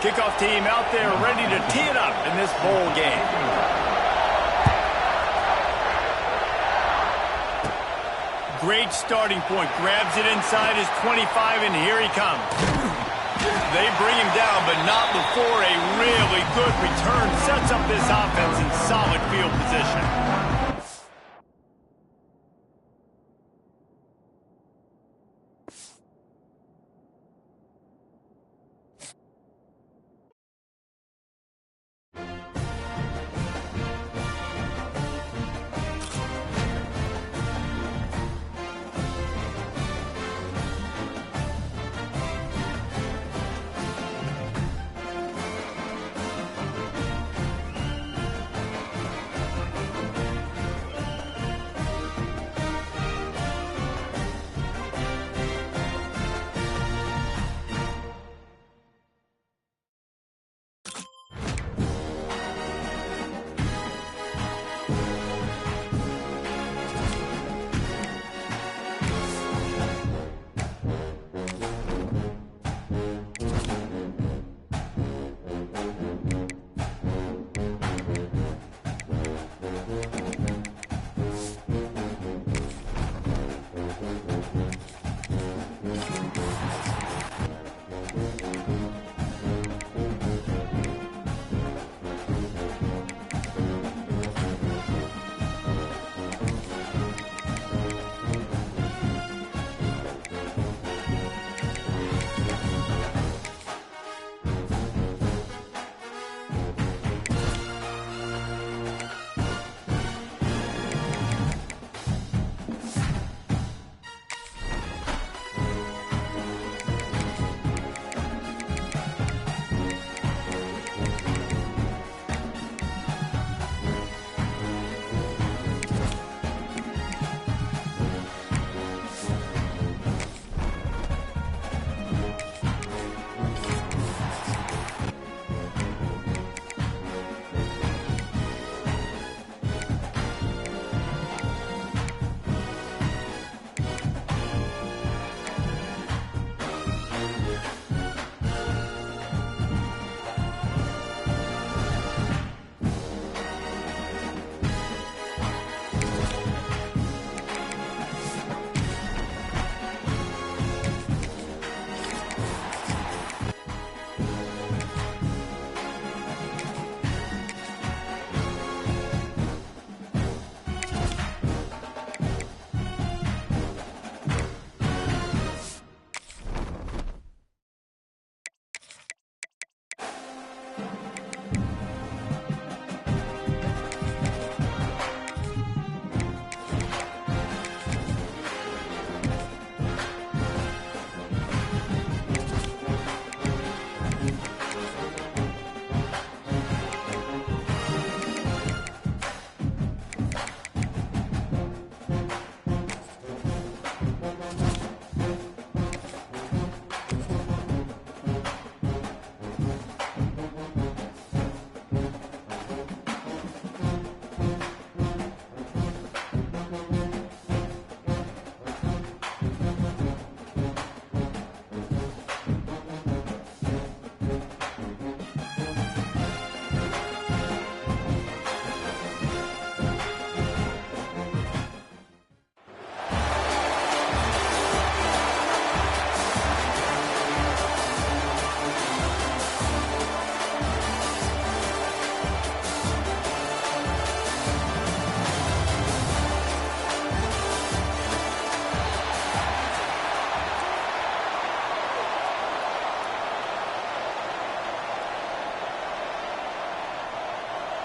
Kickoff team out there ready to tee it up in this bowl game. Great starting point. Grabs it inside his 25, and here he comes. They bring him down, but not before a really good return. Sets up this offense in solid field position.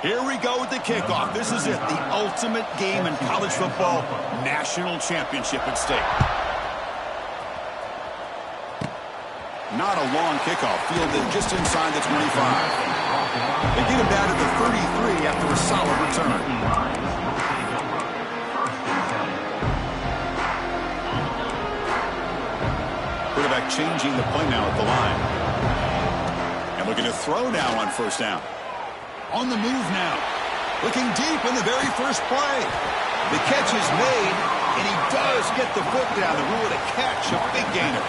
Here we go with the kickoff. This is it, the ultimate game in college football, national championship at stake. Not a long kickoff, fielded just inside the 25. They get him down to the 33 after a solid return. Quarterback changing the play now at the line. And looking to throw now on first down. On the move now. Looking deep in the very first play. The catch is made, and he does get the foot down to rule it a catch, a big gainer.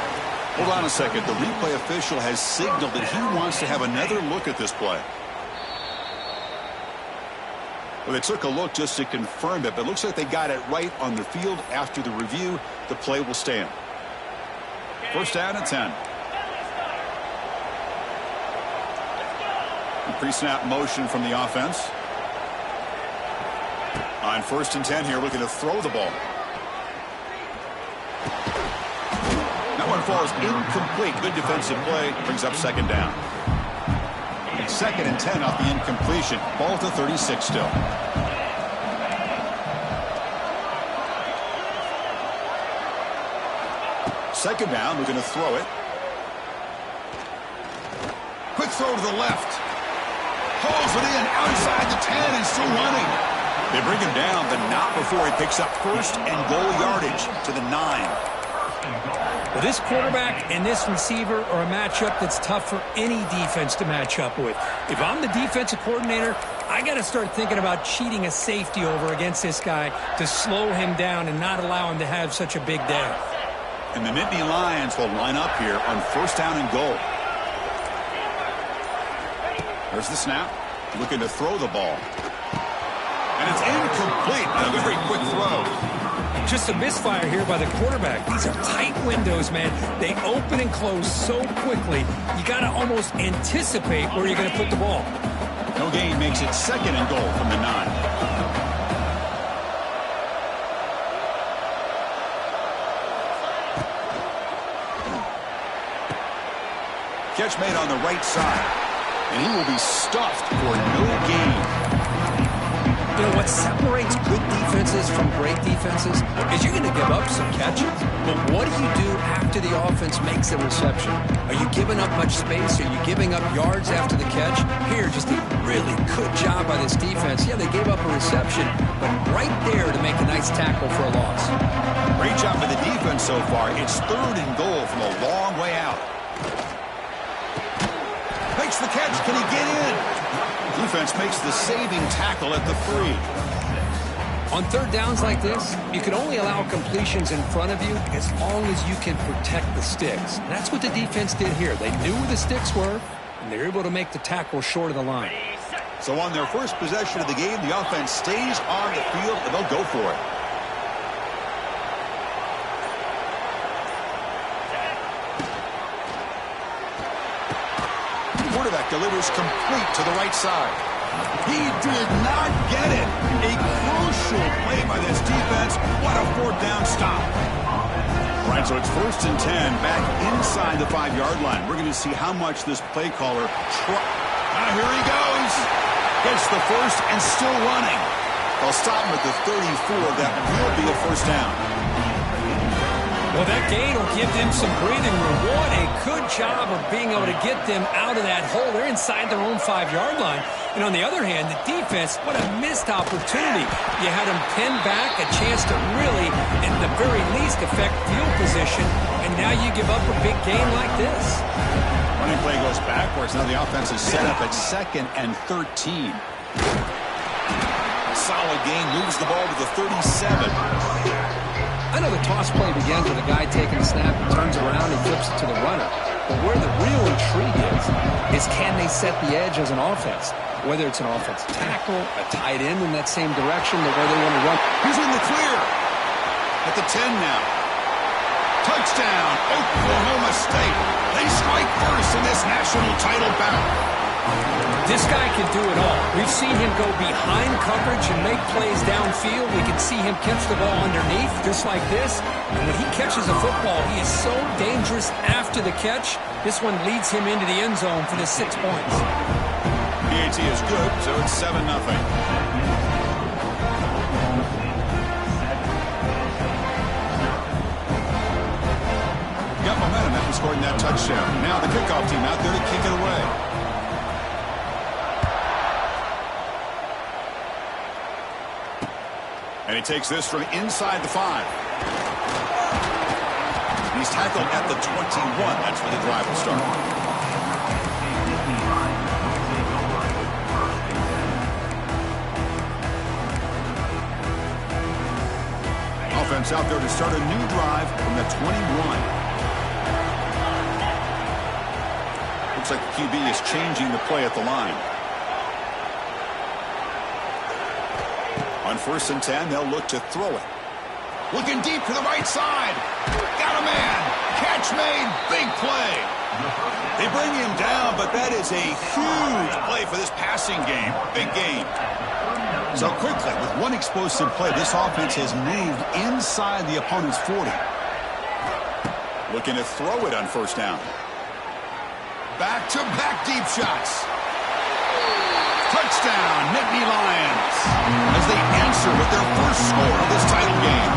Hold on a second. The replay official has signaled that he wants to have another look at this play. Well, they took a look just to confirm it, but it looks like they got it right on the field. After the review, the play will stand. First down and 10. Pre-snap motion from the offense. On first and 10 here, looking to throw the ball. That one falls incomplete. Good defensive play. Brings up second down. Second and 10 off the incompletion. Ball to 36 still. Second down, we're going to throw it. Quick throw to the left. Pulls it in outside the 10 and still running. They bring him down, but not before he picks up first and goal yardage to the 9. Well, this quarterback and this receiver are a matchup that's tough for any defense to match up with. If I'm the defensive coordinator, I got to start thinking about cheating a safety over against this guy to slow him down and not allow him to have such a big day. And the Nittany Lions will line up here on first down and goal. There's the snap. Looking to throw the ball. And it's incomplete on a very quick throw. Just a misfire here by the quarterback. These are tight windows, man. They open and close so quickly, you got to almost anticipate where you're going to put the ball. No gain makes it second and goal from the 9. Catch made on the right side. And he will be stuffed for no gain. You know, what separates good defenses from great defenses is you're going to give up some catches. But what do you do after the offense makes a reception? Are you giving up much space? Are you giving up yards after the catch? Here, just a really good job by this defense. Yeah, they gave up a reception, but right there to make a nice tackle for a loss. Great job by the defense so far. It's third and goal from a long way out. Makes the catch. Can he get in? Defense makes the saving tackle at the 3. On third downs like this, you can only allow completions in front of you as long as you can protect the sticks. And that's what the defense did here. They knew where the sticks were, and they were able to make the tackle short of the line. So on their first possession of the game, the offense stays on the field, and they'll go for it. Quarterback delivers complete to the right side. He did not get it. A crucial play by this defense. What a fourth down stop. Right, so it's first and 10 back inside the 5-yard line. We're going to see how much this play caller here he goes. Gets the first and still running. They'll stop him at the 34. That will be a first down. Well, that gain will give them some breathing room. What a good job of being able to get them out of that hole. They're inside their own 5-yard line. And on the other hand, the defense, what a missed opportunity. You had them pinned back, a chance to really, at the very least, affect field position. And now you give up a big gain like this. Running play goes backwards. Now the offense is set up at second and 13. A solid gain moves the ball to the 37. I know the toss play begins with a guy taking the snap and turns around and flips it to the runner. But where the real intrigue is can they set the edge as an offense? Whether it's an offensive tackle, a tight end in that same direction, or where they want to run. He's in the clear. At the 10 now. Touchdown, Oklahoma State. They strike first in this national title bout. This guy can do it all. We've seen him go behind coverage and make plays downfield. We can see him catch the ball underneath, just like this. And when he catches a football, he is so dangerous after the catch. This one leads him into the end zone for the 6 points. PAT is good, so it's 7-0. Got momentum after scoring that touchdown. Now the kickoff team out there to kick it away. And he takes this from inside the 5. He's tackled at the 21. That's where the drive will start. Offense out there to start a new drive from the 21. Looks like the QB is changing the play at the line. On 1st and 10, they'll look to throw it. Looking deep to the right side. Got a man. Catch made. Big play. They bring him down, but that is a huge play for this passing game. Big game. So quickly, with one explosive play, this offense has moved inside the opponent's 40. Looking to throw it on 1st down. Back-to-back deep shots. Touchdown, Nittany Lions, as they answer with their first score of this title game.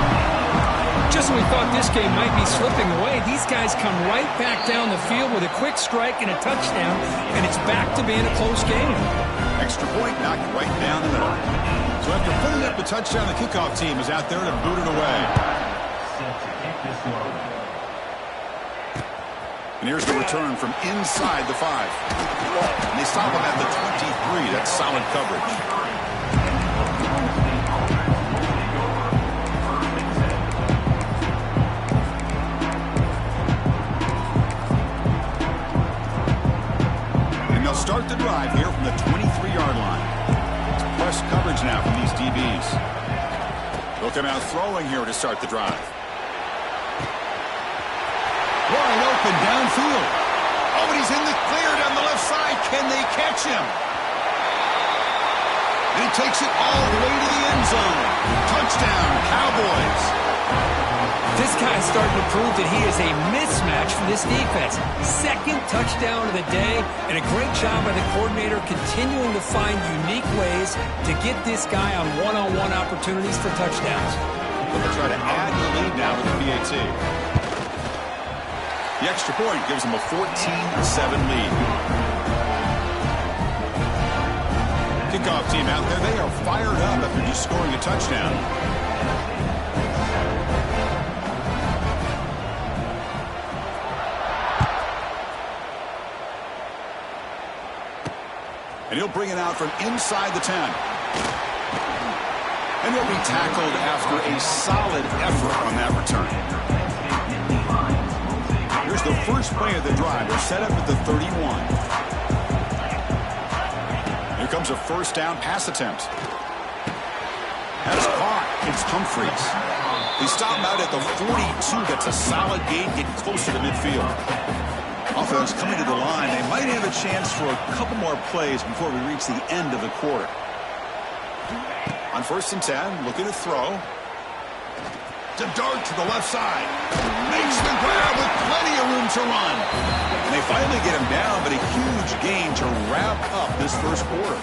Just when we thought this game might be slipping away, these guys come right back down the field with a quick strike and a touchdown, and it's back to being a close game. Extra point knocked right down the middle. So after putting up the touchdown, the kickoff team is out there to boot it away. And here's the return from inside the 5. And they stop him at the 23. That's solid coverage. And they'll start the drive here from the 23-yard line. It's press coverage now from these DBs. They'll come out throwing here to start the drive. Wide open downfield. Oh, but he's in the clear down the left side. Can they catch him? And he takes it all the way to the end zone. Touchdown, Cowboys. This guy's starting to prove that he is a mismatch for this defense. 2nd touchdown of the day, and a great job by the coordinator continuing to find unique ways to get this guy on one-on-one opportunities for touchdowns. They'll try to add the lead now with the PAT. The extra point gives them a 14-7 lead. Kickoff team out there, they are fired up after just scoring a touchdown. And he'll bring it out from inside the 10. And he'll be tackled after a solid effort on that return. Here's the first play of the drive. They're set up at the 31. Here comes a 1st down pass attempt. That's caught. It's Humphreys. They stop him out at the 42. That's a solid gain, getting closer to midfield. Offense coming to the line. They might have a chance for a couple more plays before we reach the end of the quarter. On 1st and 10, looking to throw. To dart to the left side. Makes the grab with plenty of room to run. And they finally get him down, but a huge gain to wrap up this first quarter.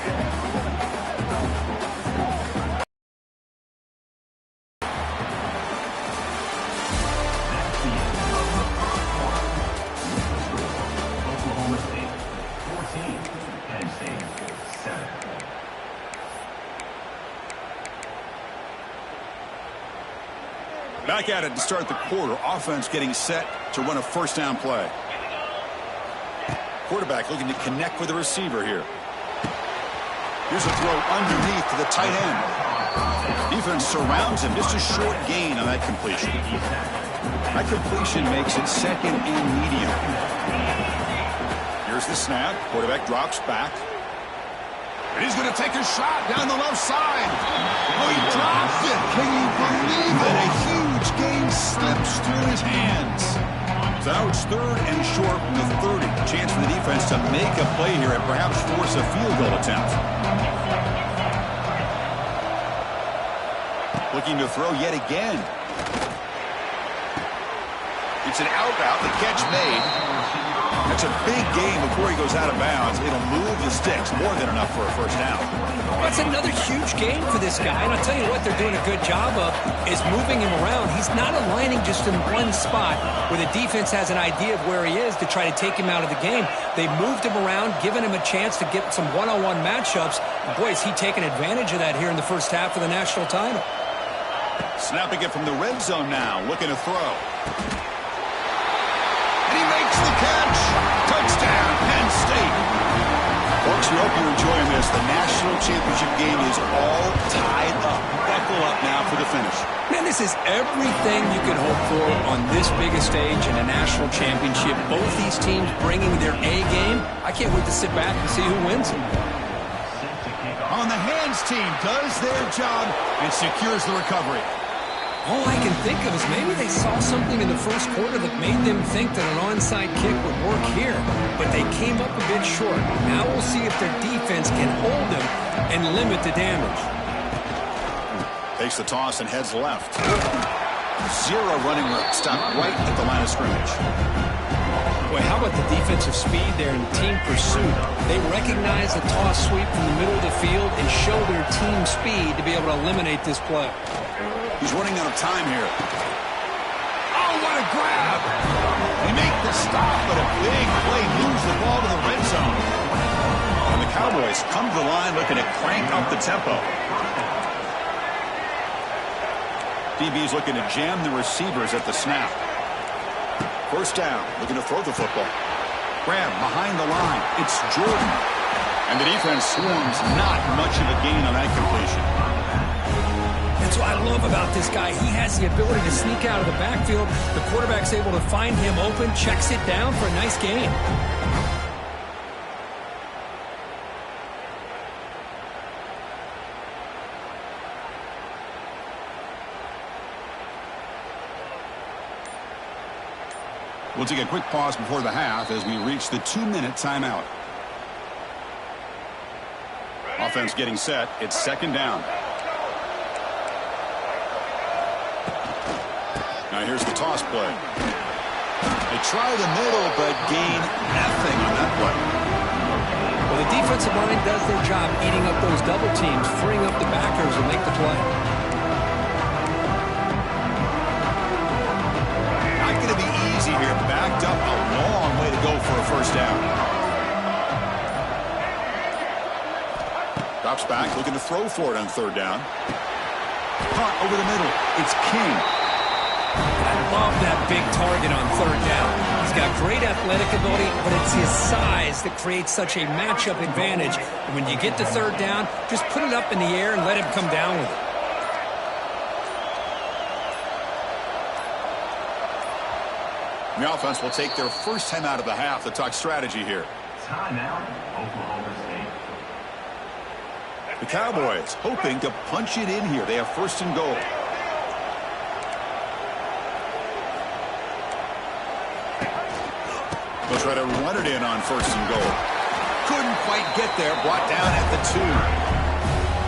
Back at it to start the quarter. Offense getting set to run a 1st down play. Quarterback looking to connect with the receiver here. Here's a throw underneath to the tight end. Defense surrounds him. Just a short gain on that completion. That completion makes it 2nd and medium. Here's the snap. Quarterback drops back. And he's going to take a shot down the left side. Oh, he dropped it. Can you believe it? A huge gain slips through his hands. So now it's 3rd and short from the 30. Chance for the defense to make a play here and perhaps force a field goal attempt. Looking to throw yet again. It's an out route. The catch made. That's a big gain before he goes out of bounds. It'll move the sticks, more than enough for a 1st down. That's another huge game for this guy, and I'll tell you what they're doing a good job of is moving him around. He's not aligning just in one spot where the defense has an idea of where he is to try to take him out of the game. They moved him around, giving him a chance to get some one-on-one matchups. Boy, is he taking advantage of that here in the first half of the national title. Snapping it from the red zone now, looking to throw. And he makes the catch. Touchdown, Penn State. Folks, we hope you're enjoying this. The national championship game is all tied up. Buckeyes buckle up now for the finish. Man, this is everything you could hope for on this biggest stage in a national championship. Both these teams bringing their A game. I can't wait to sit back and see who wins. On the hands team does their job and secures the recovery. All I can think of is maybe they saw something in the first quarter that made them think that an onside kick would work here, but they came up a bit short. Now we'll see if their defense can hold them and limit the damage. Takes the toss and heads left. Zero running room. Stop right at the line of scrimmage. Boy, how about the defensive speed there in team pursuit? They recognize the toss sweep from the middle of the field and show their team speed to be able to eliminate this play. He's running out of time here. Oh, what a grab! They make the stop, but a big play moves the ball to the red zone. And the Cowboys come to the line looking to crank up the tempo. DB's looking to jam the receivers at the snap. First down, looking to throw the football. Grab behind the line. It's Jordan. And the defense swarms not much of a gain on that completion. That's what I love about this guy. He has the ability to sneak out of the backfield. The quarterback's able to find him open, checks it down for a nice gain. We'll take a quick pause before the half as we reach the 2-minute timeout. Offense getting set. It's second down. Now here's the toss play. They try the middle, but gain nothing on that play. Well, the defensive line does their job eating up those double teams, freeing up the backers and make the play. Not going to be easy here. Backed up a long way to go for a first down. Drops back, looking to throw for it on third down. Caught over the middle. It's King. I love that big target on third down. He's got great athletic ability, but it's his size that creates such a matchup advantage. And when you get to third down, just put it up in the air and let him come down with it. The offense will take their first time out of the half to talk strategy here. Timeout, Oklahoma State. The Cowboys hoping to punch it in here. They have first and goal. They'll try to run it in on first and goal. Couldn't quite get there. Brought down at the 2.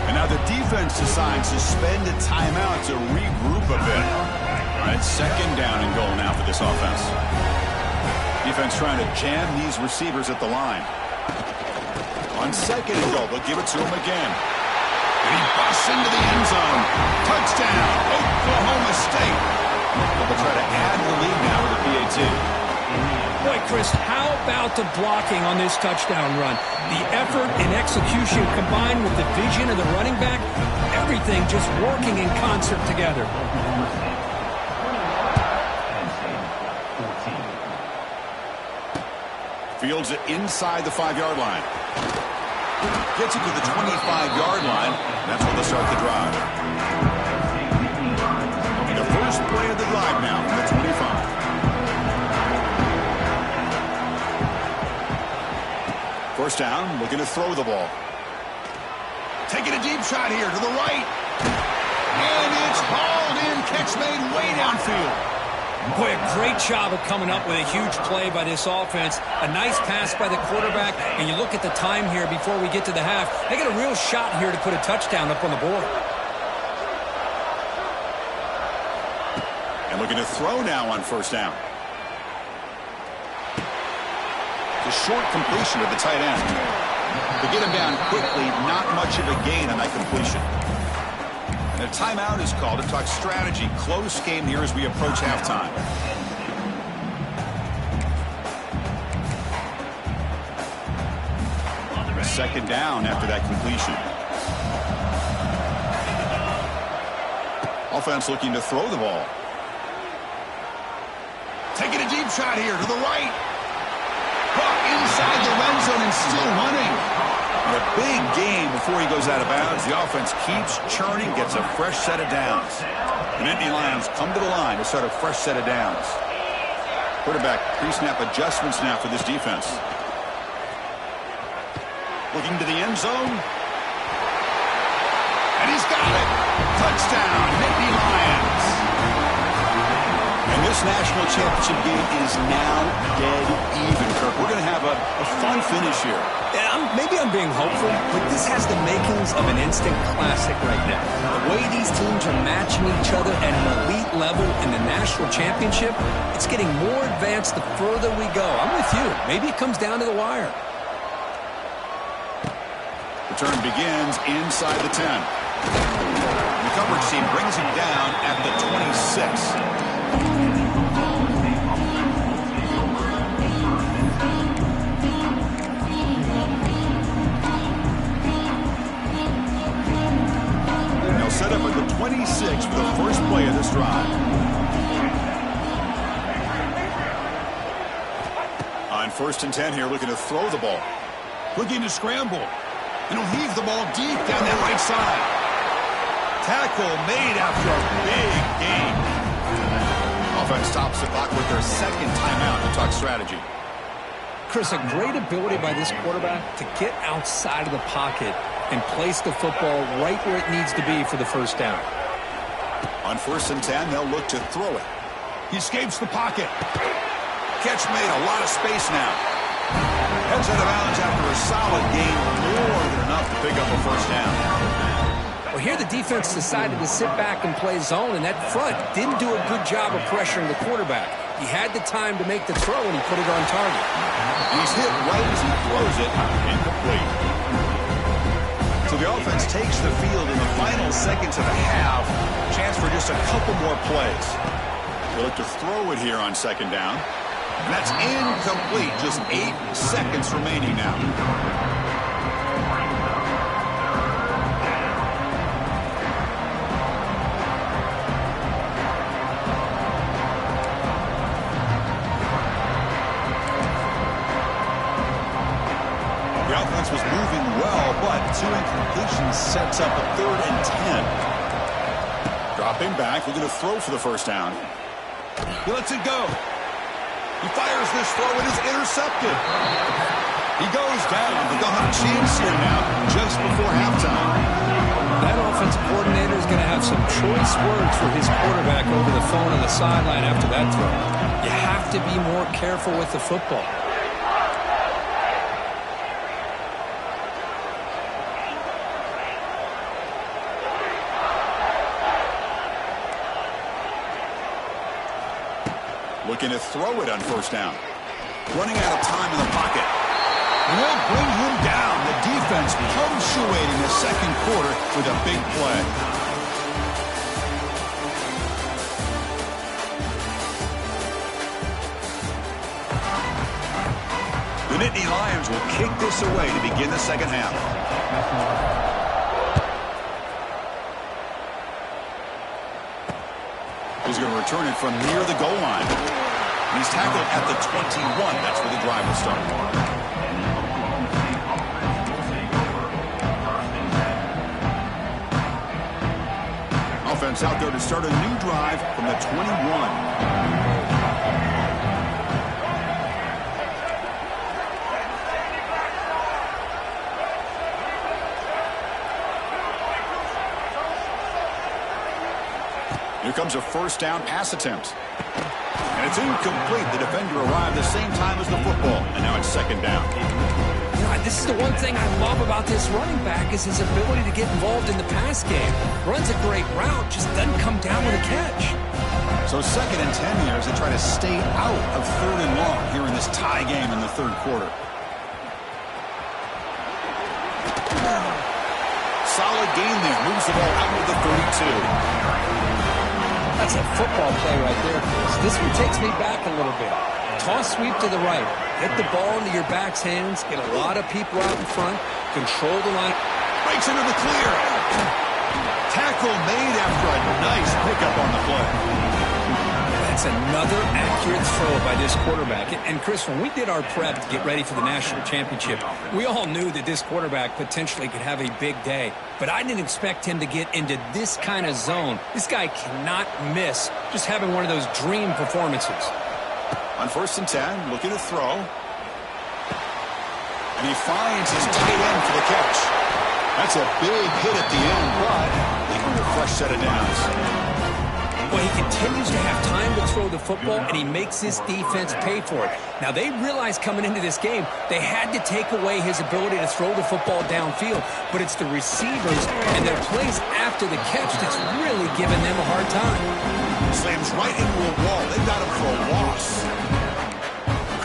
And now the defense decides to spend a timeout to regroup a bit. All right, second down and goal now for this offense. Defense trying to jam these receivers at the line. On second and goal, they'll give it to him again. And he busts into the end zone. Touchdown, Oklahoma State. They'll try to add to the lead now with a PAT. Boy, Chris, how about the blocking on this touchdown run? The effort and execution combined with the vision of the running back, everything just working in concert together. Fields it inside the 5-yard line. Gets it to the 25-yard line. That's where they'll start the drive. The first play of the drive now from the 25. First down, looking to throw the ball. Taking a deep shot here to the right. And it's hauled in. Catch made way downfield. Boy, a great job of coming up with a huge play by this offense. A nice pass by the quarterback. And you look at the time here before we get to the half. They got a real shot here to put a touchdown up on the board. And looking to throw now on first down. The short completion of the tight end. To get him down quickly, not much of a gain on that completion. And a timeout is called to talk strategy. Close game here as we approach halftime. Second down after that completion. Offense looking to throw the ball. Taking a deep shot here to the right. Caught inside the red zone and still running. And a big game before he goes out of bounds. The offense keeps churning, gets a fresh set of downs. The Nittany Lions come to the line to start a fresh set of downs. Quarterback pre-snap adjustments now for this defense. Looking to the end zone. And he's got it. Touchdown, Nittany Lions. And this national championship game is now dead even, Kirk. We're going to have a fun finish here. Yeah, maybe I'm being hopeful, but this has the makings of an instant classic right now. The way these teams are matching each other at an elite level in the national championship, it's getting more advanced the further we go. I'm with you. Maybe it comes down to the wire. Return begins inside the 10. The coverage team brings him down at the 26. Set up at the 26 for the first play of this drive. On 1st and 10 here, looking to throw the ball. Looking to scramble. And he'll heave the ball deep down that right side. Tackle made after a big gain. Offense stops the clock with their second timeout to talk strategy. Chris, a great ability by this quarterback to get outside of the pocket and place the football right where it needs to be for the first down. On 1st and 10, they'll look to throw it. He escapes the pocket. Catch made, a lot of space now. Heads out of bounds after a solid gain, more than enough to pick up a first down. Well, here the defense decided to sit back and play zone, and that front didn't do a good job of pressuring the quarterback. He had the time to make the throw, and he put it on target. And he's hit right as he throws it, incomplete. So the offense takes the field in the final seconds of the half. Chance for just a couple more plays. They'll look to throw it here on 2nd down. And that's incomplete. Just 8 seconds remaining now. The offense was moving well, but 2 incompletions sets up a 3rd and 10. Dropping back, looking to throw for the first down. He lets it go. He fires this throw, it is intercepted. He goes down, but they'll have a chance here now just before halftime. That offensive coordinator is going to have some choice words for his quarterback over the phone on the sideline after that throw. You have to be more careful with the football. Looking to throw it on 1st down. Running out of time in the pocket. And they'll bring him down. The defense punctuating the 2nd quarter with a big play. The Nittany Lions will kick this away to begin the 2nd half. He's going to return it from near the goal line. He's tackled at the 21. That's where the drive will start. Offense out there to start a new drive from the 21. Here comes a 1st down pass attempt. And it's incomplete. The defender arrived the same time as the football. And now it's 2nd down. You know, this is the one thing I love about this running back is his ability to get involved in the pass game. Runs a great route, just doesn't come down with a catch. So 2nd and 10 here as they try to stay out of 3rd and long here in this tie game in the 3rd quarter. Solid gain there. Moves the ball out to the 32. That's a football play right there, Chris. This one takes me back a little bit. Toss sweep to the right. Get the ball into your back's hands. Get a lot of people out in front. Control the line. Breaks into the clear. Tackle made after a nice pickup on the play. That's another accurate throw by this quarterback. And Chris, when we did our prep to get ready for the national championship, we all knew that this quarterback potentially could have a big day. But I didn't expect him to get into this kind of zone. This guy cannot miss just having one of those dream performances. On 1st and 10, looking to throw. And he finds his tight end for the catch. That's a big hit at the end, but they earn a fresh set of downs. Well, he continues to have time to throw the football, and he makes his defense pay for it. Now, they realized coming into this game they had to take away his ability to throw the football downfield, but it's the receivers and their plays after the catch that's really giving them a hard time. Slams right into a wall. They got him for a loss.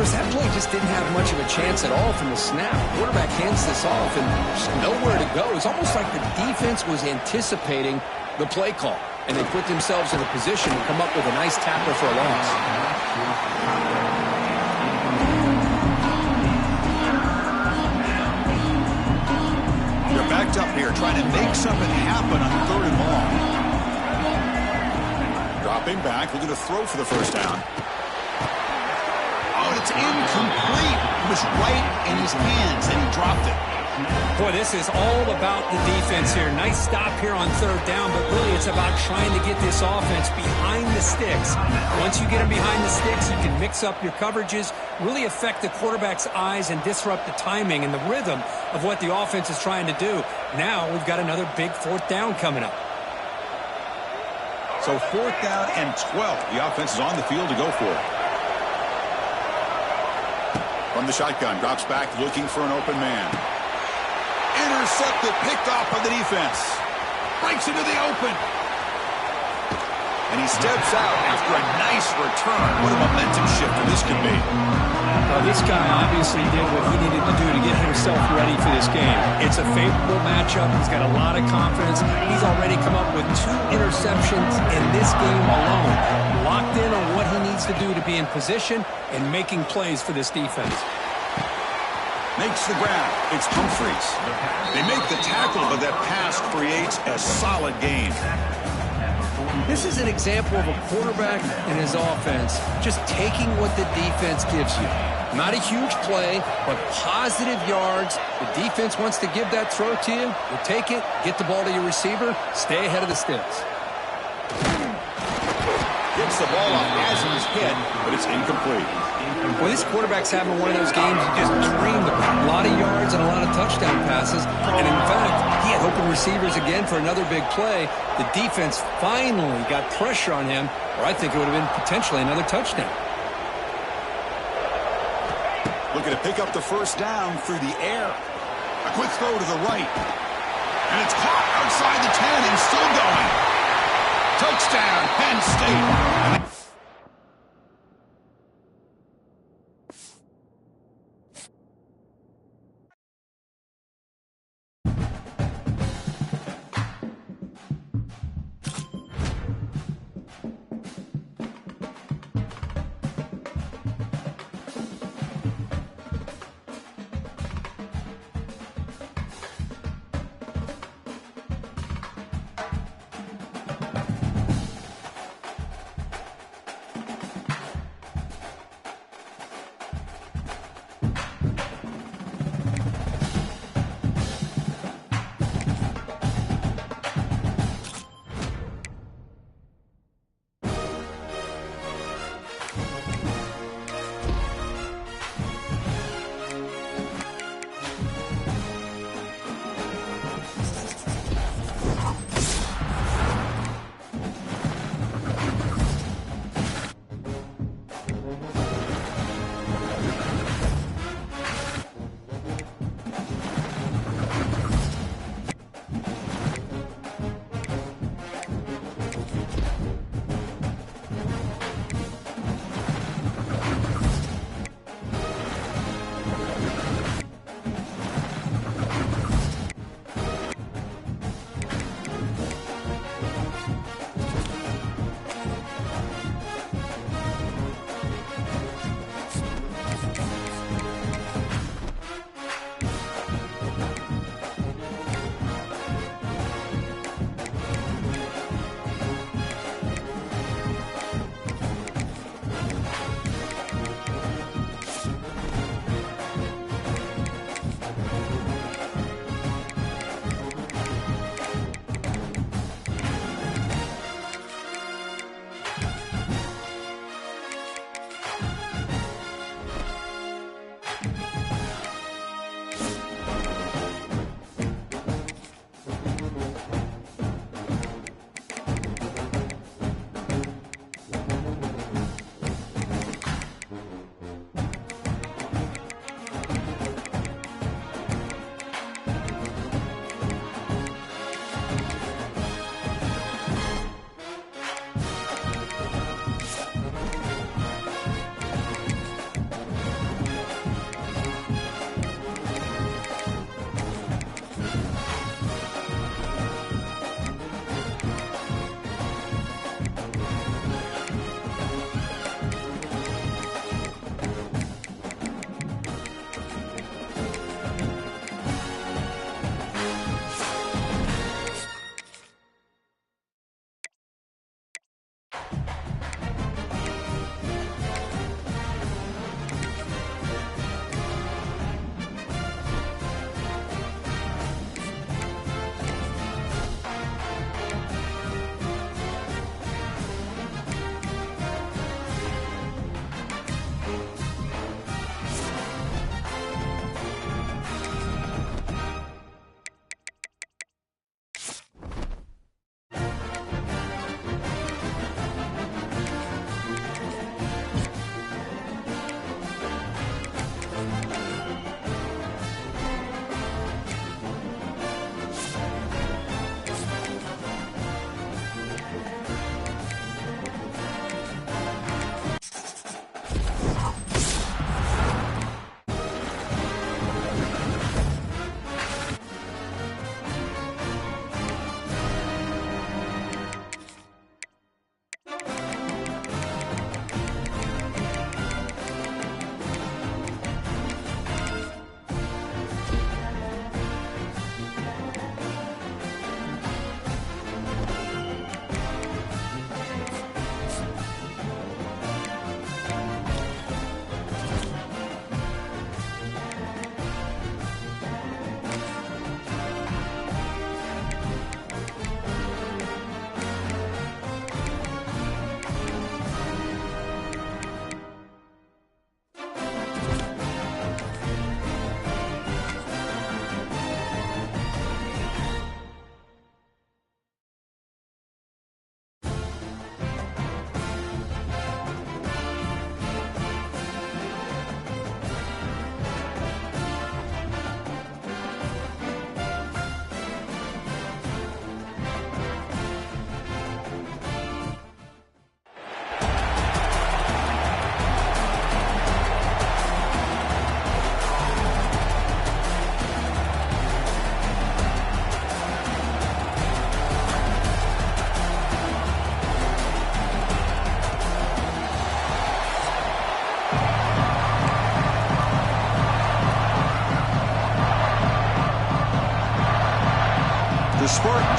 Chris, that play just didn't have much of a chance at all from the snap. The quarterback hands this off and just nowhere to go. It's almost like the defense was anticipating the play call, and they put themselves in a position to come up with a nice tackle for a loss. They're backed up here, trying to make something happen on 3rd and long. Dropping back, looking to throw for the first down. Oh, it's incomplete. It was right in his hands, and he dropped it. Boy, this is all about the defense here. Nice stop here on 3rd down, but really it's about trying to get this offense behind the sticks. Once you get them behind the sticks, you can mix up your coverages, really affect the quarterback's eyes, and disrupt the timing and the rhythm of what the offense is trying to do. Now we've got another big 4th down coming up. So 4th down and 12. The offense is on the field to go for it. From the shotgun, drops back looking for an open man. Intercepted, picked off by the defense. Breaks into the open. And he steps out after a nice return. What a momentum shifter this could be. Well, this guy obviously did what he needed to do to get himself ready for this game. It's a favorable matchup. He's got a lot of confidence. He's already come up with 2 interceptions in this game alone. Locked in on what he needs to do to be in position and making plays for this defense. Makes the grab. It's Humphreys. They make the tackle, but that pass creates a solid gain. This is an example of a quarterback and his offense just taking what the defense gives you. Not a huge play, but positive yards. The defense wants to give that throw to you. You take it, get the ball to your receiver, stay ahead of the sticks. Gets the ball off as he's hit, but it's incomplete. Well, this quarterback's having one of those games you just dreamed of. A lot of yards and a lot of touchdown passes. And in fact, he had open receivers again for another big play. The defense finally got pressure on him, or I think it would have been potentially another touchdown. Looking to pick up the 1st down through the air. A quick throw to the right. And it's caught outside the 10 and still going. Touchdown, Penn State.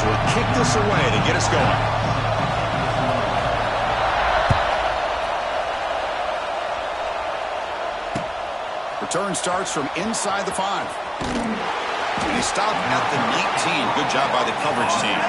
will kick this away to get us going. Return starts from inside the 5. And he stopped at the 19. Good job by the coverage team.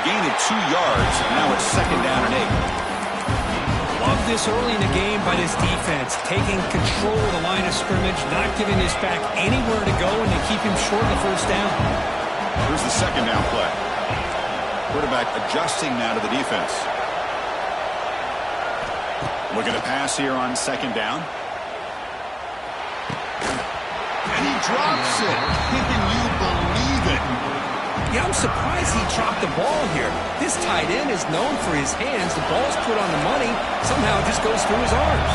Gain of 2 yards, and now it's 2nd down and 8. Love this early in the game by this defense, taking control of the line of scrimmage, not giving this back anywhere to go, and they keep him short of the 1st down. Here's the 2nd down play. Quarterback adjusting now to the defense. Looking to pass here on 2nd down. And he drops it. Can you believe it? Yeah, I'm surprised he dropped the ball here. This tight end is known for his hands. The ball's put on the money. Somehow it just goes through his arms.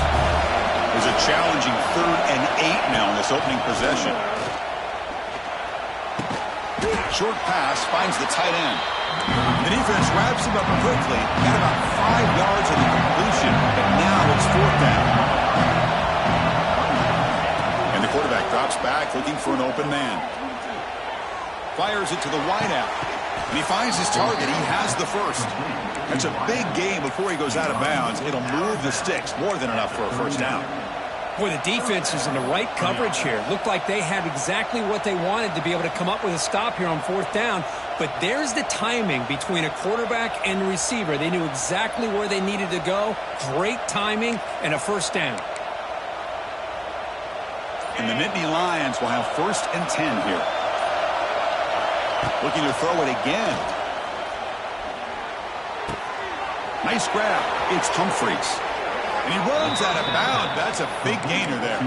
There's a challenging 3rd and 8 now in this opening possession. Short pass finds the tight end. The defense wraps him up quickly. Got about 5 yards of the completion, but now it's 4th down. And the quarterback drops back looking for an open man. Fires it to the wideout. And he finds his target. He has the 1st. That's a big gain before he goes out of bounds. It'll move the sticks. More than enough for a 1st down. Boy, the defense is in the right coverage here. Looked like they had exactly what they wanted to be able to come up with a stop here on 4th down. But there's the timing between a quarterback and the receiver. They knew exactly where they needed to go. Great timing and a 1st down. And the Nittany Lions will have 1st and 10 here. Looking to throw it again. Nice grab. It's Humphreys. And he runs out of bounds. That's a big gainer there.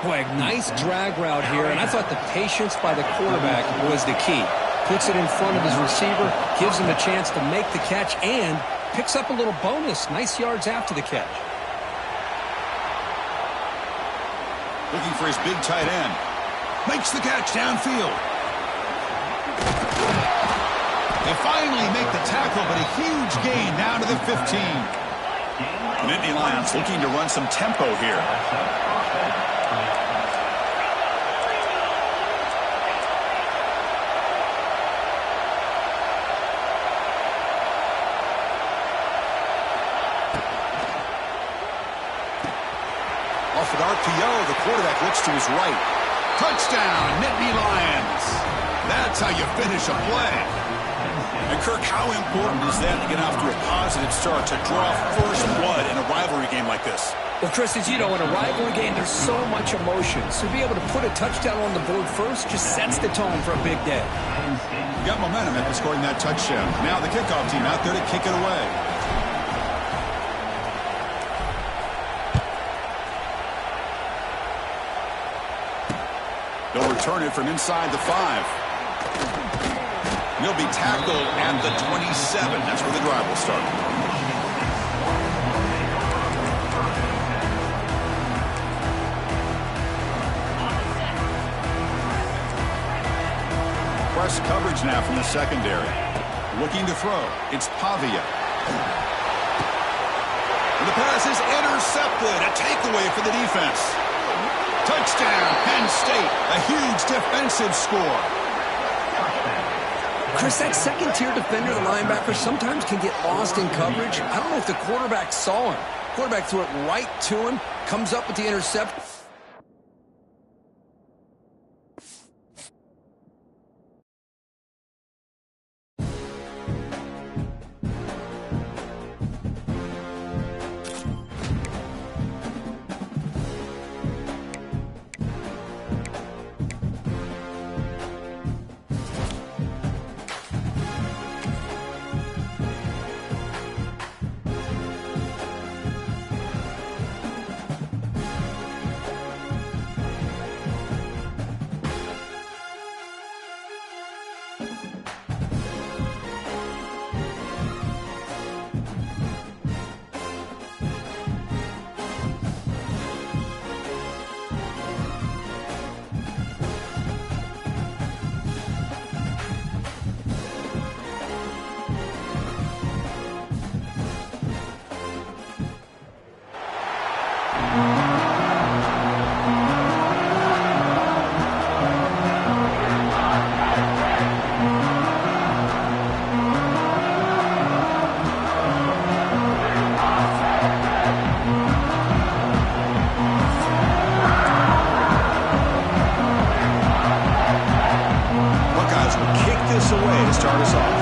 Boy, nice drag route here. And I thought the patience by the quarterback was the key. Puts it in front of his receiver, gives him a chance to make the catch, and picks up a little bonus. Nice yards after the catch. Looking for his big tight end. Makes the catch downfield. They finally make the tackle, but a huge gain down to the 15. Nittany Lions looking to run some tempo here. Off an RPO, the quarterback looks to his right. Touchdown, Nittany Lions. That's how you finish a play. And, Kirk, how important is that to get off to a positive start, to draw first blood in a rivalry game like this? Well, Chris, as you know, in a rivalry game, there's so much emotion. So to be able to put a touchdown on the board first just sets the tone for a big day. Got momentum after scoring that touchdown. Now the kickoff team out there to kick it away. They'll return it from inside the 5. He'll be tackled at the 27. That's where the drive will start. Press coverage now from the secondary. Looking to throw. It's Pavia. And the pass is intercepted. A takeaway for the defense. Touchdown, Penn State. A huge defensive score. Chris, that second-tier defender, the linebacker, sometimes can get lost in coverage. I don't know if the quarterback saw him. Quarterback threw it right to him, comes up with the interception. Buckeyes will kick this away to start us off.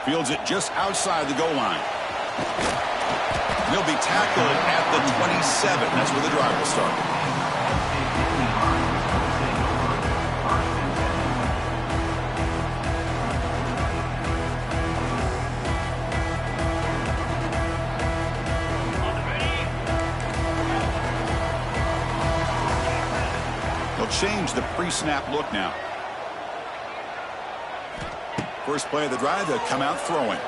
Fields it just outside the goal line. He'll be tackled at the 27. That's where the drive will start. They'll change the pre-snap look now. First play of the drive, they'll come out throwing.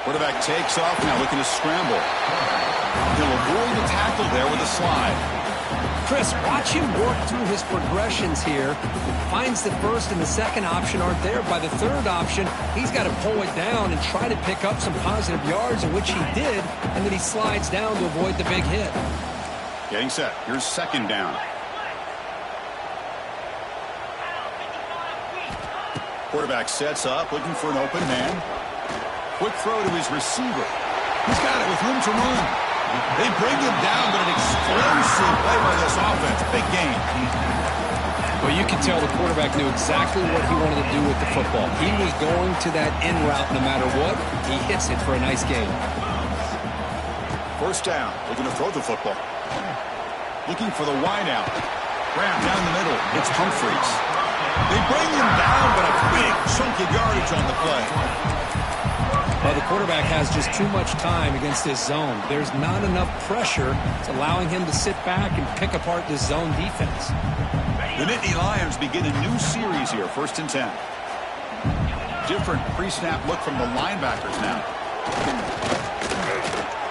Quarterback takes off now, looking to scramble. He'll avoid the tackle there with a slide. Chris, watch him work through his progressions here. Finds the first and the second option aren't there. By the third option, he's got to pull it down and try to pick up some positive yards, in which he did, and then he slides down to avoid the big hit. Getting set. Here's second down. Quarterback sets up, looking for an open man. Quick throw to his receiver. He's got it with room to run. They bring him down, but an explosive play by this offense. Big game. Well, you can tell the quarterback knew exactly what he wanted to do with the football. He was going to that in route no matter what. He hits it for a nice gain. First down. Looking to throw the football. Looking for the wideout. Grab down the middle. It's Humphreys. They bring him down, but a big chunk of yardage on the play. Well, the quarterback has just too much time against this zone. There's not enough pressure. It's allowing him to sit back and pick apart this zone defense. The Nittany Lions begin a new series here, 1st and 10. Different pre-snap look from the linebackers now.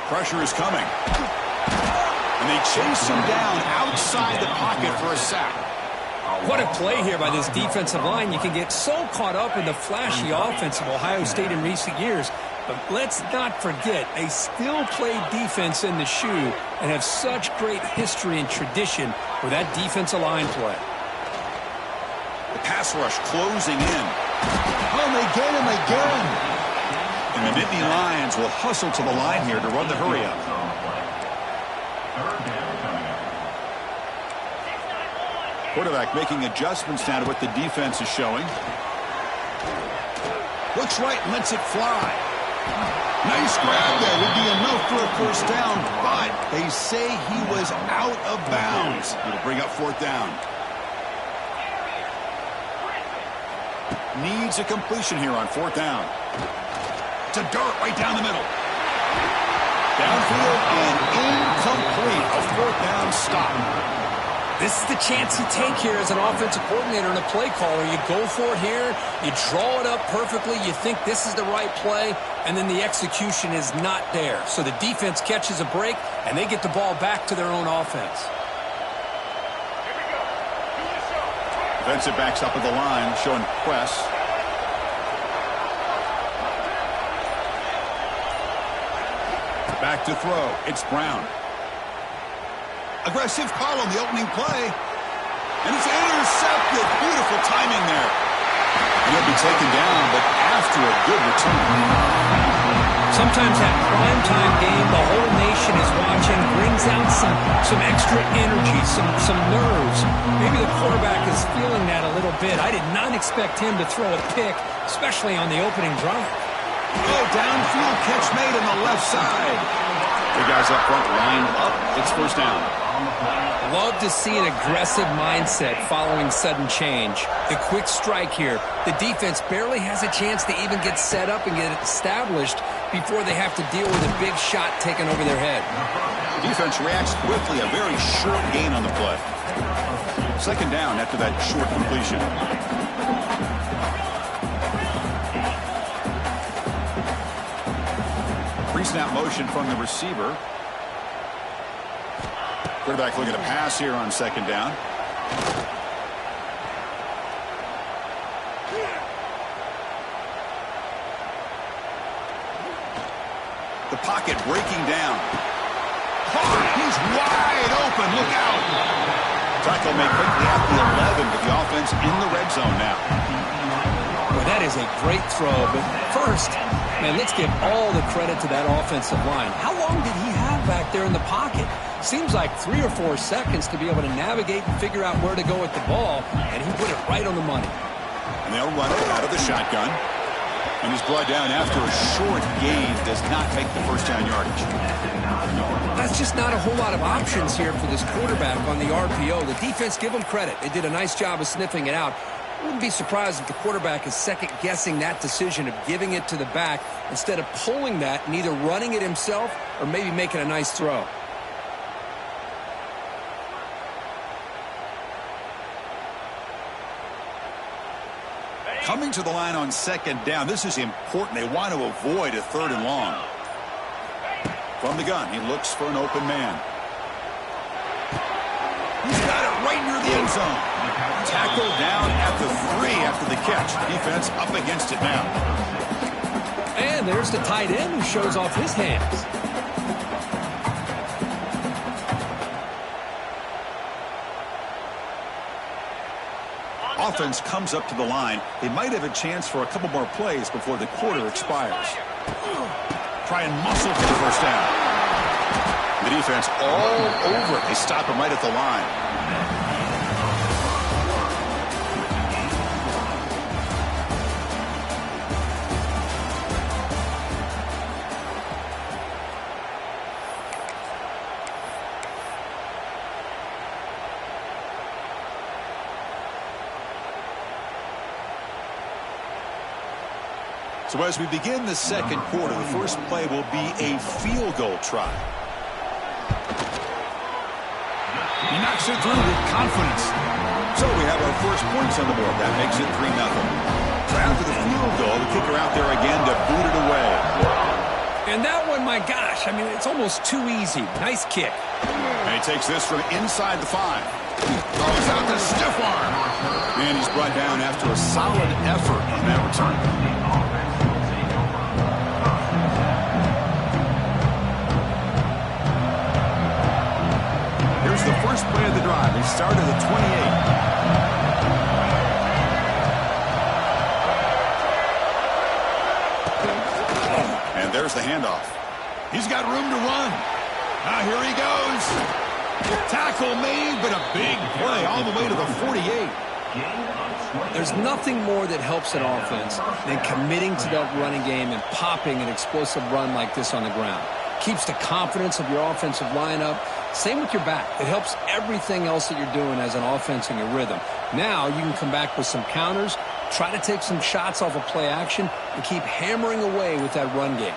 Pressure is coming. And they chase him down outside the pocket for a sack. What a play here by this defensive line. You can get so caught up in the flashy offense of Ohio State in recent years, but let's not forget, they still play defense in the shoe and have such great history and tradition with that defensive line play. The pass rush closing in. Oh, they get him again. And the Nittany Lions will hustle to the line here to run the hurry-up. Quarterback making adjustments now to what the defense is showing. Looks right and lets it fly. Nice grab there. Would be enough for a first down, but they say he was out of bounds. It'll bring up 4th down. Needs a completion here on 4th down. To dirt right down the middle. Downfield and incomplete. A 4th down stop. This is the chance you take here as an offensive coordinator and a play caller. You go for it here, you draw it up perfectly, you think this is the right play, and then the execution is not there. So the defense catches a break, and they get the ball back to their own offense. Defensive backs up at the line, showing press. Back to throw. It's Brown. Aggressive call on the opening play. And it's intercepted. Beautiful timing there. And he'll be taken down, but after a good return. Sometimes that primetime game, the whole nation is watching, brings out some extra energy, some nerves. Maybe the quarterback is feeling that a little bit. I did not expect him to throw a pick, especially on the opening drive. Oh, downfield catch made on the left side. The guys up front lined up. It's first down. Love to see an aggressive mindset following sudden change. The quick strike here. The defense barely has a chance to even get set up and get established before they have to deal with a big shot taken over their head. Defense reacts quickly. A very short gain on the play. Second down after that short completion. Pre-snap motion from the receiver. Quarterback looking to pass here on second down. The pocket breaking down. He's wide open. Look out. Tackle made quickly at the 11, but the offense in the red zone now. Well, that is a great throw. But first, man, let's give all the credit to that offensive line. How long did he have back there in the pocket? Seems like 3 or 4 seconds to be able to navigate and figure out where to go with the ball, and he put it right on the money. And they'll run it out of the shotgun. And he's brought down after a short gain. Does not make the first down yardage. That's just not a whole lot of options here for this quarterback on the RPO. The defense, give them credit. They did a nice job of sniffing it out. I wouldn't be surprised if the quarterback is second-guessing that decision of giving it to the back instead of pulling that and either running it himself or maybe making a nice throw. Coming to the line on second down. This is important. They want to avoid a 3rd and long. From the gun, he looks for an open man. He's got it right near the end zone. Tackled down at the 3 after the catch. Defense up against it now. And there's the tight end who shows off his hands. Offense comes up to the line. They might have a chance for a couple more plays before the quarter expires. Try and muscle for the first down. The defense all over it. They stop him right at the line. So as we begin the second quarter, the first play will be a field goal try. He knocks it through with confidence. So we have our first points on the board. That makes it 3-0. So after the field goal, the kicker out there again to boot it away. And that one, my gosh, I mean, it's almost too easy. Nice kick. And he takes this from inside the 5. He throws out the stiff arm. And he's brought down after a solid effort on that return. Here's the first play of the drive. They start at the 28. And there's the handoff. He's got room to run. Now here he goes. Tackle made, but a big play all the way to the 48. There's nothing more that helps an offense than committing to that running game and popping an explosive run like this on the ground. Keeps the confidence of your offensive lineup. Same with your back. It helps everything else that you're doing as an offense in your rhythm. Now you can come back with some counters, try to take some shots off of play action, and keep hammering away with that run game.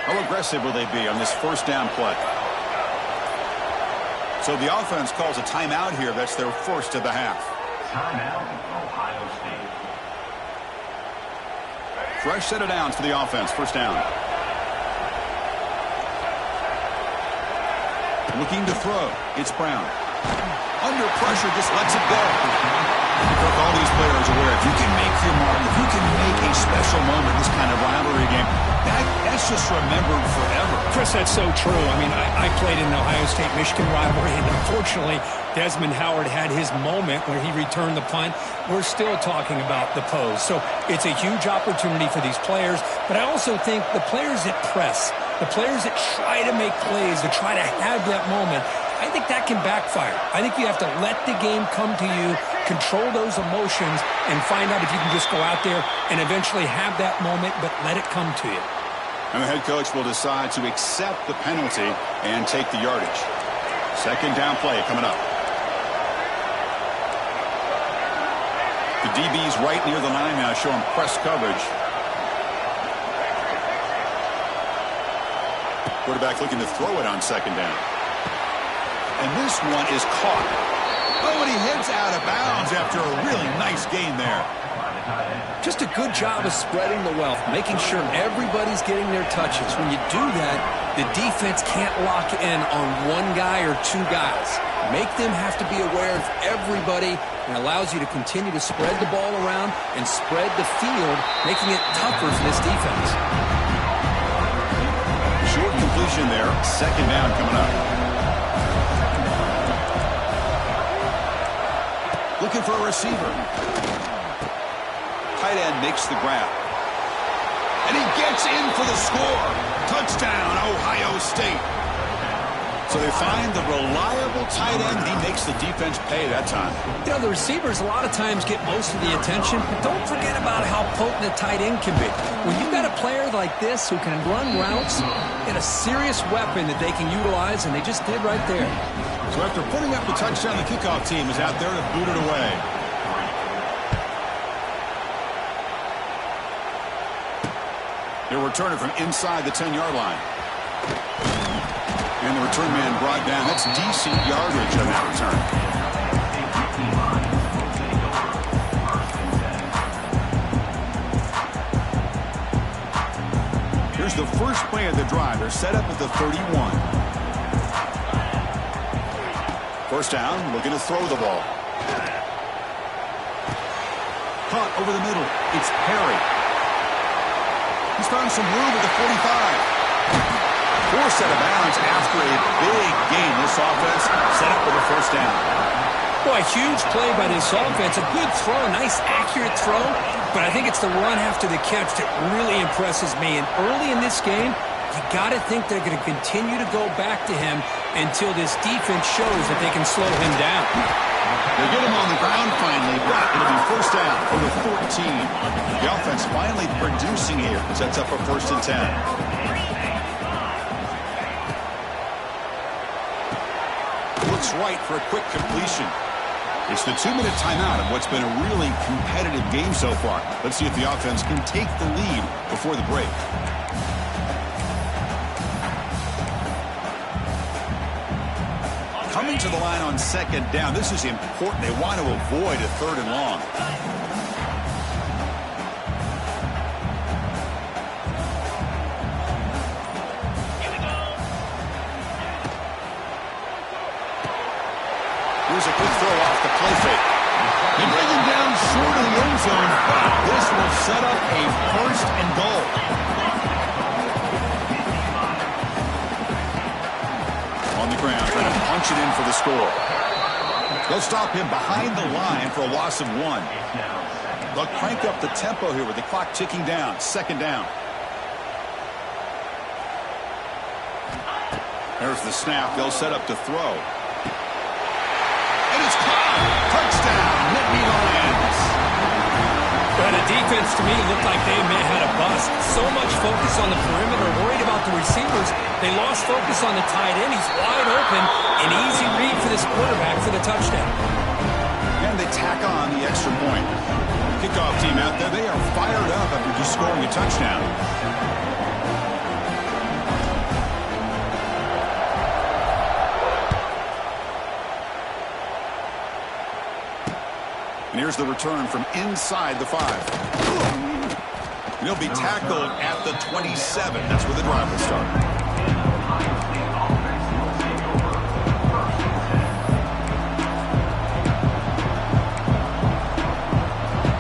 How aggressive will they be on this first down play? So the offense calls a timeout here. That's their first of the half. Timeout, Ohio State. Fresh set of downs for the offense. First down. Looking to throw. It's Brown. Under pressure, just lets it go. All these players aware, if you can make your mark, if you can make a special moment in this kind of rivalry game, that's just remembered forever. Chris, that's so true. I mean, I played in the Ohio State-Michigan rivalry, and unfortunately, Desmond Howard had his moment where he returned the punt. We're still talking about the pose. So it's a huge opportunity for these players, but I also think the players that press, the players that try to make plays, that try to have that moment, I think that can backfire. I think you have to let the game come to you, control those emotions, and find out if you can just go out there and eventually have that moment, but let it come to you. And the head coach will decide to accept the penalty and take the yardage. Second down play coming up. The DB's right near the line now, showing press coverage. Quarterback looking to throw it on second down. And this one is caught. Oh, and he heads out of bounds after a really nice gain there. Just a good job of spreading the wealth, making sure everybody's getting their touches. When you do that, the defense can't lock in on one guy or two guys. Make them have to be aware of everybody, and allows you to continue to spread the ball around and spread the field, making it tougher for this defense. completion there. Second down coming up. Looking for a receiver. Tight end makes the grab. And he gets in for the score. Touchdown, Ohio State. So they find the reliable tight end. He makes the defense pay that time. You know, the receivers a lot of times get most of the attention, but don't forget about how potent a tight end can be. When you've got a player like this who can run routes, and a serious weapon that they can utilize, and they just did right there. So after putting up the touchdown, the kickoff team is out there to boot it away. They're returning from inside the 10-yard line. And the return man brought down. That's decent yardage on that return. Here's the first play of the drive. They're set up at the 31. First down, looking to throw the ball. Caught over the middle. It's Perry. He's found some room at the 45. Forced out of bounds after a big gain. This offense set up with a first down. Boy, huge play by this offense. A good throw, nice accurate throw. But I think it's the run after the catch that really impresses me. And early in this game, you got to think they're going to continue to go back to him until this defense shows that they can slow him down. They get him on the ground finally, but it'll be first down for the 14. The offense finally producing here. Sets up a 1st and 10. Looks right for a quick completion. It's the 2-minute timeout of what's been a really competitive game so far. Let's see if the offense can take the lead before the break. Coming to the line on second down. This is important. They want to avoid a 3rd and long. Here's a quick throw off the play fake. They bring him down short of the end zone. This will set up a 1st and goal. On the ground, trying to punch it in for the score. They'll stop him behind the line for a loss of 1. They'll crank up the tempo here with the clock ticking down. Second down. There's the snap. They'll set up to throw. And it's caught. Touchdown, Nittany Lions. But the defense, to me, looked like they may have had a bust. So much focus on the perimeter, worried about the receivers. They lost focus on the tight end. He's wide open. An easy read for this quarterback for the touchdown. And they tack on the extra point. Kickoff team out there, they are fired up after just scoring a touchdown. And here's the return from inside the 5. He'll be tackled at the 27. That's where the drive will start.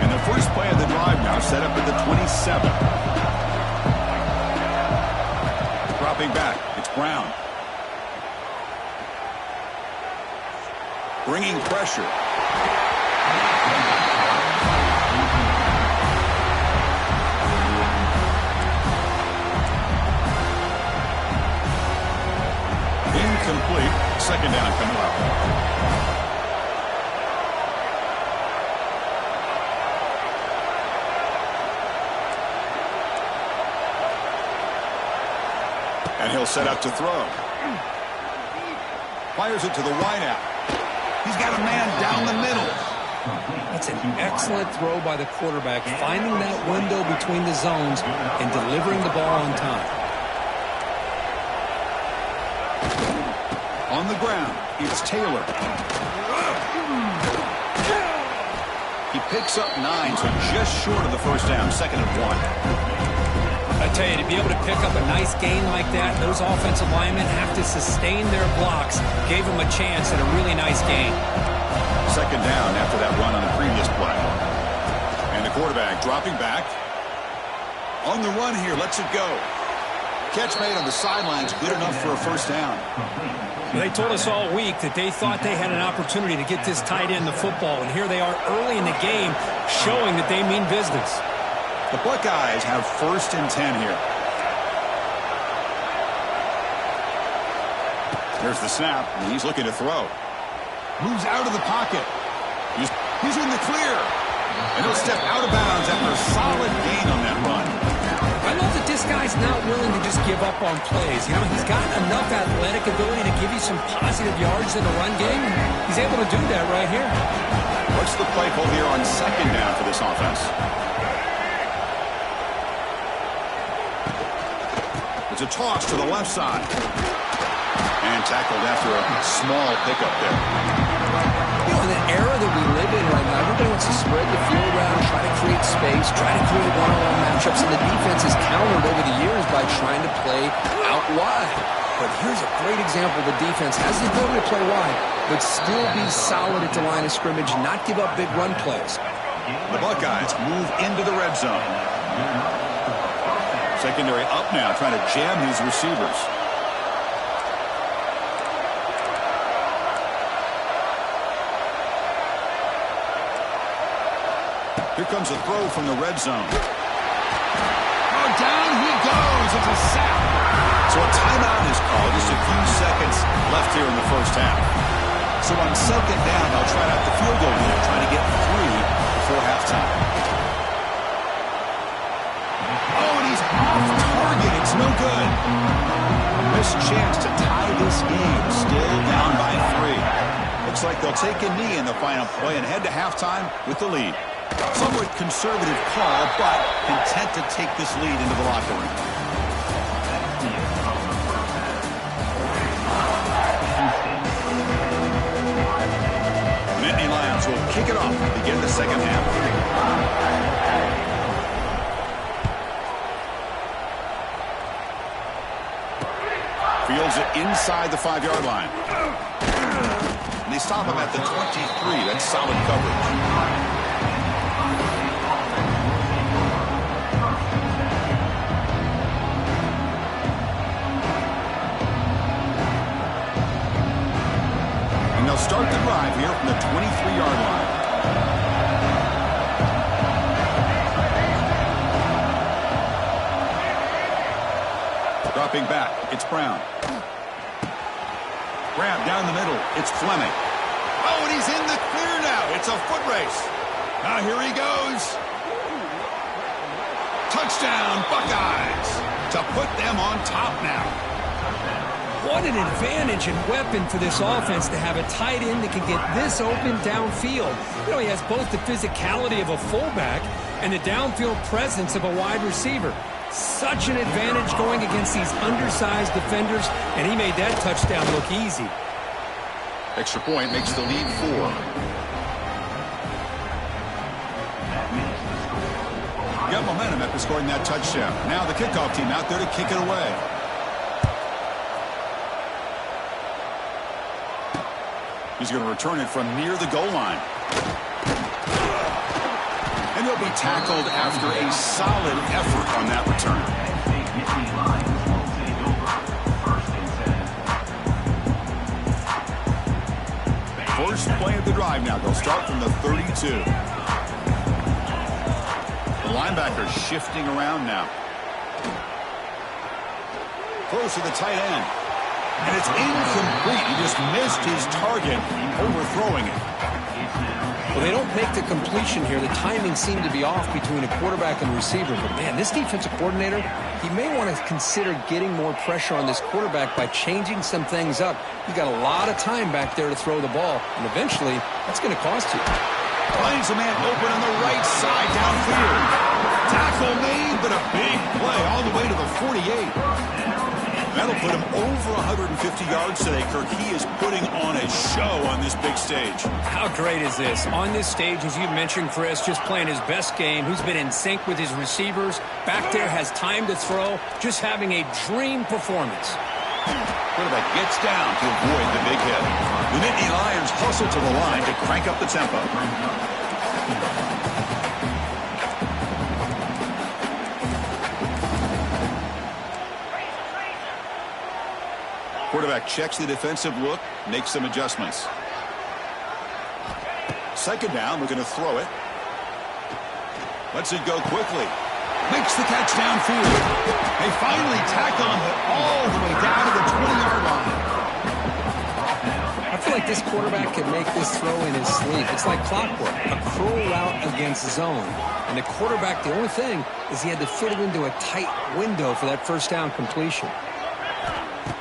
And the first play of the drive now set up at the 27. Dropping back, it's Brown. Bringing pressure. Incomplete. Second down coming up. And he'll set up to throw. Fires it to the wideout. He's got a man down the middle. That's an excellent throw by the quarterback, finding that window between the zones and delivering the ball on time. On the ground, it's Taylor. He picks up 9, so just short of the first down, 2nd and 1. I tell you, to be able to pick up a nice gain like that, those offensive linemen have to sustain their blocks. Gave them a chance at a really nice gain. Second down after that run on the previous play. And the quarterback dropping back. On the run here, lets it go. Catch made on the sidelines, good enough for a first down. They told us all week that they thought they had an opportunity to get this tight end the football, and here they are early in the game showing that they mean business. The Buckeyes have 1st and 10 here. Here's the snap, and he's looking to throw. Moves out of the pocket. He's in the clear. And he'll step out of bounds after a solid gain on that run. I love that this guy's not willing to just give up on plays. You know, he's got enough athletic ability to give you some positive yards in the run game. He's able to do that right here. What's the play call here on 2nd down for this offense? It's a toss to the left side. And tackled after a small pickup there. You know, in the era that we live in right now, everybody wants to spread the field around, try to create space, try to create one-on-one matchups, and the defense has countered over the years by trying to play out wide. But here's a great example. The defense has the ability to play wide, but still be solid at the line of scrimmage, not give up big run plays. The Buckeyes move into the red zone. Secondary up now, trying to jam these receivers. Here comes a throw from the red zone. Oh, down he goes. It's a sack. So a timeout is called. Just a few seconds left here in the first half. So on 2nd down, they'll try out the field goal unit, trying to get 3 before halftime. Oh, and he's off target. It's no good. A missed chance to tie this game. Still down by 3. Looks like they'll take a knee in the final play and head to halftime with the lead. Somewhat conservative call, but content to take this lead into the locker room. Nittany Lions will kick it off to begin the second half. Fields it inside the 5-yard line. And they stop him at the 23. That's solid coverage. They'll start the drive here from the 23-yard line. Dropping back, it's Brown. Grab down the middle, it's Fleming. Oh, and he's in the clear now. It's a foot race. Now here he goes. Touchdown, Buckeyes, to put them on top now. What an advantage and weapon for this offense to have a tight end that can get this open downfield. You know, he has both the physicality of a fullback and the downfield presence of a wide receiver. Such an advantage going against these undersized defenders, and he made that touchdown look easy. Extra point makes the lead 4. Got momentum after scoring that touchdown. Now the kickoff team out there to kick it away. He's going to return it from near the goal line. And he'll be tackled after a solid effort on that return. First play of the drive now. They'll start from the 32. The linebacker shifting around now. Close to the tight end. And it's incomplete. He just missed his target, overthrowing it. Well, they don't make the completion here. The timing seemed to be off between a quarterback and receiver. But, man, this defensive coordinator, he may want to consider getting more pressure on this quarterback by changing some things up. He's got a lot of time back there to throw the ball, and eventually that's going to cost you. Finds a man open on the right side downfield. Tackle made, but a big play all the way to the 48. That'll put him over 150 yards today, Kirk. He is putting on a show on this big stage. How great is this? On this stage, as you mentioned, Chris, just playing his best game. Who's been in sync with his receivers. Back there, has time to throw. Just having a dream performance. Quarterback gets down to avoid the big hit. The Nittany Lions hustle to the line to crank up the tempo. Quarterback checks the defensive look, makes some adjustments. Second down, we're going to throw it. Lets it go quickly. Makes the catch downfield. They finally tackle him all the way down to the 20-yard line. I feel like this quarterback can make this throw in his sleep. It's like clockwork, a curl route against zone. And the quarterback, the only thing is he had to fit it into a tight window for that first down completion.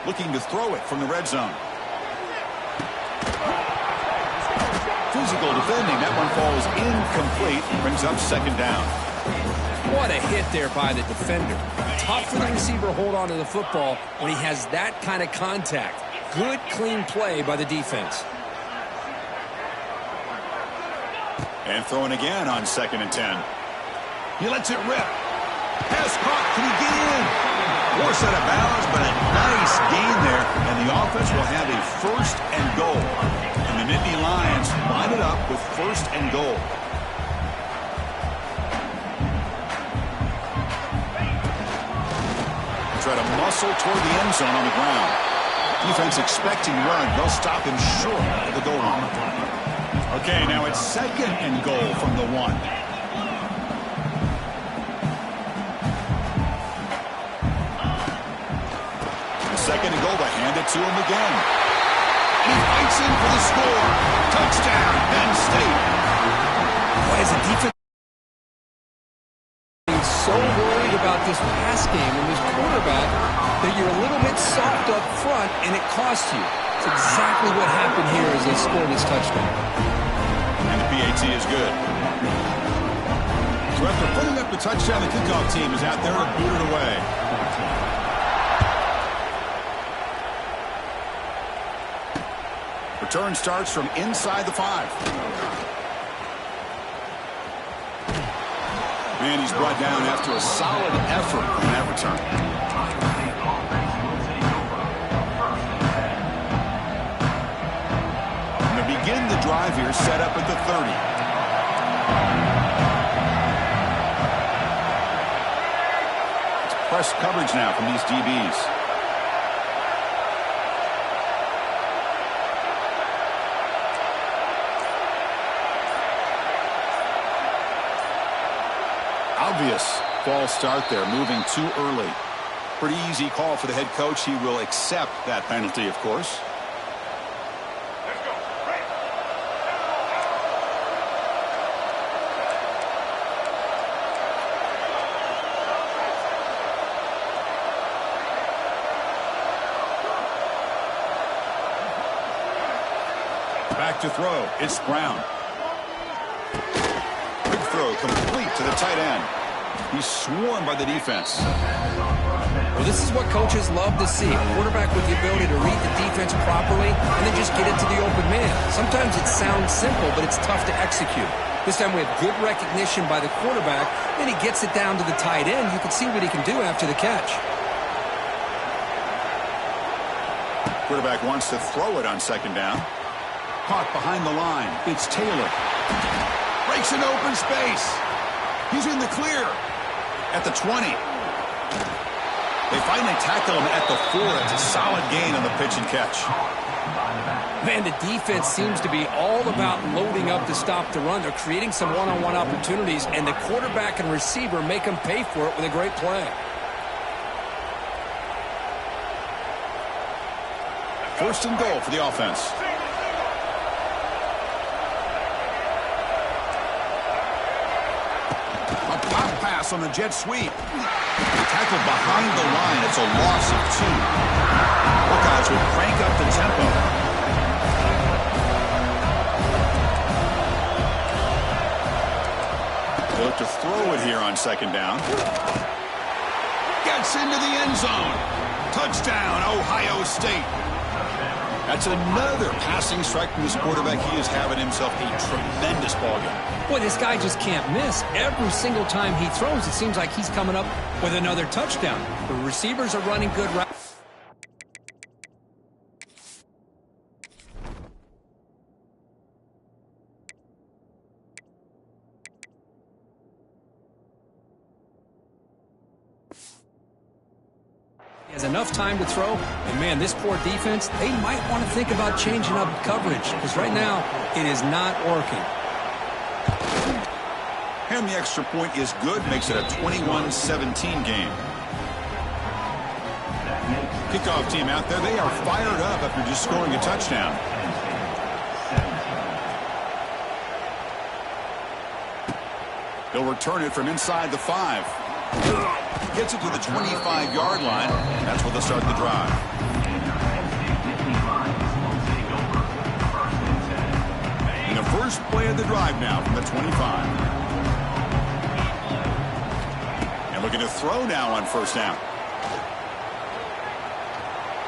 Looking to throw it from the red zone. Physical defending. That one falls incomplete. Brings up second down. What a hit there by the defender. Tough for the receiver to hold on to the football when he has that kind of contact. Good, clean play by the defense. And throwing again on 2nd and 10. He lets it rip. Pass caught. Can he get in? Force out of bounds, but a nice gain there. And the offense will have a 1st and goal. And the Nittany Lions line it up with 1st and goal. Try to muscle toward the end zone on the ground. Defense expecting run. They'll stop him short of the goal line. Okay, now it's 2nd and goal from the 1. Second and goal, to hand it to him again. And he fights in for the score. Touchdown, Penn State. Why is the defense so worried about this pass game and this quarterback that you're a little bit soft up front and it costs you? It's exactly what happened here as they scored this touchdown. And the PAT is good. So after putting up the touchdown, the kickoff team is out there to boot it away. Return starts from inside the 5. And he's brought down after a solid effort on that return. And to begin the drive here, set up at the 30. It's press coverage now from these DBs. Obvious false start there, moving too early. Pretty easy call for the head coach. He will accept that penalty, of course. Back to throw. It's Brown. Big throw complete to the tight end. He's swarmed by the defense. Well, this is what coaches love to see. A quarterback with the ability to read the defense properly and then just get it to the open man. Sometimes it sounds simple, but it's tough to execute. This time we have good recognition by the quarterback. Then he gets it down to the tight end. You can see what he can do after the catch. Quarterback wants to throw it on 2nd down. Caught behind the line. It's Taylor. Breaks an open space. He's in the clear. At the 20. They finally tackle him at the 4. It's a solid gain on the pitch and catch. Man, the defense seems to be all about loading up to stop the run. They're creating some one-on-one opportunities, and the quarterback and receiver make them pay for it with a great play. First and goal for the offense. A pop pass on the jet sweep. Tackled behind the line. It's a loss of 2. Buckeyes will crank up the tempo. They look to throw it here on 2nd down. Gets into the end zone. Touchdown, Ohio State. That's another passing strike from this quarterback. He is having himself a tremendous ballgame. Boy, this guy just can't miss. Every single time he throws, it seems like he's coming up with another touchdown. The receivers are running good routes. Has enough time to throw, and man, this poor defense, they might want to think about changing up coverage, because right now, it is not working. And the extra point is good, makes it a 21-17 game. Kickoff team out there, they are fired up after just scoring a touchdown. They'll return it from inside the 5. Gets it to the 25-yard line. That's where they'll start the drive. And the first play of the drive now from the 25. And looking to throw now on first down.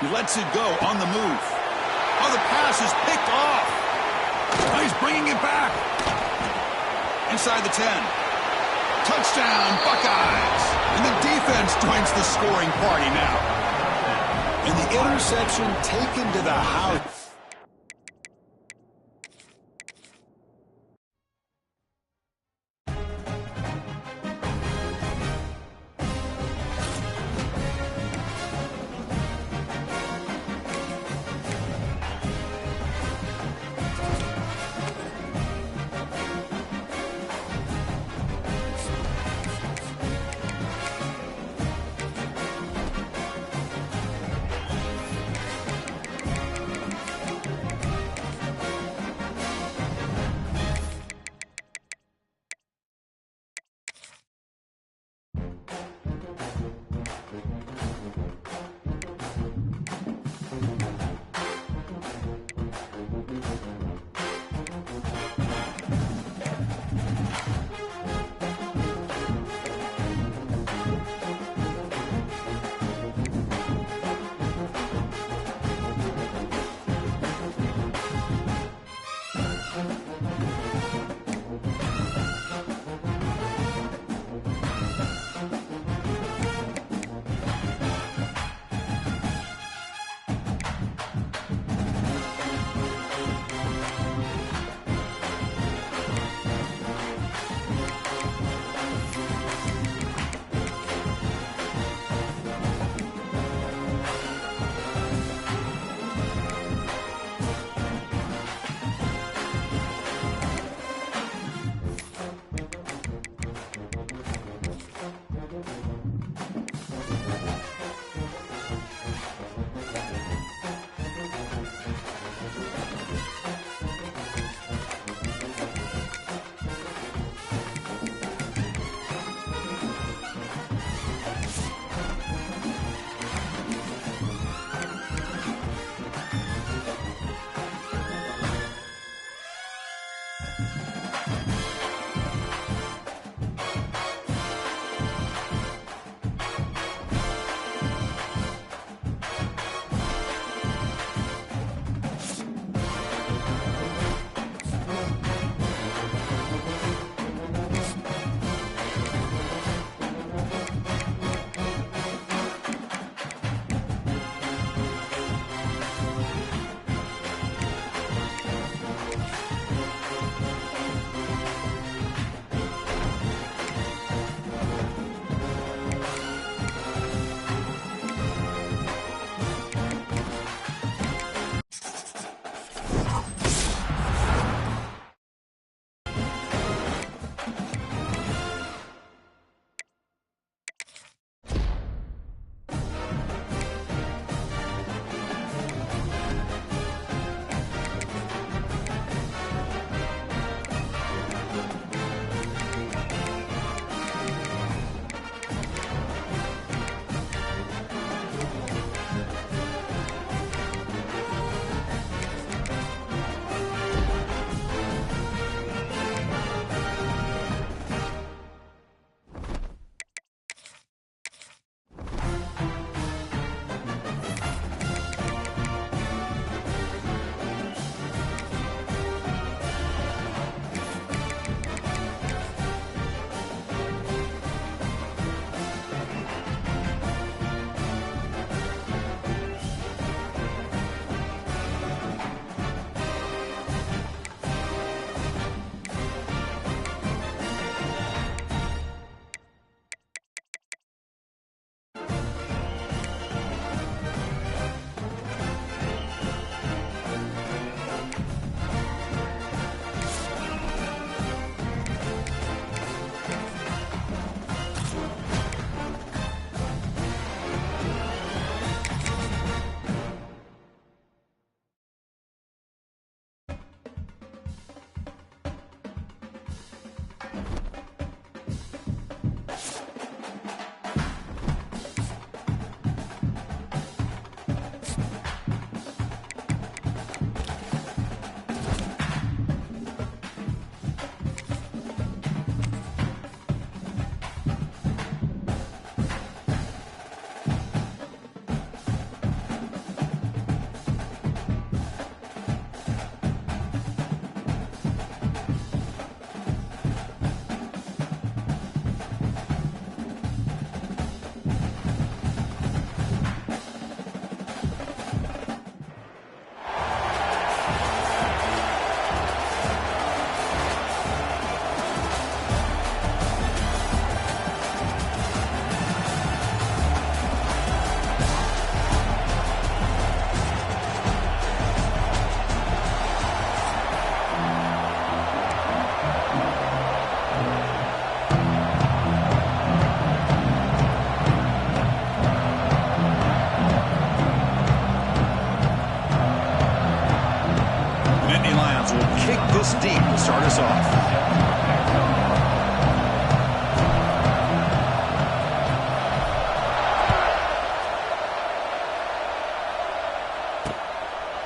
He lets it go on the move. Oh, the pass is picked off. Oh, he's bringing it back. Inside the 10. Touchdown, Buckeyes. And the defense joins the scoring party now. And the interception taken to the house.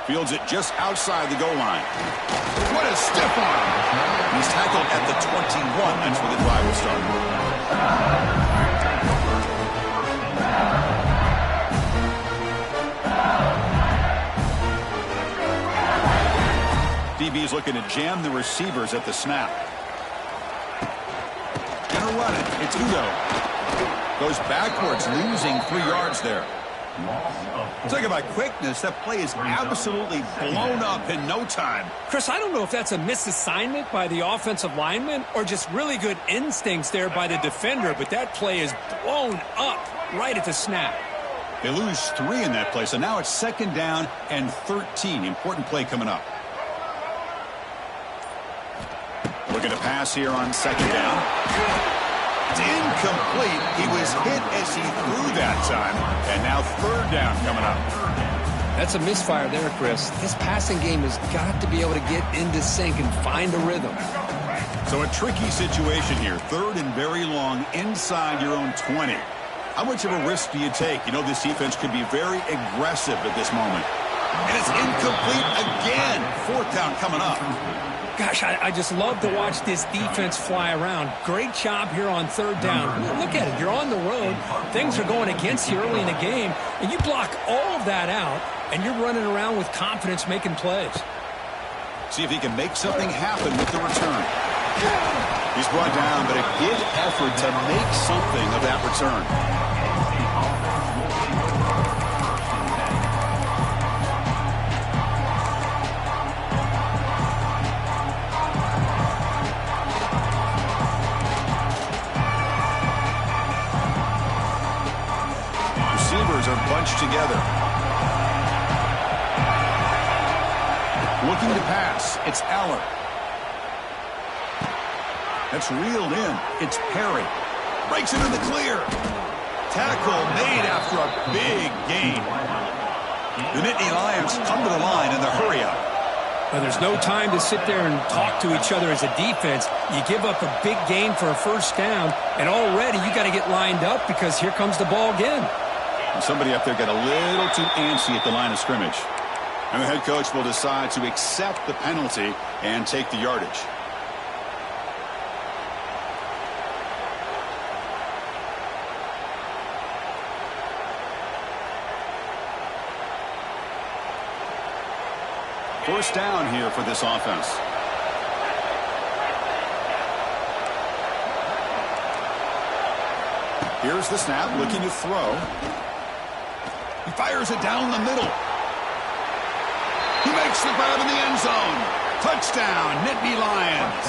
Fields it just outside the goal line. What a stiff arm. He's tackled at the 21. That's where the drive will start. DB's looking to jam the receivers at the snap. Gonna run it. It's Udo. Goes backwards, losing 3 yards there. Talk about quickness. That play is absolutely blown up in no time. Chris, I don't know if that's a misassignment by the offensive lineman or just really good instincts there by the defender, but that play is blown up right at the snap. They lose 3 in that play, so now it's 2nd down and 13. Important play coming up. Looking to pass here on 2nd down. It's incomplete. He was hit as he threw that time. And now 3rd down coming up. That's a misfire there, Chris. This passing game has got to be able to get into sync and find a rhythm. So a tricky situation here. 3rd and very long inside your own 20. How much of a risk do you take? You know this defense could be very aggressive at this moment. And it's incomplete again. 4th down coming up. Gosh, I just love to watch this defense fly around. Great job here on 3rd down. Look at it. You're on the road. Things are going against you early in the game, and you block all of that out, and you're running around with confidence making plays. See if he can make something happen with the return. He's brought down, but a good effort to make something of that return. Are bunched together. Looking to pass. It's Aller. That's reeled in. It's Perry. Breaks it in the clear. Tackle made after a big gain. The Nittany Lions come to the line in the hurry-up. Well, there's no time to sit there and talk to each other as a defense. You give up a big gain for a 1st down, and already you got to get lined up because here comes the ball again. And somebody up there got a little too antsy at the line of scrimmage. And the head coach will decide to accept the penalty and take the yardage. First down here for this offense. Here's the snap, looking to throw. He fires it down the middle. He makes the grab in the end zone. Touchdown, Nittany Lions.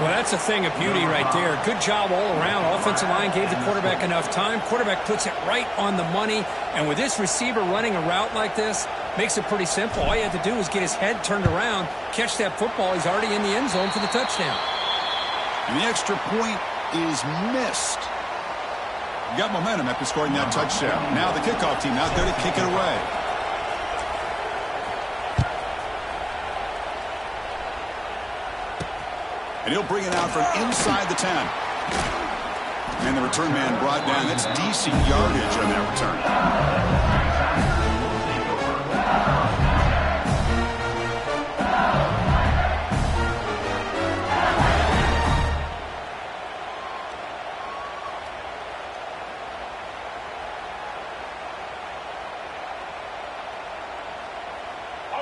Well, that's a thing of beauty right there. Good job all around. Offensive line gave the quarterback enough time. Quarterback puts it right on the money. And with this receiver running a route like this, makes it pretty simple. All you have to do is get his head turned around, catch that football. He's already in the end zone for the touchdown. And the extra point is missed. Got momentum after scoring that touchdown. Now the kickoff team out there to kick it away. And he'll bring it out from inside the 10. And the return man brought down. That's decent yardage on that return.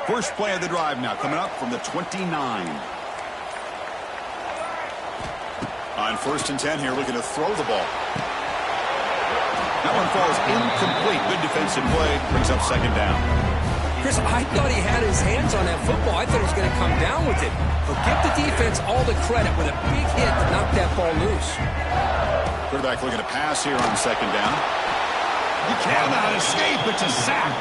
First play of the drive now coming up from the 29. On 1st and 10 here, looking to throw the ball. That one falls incomplete. Good defensive play. Brings up 2nd down. Chris, I thought he had his hands on that football. I thought he was going to come down with it. But give the defense all the credit with a big hit to knock that ball loose. Quarterback looking to pass here on 2nd down. You cannot escape. It's a sack.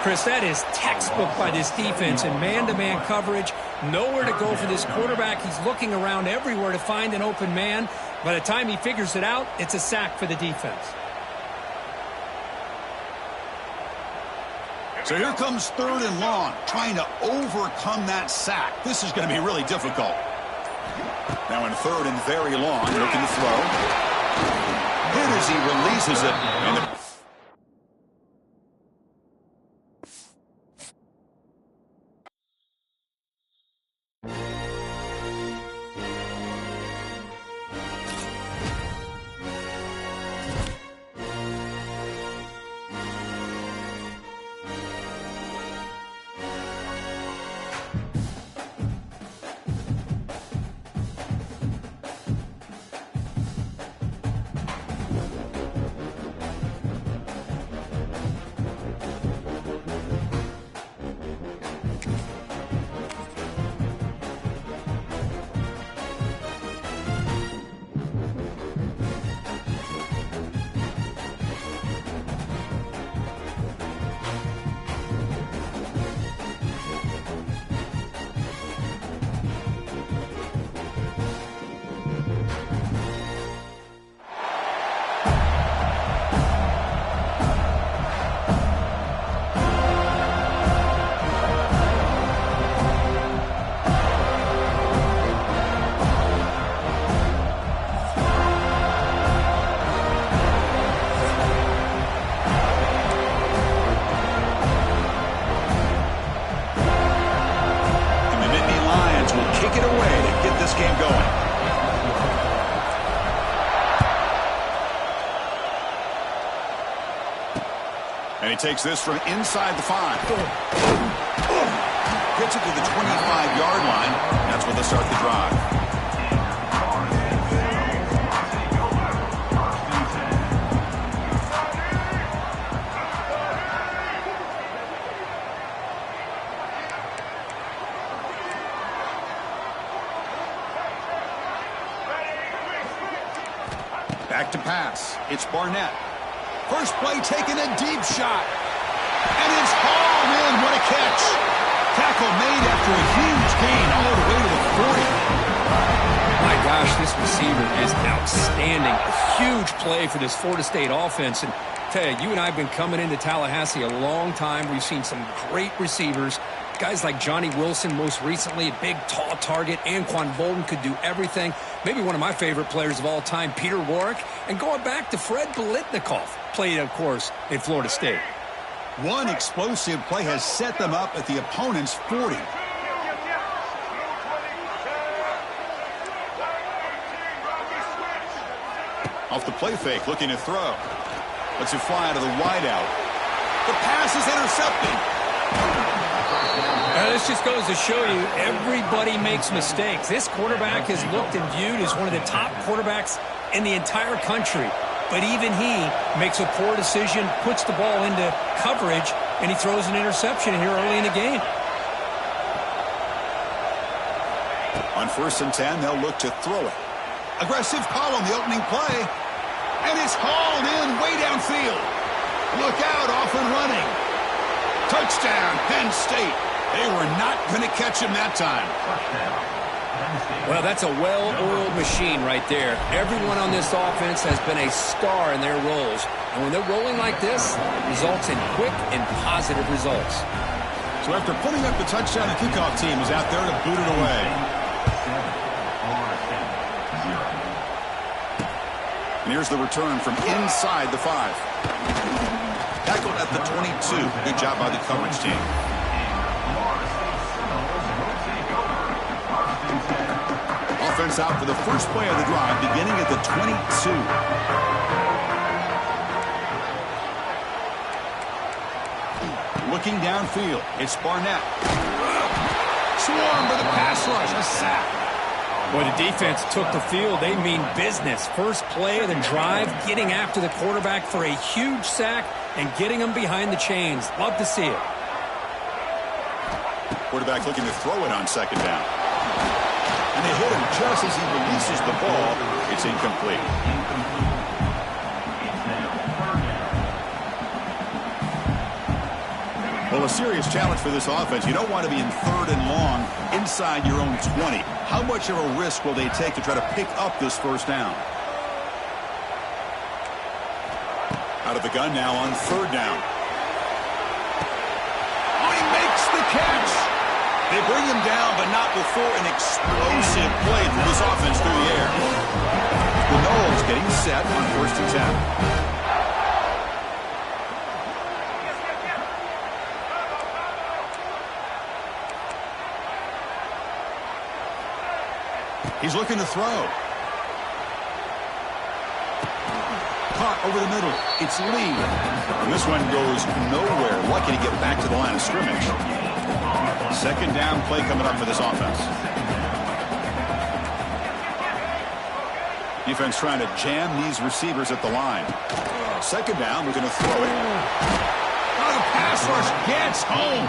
Chris, that is textbook by this defense in man-to-man coverage. Nowhere to go for this quarterback. He's looking around everywhere to find an open man. By the time he figures it out, it's a sack for the defense. So here comes 3rd and long, trying to overcome that sack. This is going to be really difficult. Now in 3rd and very long, looking to throw. Hit as he releases it. And the And he takes this from inside the 5. Gets it to the 25-yard line. That's where they'll start the drive. Back to pass. It's Barnett. First play taking a deep shot. And it's hauled in. What a catch. Tackle made after a huge gain all the way to the 40. My gosh, this receiver is outstanding. A huge play for this Florida State offense. And tell you, you and I have been coming into Tallahassee a long time. We've seen some great receivers. Guys like Johnny Wilson, most recently, a big, tall target. Anquan Bolden could do everything. Maybe one of my favorite players of all time, Peter Warrick. And going back to Fred Biletnikoff, played, of course, in Florida State. One explosive play has set them up at the opponent's 40. Off the play fake, looking to throw. Lets it fly out of the wideout. The pass is intercepted. Now, this just goes to show you everybody makes mistakes. This quarterback is looked and viewed as one of the top quarterbacks in the entire country. But even he makes a poor decision, puts the ball into coverage, and he throws an interception here early in the game. On 1st and 10, they'll look to throw it. Aggressive call on the opening play. And it's hauled in way downfield. Look out, off and running. Touchdown, Penn State. They were not going to catch him that time. Well, that's a well-oiled machine right there. Everyone on this offense has been a star in their roles. And when they're rolling like this, it results in quick and positive results. So after putting up the touchdown, the kickoff team is out there to boot it away. And here's the return from inside the 5. Tackled at the 22. Good job by the coverage team. Offense out for the first play of the drive, beginning at the 22. Looking downfield, it's Barnett. Swarmed by the pass rush, a sack. Boy, the defense took the field. They mean business. First play of the drive, getting after the quarterback for a huge sack and getting him behind the chains. Love to see it. Quarterback looking to throw it on 2nd down. And they hit him just as he releases the ball. It's incomplete. Well, a serious challenge for this offense. You don't want to be in 3rd and long inside your own 20. How much of a risk will they take to try to pick up this 1st down? Out of the gun now on 3rd down. catch. They bring him down, but not before an explosive play from this offense through the air. The Knowles getting set on first and 10. He's looking to throw. Caught over the middle. It's Lee. And this one goes nowhere. Lucky to get back to the line of scrimmage. Second down play coming up for this offense. Defense trying to jam these receivers at the line. Second down, we're going to throw it. Oh, the pass rush gets home.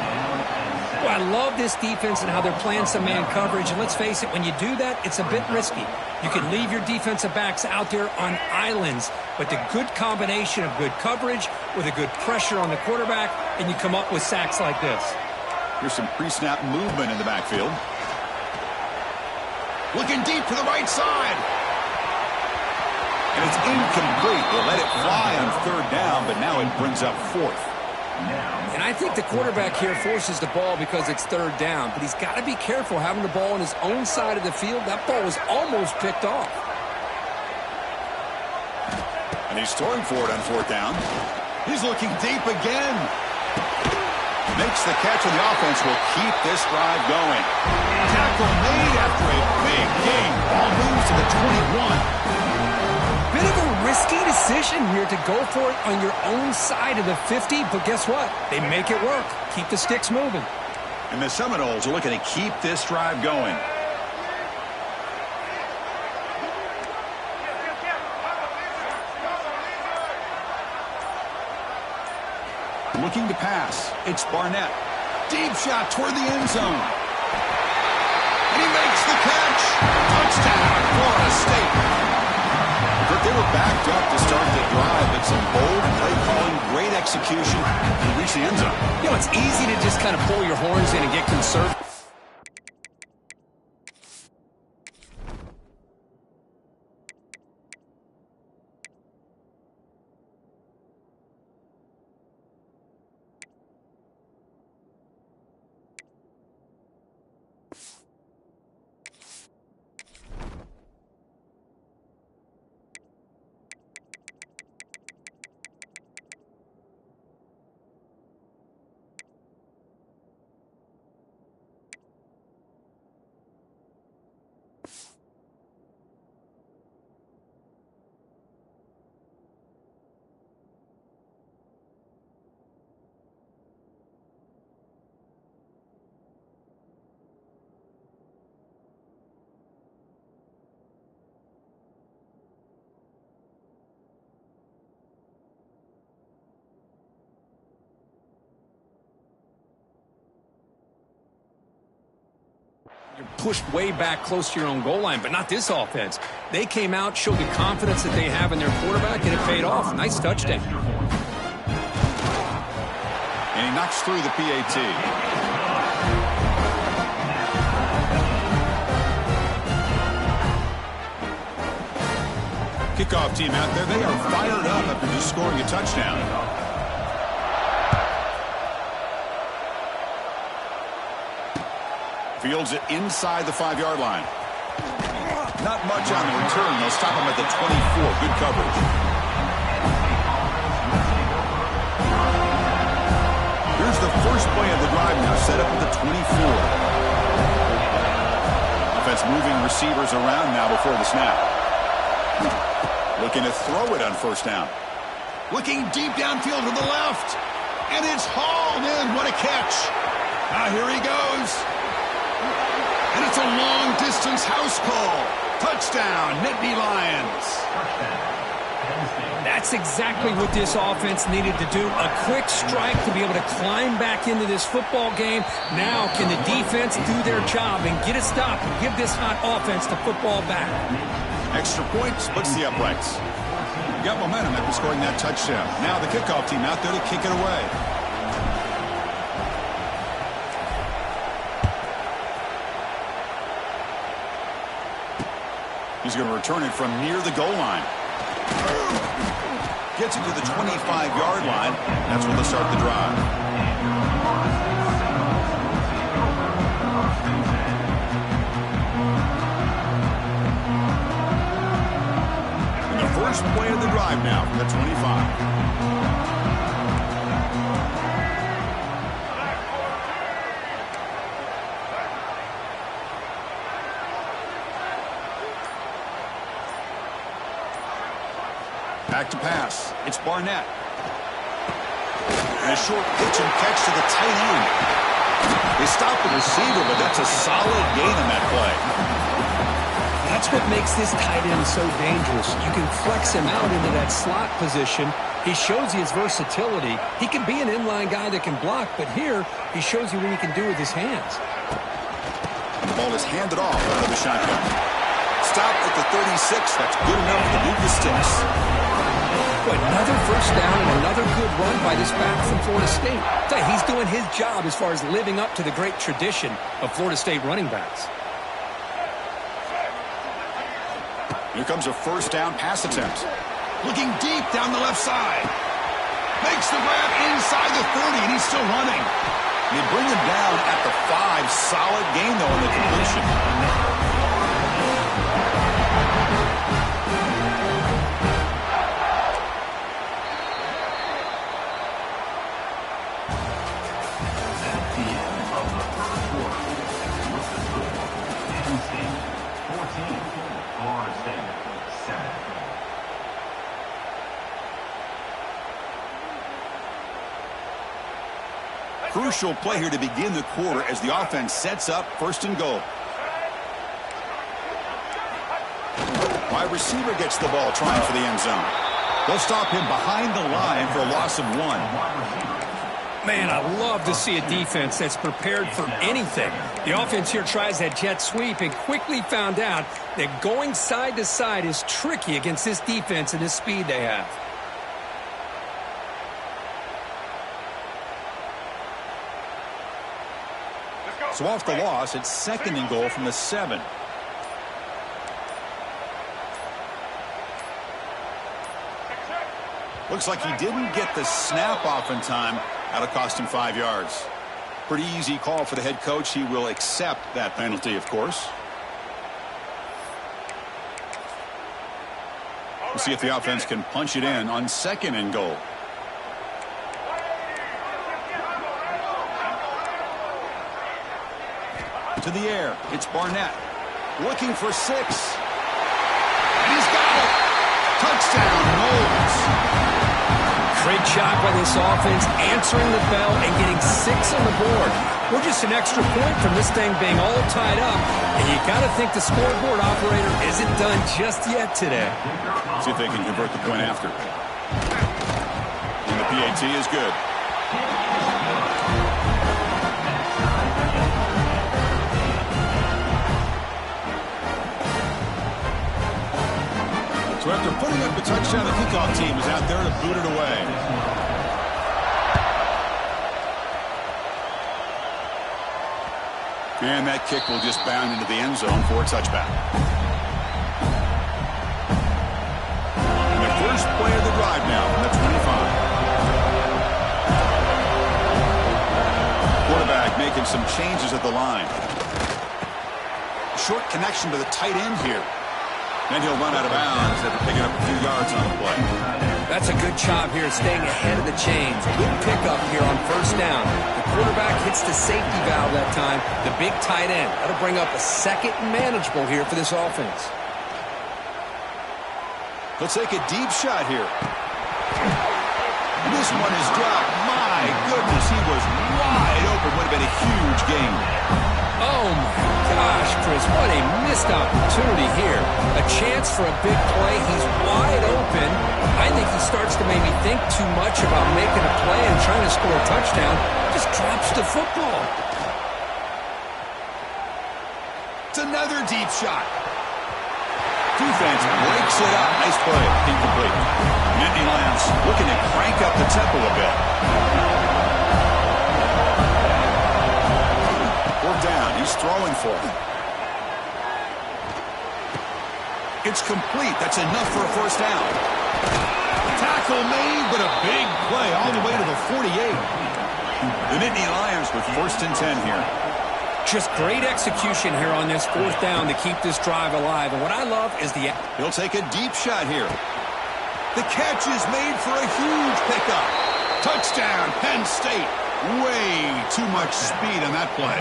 Well, I love this defense and how they're playing some man coverage. And let's face it, when you do that, it's a bit risky. You can leave your defensive backs out there on islands, but the good combination of good coverage with a good pressure on the quarterback, and you come up with sacks like this. Here's some pre-snap movement in the backfield. Looking deep to the right side. And it's incomplete. They let it fly on third down, but now it brings up fourth. And I think the quarterback here forces the ball because it's third down, but he's got to be careful having the ball on his own side of the field. That ball was almost picked off. And he's throwing for it on fourth down. He's looking deep again. Makes the catch, and the offense will keep this drive going. Tackle made after a big gain. Ball moves to the 21. Bit of a risky decision here to go for it on your own side of the 50, but guess what? They make it work. Keep the sticks moving. And the Seminoles are looking to keep this drive going. Looking to pass. It's Barnett. Deep shot toward the end zone. And he makes the catch. Touchdown, Florida State. They were backed up to start the drive, but some bold play calling, great execution, and reach the end zone. You know, it's easy to just kind of pull your horns in and get conservative. You're pushed way back close to your own goal line, but not this offense. They came out, showed the confidence that they have in their quarterback, and it paid off. Nice touchdown. And he knocks through the PAT. Kickoff team out there, they are fired up after just scoring a touchdown. Fields it inside the 5-yard line. Not much on the return. They'll stop him at the 24. Good coverage. Here's the first play of the drive now, set up at the 24. Offense moving receivers around now before the snap. Looking to throw it on first down. Looking deep downfield to the left. And it's hauled in. What a catch. Now here he goes. And it's a long-distance house call. Touchdown, Nittany Lions. That's exactly what this offense needed to do. A quick strike to be able to climb back into this football game. Now can the defense do their job and get a stop and give this hot offense the football back? Extra point splits the uprights. Got momentum after scoring that touchdown. Now the kickoff team out there to kick it away. He's going to return it from near the goal line. Gets it to the 25-yard line. That's when they'll start the drive. first play of the drive now from the 25. Back to pass. It's Barnett. And a short pitch and catch to the tight end. They stopped the receiver, but that's a solid gain in that play. That's what makes this tight end so dangerous. You can flex him out into that slot position. He shows you his versatility. He can be an inline guy that can block, but here he shows you what he can do with his hands. And the ball is handed off out of the shotgun. Stopped at the 36. That's good enough to move the sticks. Another first down and another good run by this back from Florida State. He's doing his job as far as living up to the great tradition of Florida State running backs. Here comes a first down pass attempt. Looking deep down the left side. Makes the grab inside the 30, and he's still running. They bring him down at the 5. Solid gain, though, in the completion. Crucial play here to begin the quarter as the offense sets up first and goal. Wide receiver gets the ball trying for the end zone. They'll stop him behind the line for a loss of 1. Man, I love to see a defense that's prepared for anything. The offense here tries that jet sweep and quickly found out that going side to side is tricky against this defense and the speed they have. So off the loss, it's second and goal from the 7. Looks like he didn't get the snap off in time. That'll cost him 5 yards. Pretty easy call for the head coach. He will accept that penalty, of course. We'll see if the offense can punch it in on second and goal. To the air. It's Barnett. Looking for 6. And he's got it. Touchdown, Knowles. Great job by this offense, answering the bell and getting 6 on the board. We're just an extra point from this thing being all tied up. And you got to think the scoreboard operator isn't done just yet today. See if they can convert the point after. And the PAT is good. So after putting up the touchdown, the kickoff team is out there to boot it away. And that kick will just bound into the end zone for a touchback. And the first play of the drive now from the 25. Quarterback making some changes at the line. Short connection to the tight end here. Then he'll run out of bounds after picking up a few yards on the play. That's a good job here, staying ahead of the chains. Good pickup here on first down. The quarterback hits the safety valve that time. The big tight end. That'll bring up a second and manageable here for this offense. Let's take a deep shot here. This one is dropped. My goodness, he was wide open. Would have been a huge gain. Oh, my gosh, Chris, what a missed opportunity here. A chance for a big play. He's wide open. I think he starts to maybe think too much about making a play and trying to score a touchdown. Just drops the football. It's another deep shot. Defense breaks it up. Nice play. Incomplete. Nittany Lions looking to crank up the tempo a bit. Down. He's throwing for him. It's complete. That's enough for a first down. Tackle made, but a big play all the way to the 48. The Nittany Lions with first and 10 here. Just great execution here on this fourth down to keep this drive alive. And what I love is He'll take a deep shot here. The catch is made for a huge pickup. Touchdown, Penn State. Way too much speed on that play.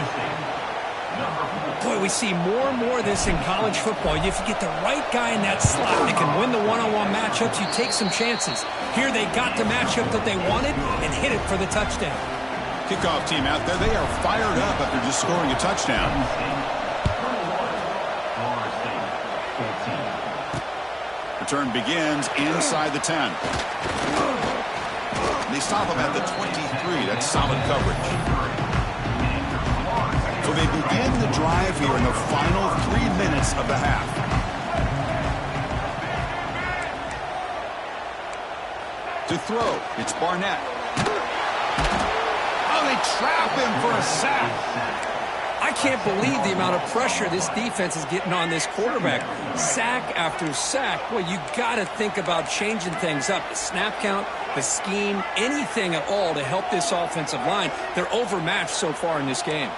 Boy, we see more and more of this in college football. If you get the right guy in that slot that can win the one-on-one matchups, you take some chances. Here they got the matchup that they wanted and hit it for the touchdown. Kickoff team out there, they are fired up after just scoring a touchdown. Return begins inside the 10. They stop him at the 23. That's solid coverage. So they begin the drive here in the final 3 minutes of the half. To throw, it's Barnett. Oh, they trap him for a sack. I can't believe the amount of pressure this defense is getting on this quarterback. Sack after sack. Well, you got to think about changing things up. The snap count, the scheme, anything at all to help this offensive line. They're overmatched so far in this game.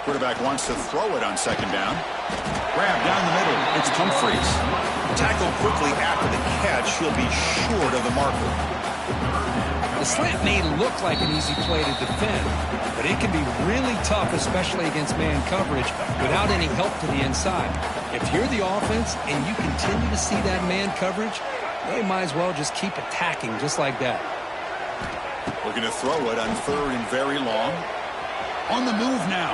Quarterback wants to throw it on second down. Grab down the middle. It's Humphreys. Tackled quickly after the catch. He'll be short of the marker. The slant may look like an easy play to defend, but it can be really tough, especially against man coverage, without any help to the inside. If you're the offense and you continue to see that man coverage, they might as well just keep attacking just like that. Looking to throw it on third and very long. On the move now.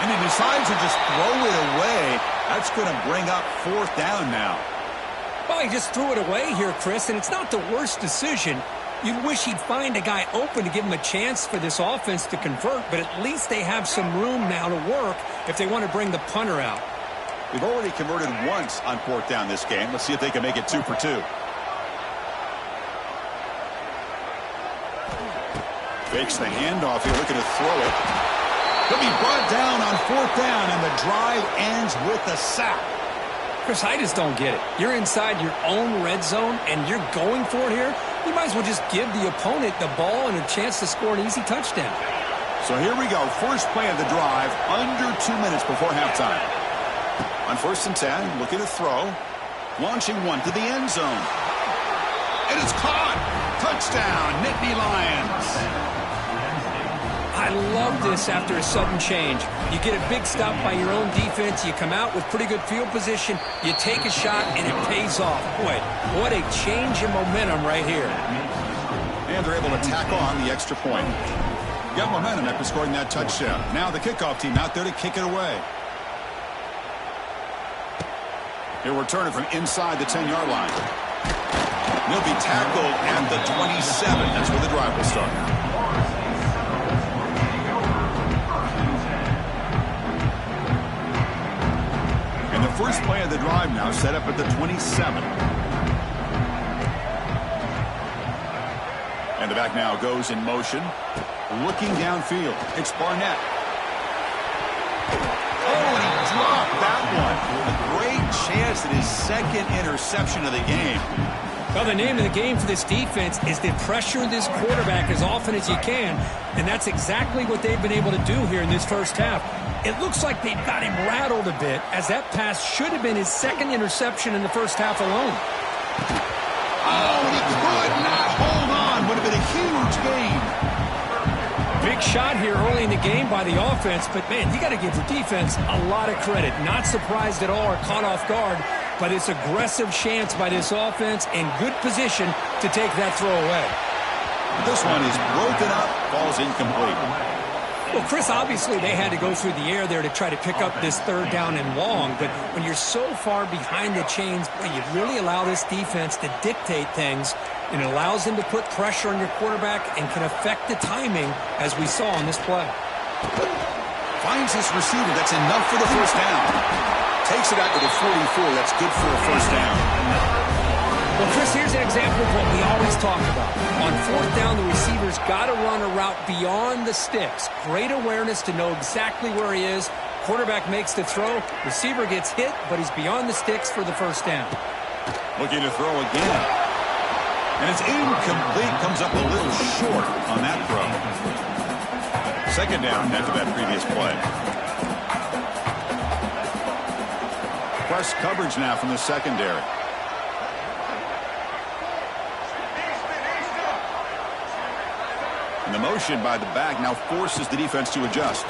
And he decides to just throw it away. That's going to bring up fourth down now. Well, he just threw it away here, Chris, and it's not the worst decision. You'd wish he'd find a guy open to give him a chance for this offense to convert, but at least they have some room now to work if they want to bring the punter out. They've already converted once on fourth down this game. Let's see if they can make it 2 for 2. Fakes the handoff here, looking to throw it. He'll be brought down on fourth down, and the drive ends with a sack. Chris, I just don't get it. You're inside your own red zone, and you're going for it here. You might as well just give the opponent the ball and a chance to score an easy touchdown. So here we go. First play of the drive, under 2 minutes before halftime. On first and 10, looking to throw. Launching one to the end zone. And it's caught. Touchdown, Nittany Lions. I love this after a sudden change. You get a big stop by your own defense. You come out with pretty good field position. You take a shot, and it pays off. Boy, what a change in momentum right here. And they're able to tack on the extra point. Got momentum after scoring that touchdown. Now the kickoff team out there to kick it away. He'll return it from inside the 10-yard line. He'll be tackled at the 27. That's where the drive will start. And the first play of the drive now set up at the 27. And the back now goes in motion. Looking downfield. It's Barnett. Oh, and he dropped that one. A great chance at his second interception of the game. Well, the name of the game for this defense is to pressure this quarterback as often as you can, and that's exactly what they've been able to do here in this first half. It looks like they've got him rattled a bit, as that pass should have been his second interception in the first half alone. Oh, and he could not hold on. Would have been a huge gain. Big shot here early in the game by the offense, but, man, you got to give the defense a lot of credit. Not surprised at all or caught off guard, but it's aggressive chance by this offense and good position to take that throw away. This one is broken up, falls incomplete. Well, Chris, obviously they had to go through the air there to try to pick up this third down and long, but when you're so far behind the chains, boy, you really allow this defense to dictate things, and it allows them to put pressure on your quarterback and can affect the timing, as we saw on this play. Finds this receiver. That's enough for the first down. Takes it out to the 44. That's good for a first down. Well, Chris, here's an example of what we always talk about. On fourth down, the receiver's got to run a route beyond the sticks. Great awareness to know exactly where he is. Quarterback makes the throw. Receiver gets hit, but he's beyond the sticks for the first down. Looking to throw again. And it's incomplete. Comes up a little short on that throw. Second down after that previous play. press coverage now from the secondary. And the motion by the back now forces the defense to adjust.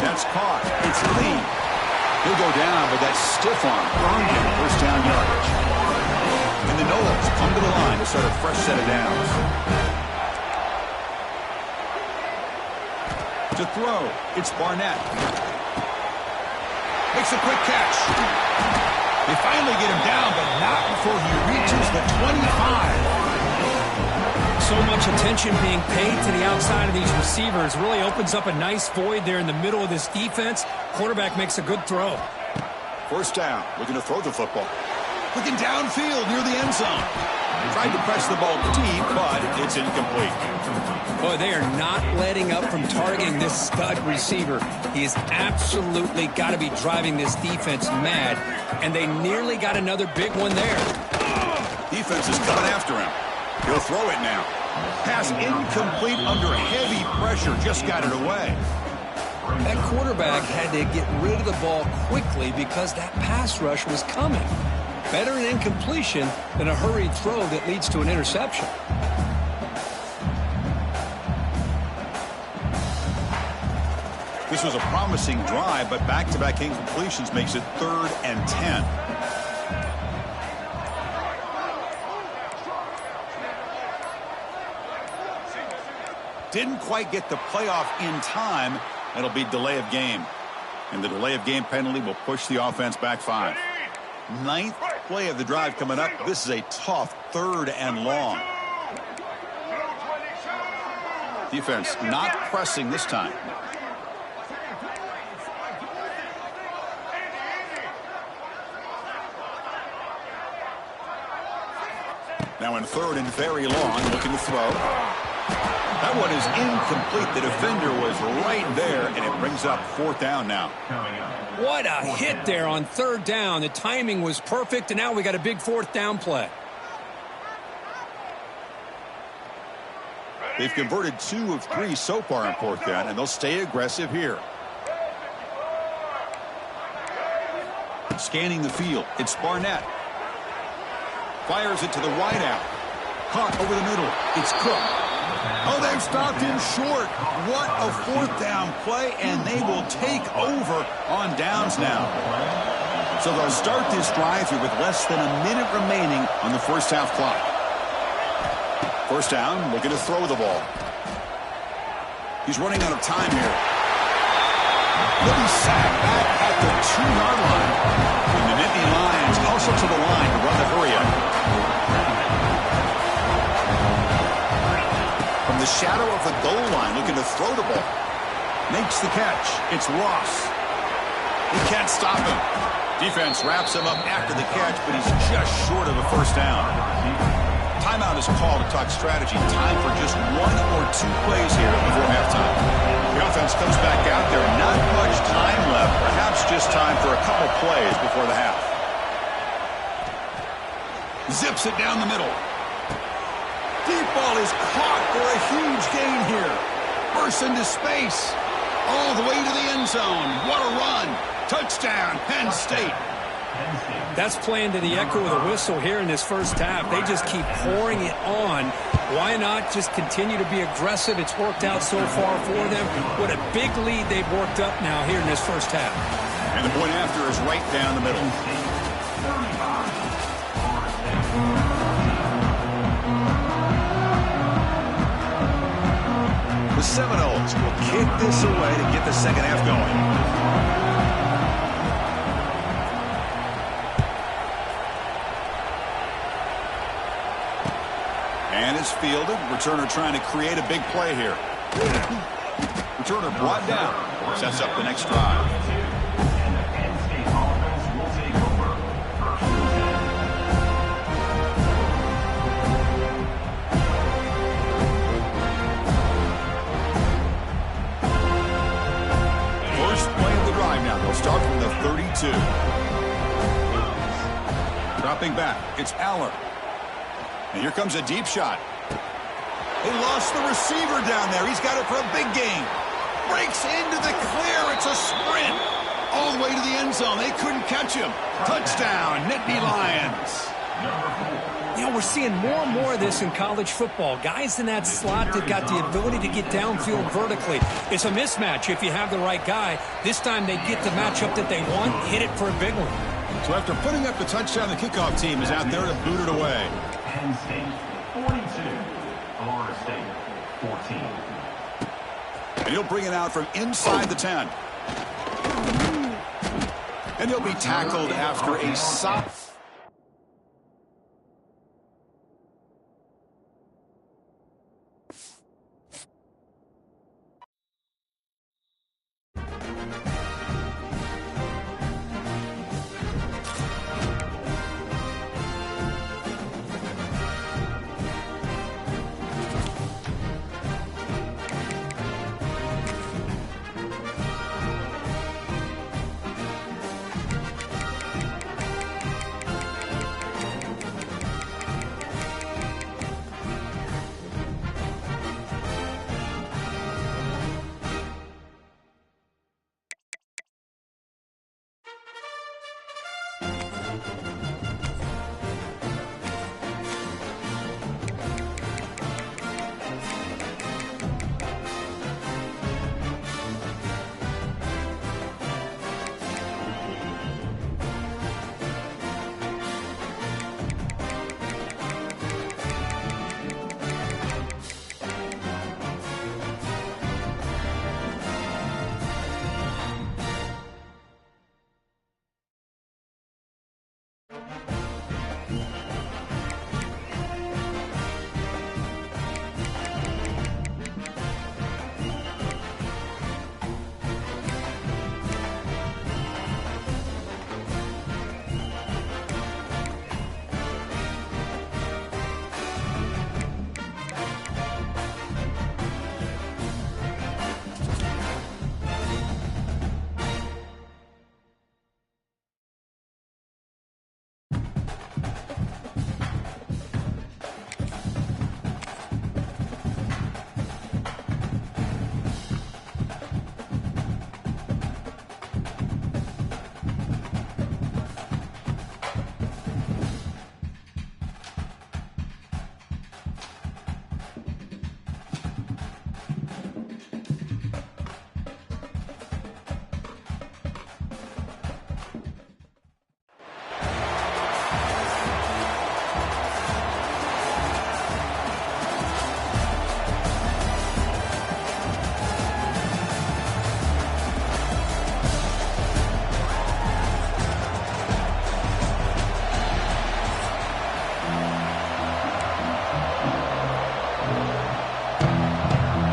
That's caught. It's clean. He'll go down, but that stiff arm earned him first down yardage. And the Noles come to the line to start a fresh set of downs. To throw, it's Barnett. Makes a quick catch. They finally get him down, but not before he reaches the 25. So much attention being paid to the outside of these receivers. Really opens up a nice void there in the middle of this defense. Quarterback makes a good throw. First down, looking to throw the football. Looking downfield near the end zone. Tried to press the ball deep, but it's incomplete. Boy, they are not letting up from targeting this stud receiver. He has absolutely got to be driving this defense mad, and they nearly got another big one there. Defense is coming after him. He'll throw it now. Pass incomplete under heavy pressure. Just got it away. That quarterback had to get rid of the ball quickly because that pass rush was coming. Better an incompletion than a hurried throw that leads to an interception. This was a promising drive, but back-to-back incompletions makes it 3rd and 10. Didn't quite get the playoff in time. It'll be delay of game. And the delay of game penalty will push the offense back 5. 9th play of the drive coming up. This is a tough 3rd and long. Defense not pressing this time. Now in 3rd and very long, looking to throw. That one is incomplete. The defender was right there, and it brings up 4th down now. What a hit there on 3rd down. The timing was perfect, and now we got a big 4th down play. They've converted 2 of 3 so far on 4th down, and they'll stay aggressive here. Scanning the field, it's Barnett. Fires it to the wideout. Caught over the middle. It's Cook. Oh, they've stopped him short. What a 4th down play, and they will take over on downs now. So they'll start this drive here with less than a minute remaining on the first half clock. First down, looking to throw the ball. He's running out of time here. He'll be sacked back at the 2-yard line. And the Nittany Lions also to the line to run the hurry-up. From the shadow of the goal line, looking to throw the ball. Makes the catch. It's Ross. He can't stop him. Defense wraps him up after the catch, but he's just short of a first down. Timeout is called to talk strategy. Time for just 1 or 2 plays here before halftime. The offense comes back out there. Not much time left. Perhaps just time for a couple plays before the half. Zips it down the middle. Deep ball is caught for a huge gain here. Bursts into space. All the way to the end zone. What a run. Touchdown, Penn State. That's playing to the echo of the whistle here in this first half. They just keep pouring it on. Why not just continue to be aggressive? It's worked out so far for them. What a big lead they've worked up now here in this first half. And the point after is right down the middle. The Seminoles will kick this away to get the second half going. And it's fielded. Returner trying to create a big play here. Returner brought down. Sets up the next drive. First play of the drive now. They'll start from the 32. Dropping back. It's Aller. And here comes a deep shot. They lost the receiver down there. He's got it for a big gain. Breaks into the clear. It's a sprint. all the way to the end zone. They couldn't catch him. Touchdown, Nittany Lions. You know, we're seeing more and more of this in college football. Guys in that slot that got the ability to get downfield vertically. It's a mismatch if you have the right guy. This time they get the matchup that they want, hit it for a big one. So after putting up the touchdown, the kickoff team is out there to boot it away. Penn State 42, Florida State 14. And he'll bring it out from inside the 10. And he'll be tackled after a solid...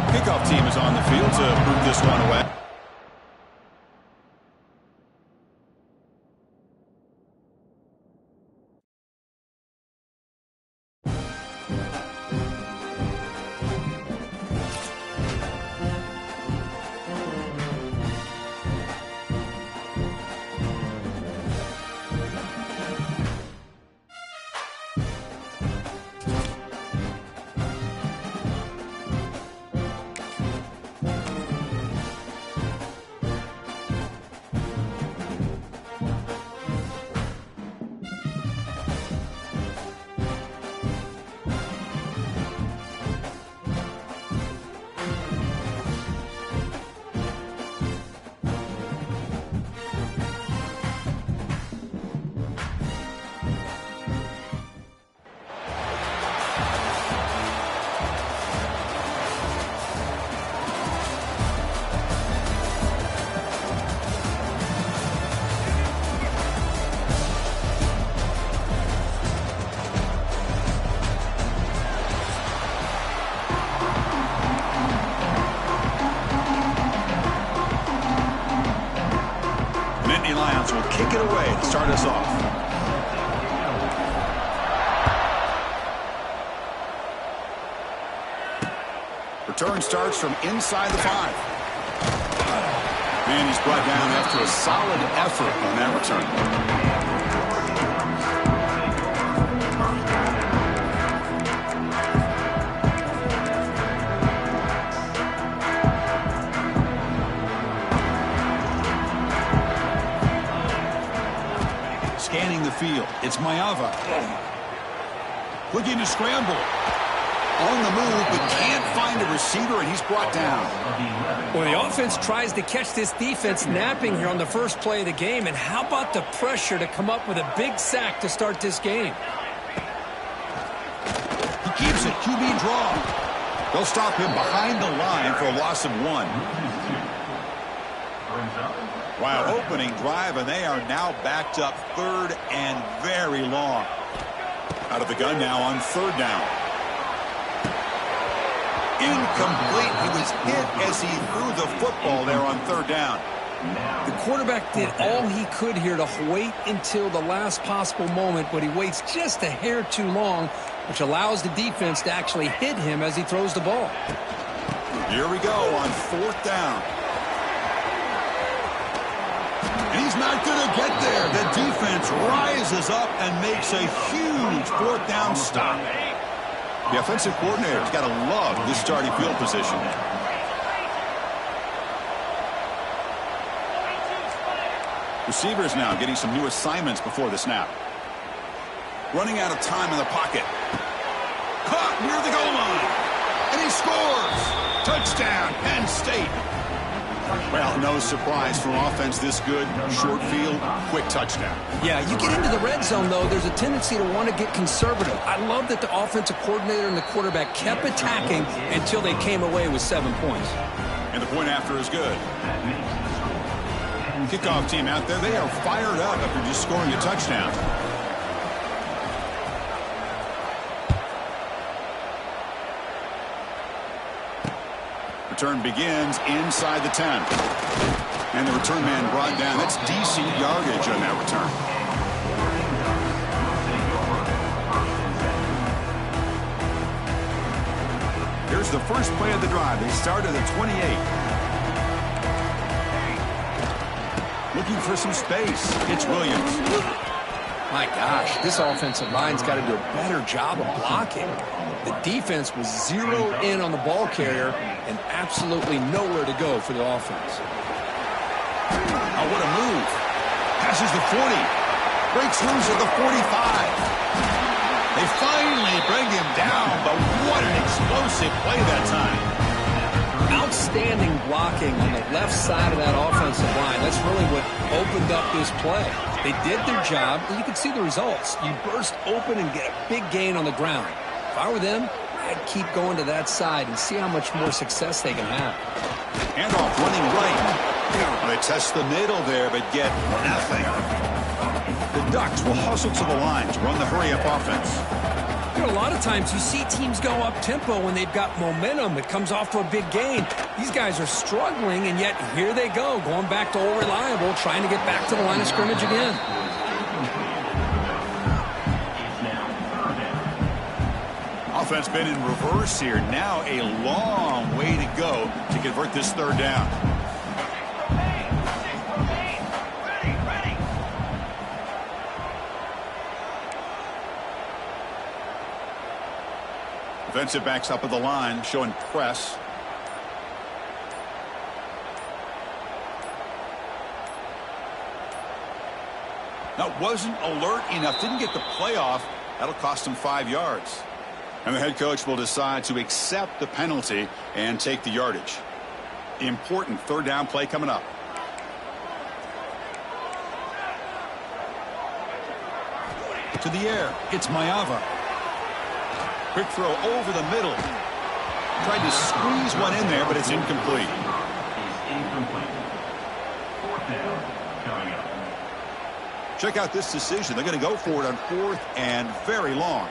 Kickoff team is on the field to boot this one away. Lions will kick it away to start us off. Return starts from inside the 5. And he's brought down after a solid effort on that return. field. It's Maeva. Looking to scramble. On the move, but can't find a receiver, and he's brought down. Well, the offense tries to catch this defense napping here on the first play of the game. And how about the pressure to come up with a big sack to start this game? He keeps it. QB draw. They'll stop him behind the line for a loss of 1. While opening drive, and they are now backed up 3rd and very long. Out of the gun now on 3rd down. Incomplete. He was hit as he threw the football there on 3rd down. The quarterback did all he could here to wait until the last possible moment, but he waits just a hair too long, which allows the defense to actually hit him as he throws the ball. Here we go on 4th down. And he's not going to get there. The defense rises up and makes a huge 4th down stop. The offensive coordinator's got to love this starting field position. Receivers now getting some new assignments before the snap. Running out of time in the pocket. Caught near the goal line. And he scores. Touchdown, Penn State. Well, no surprise for offense this good. Short field, quick touchdown. Yeah, you get into the red zone, though, there's a tendency to want to get conservative. I love that the offensive coordinator and the quarterback kept attacking until they came away with 7 points. And the point after is good. Kickoff team out there, they are fired up after just scoring a touchdown. Return begins inside the 10. And the return man brought down. That's decent yardage on that return. Here's the first play of the drive. They start at the 28. Looking for some space. It's Williams. My gosh, this offensive line's got to do a better job of blocking. The defense was zeroed in on the ball carrier and absolutely nowhere to go for the offense. Oh, what a move. Passes the 40. Breaks loose at the 45. They finally bring him down, but what an explosive play that time. Outstanding blocking on the left side of that offensive line. That's really what opened up this play. They did their job, and you can see the results. You burst open and get a big gain on the ground. If I were them, I'd keep going to that side and see how much more success they can have. Handoff running right. They test the middle there, but get nothing. The Ducks will hustle to the line to run the hurry-up offense. You know, a lot of times you see teams go up-tempo when they've got momentum. It comes off to a big gain. These guys are struggling, and yet here they go, going back to old reliable, trying to get back to the line of scrimmage again. Offense been in reverse here. Now a long way to go to convert this 3rd down. Defensive backs up at the line, showing press. That wasn't alert enough. Didn't get the play off. That'll cost him 5 yards. And the head coach will decide to accept the penalty and take the yardage. Important 3rd down play coming up. To the air. It's Maeva. Quick throw over the middle. Tried to squeeze one in there, but it's incomplete. Check out this decision. They're going to go for it on 4th and very long.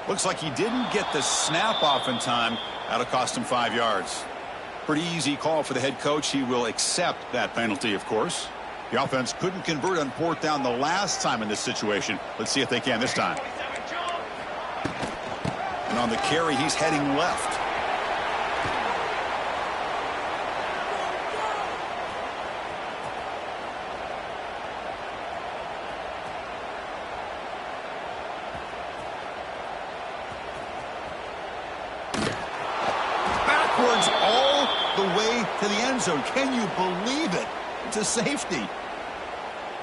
Looks like he didn't get the snap off in time. That'll cost him 5 yards. Pretty easy call for the head coach. He will accept that penalty, of course. The offense couldn't convert on 4th down the last time in this situation. Let's see if they can this time. And on the carry, he's heading left. backwards all the way to the end zone. Can you believe it? To safety.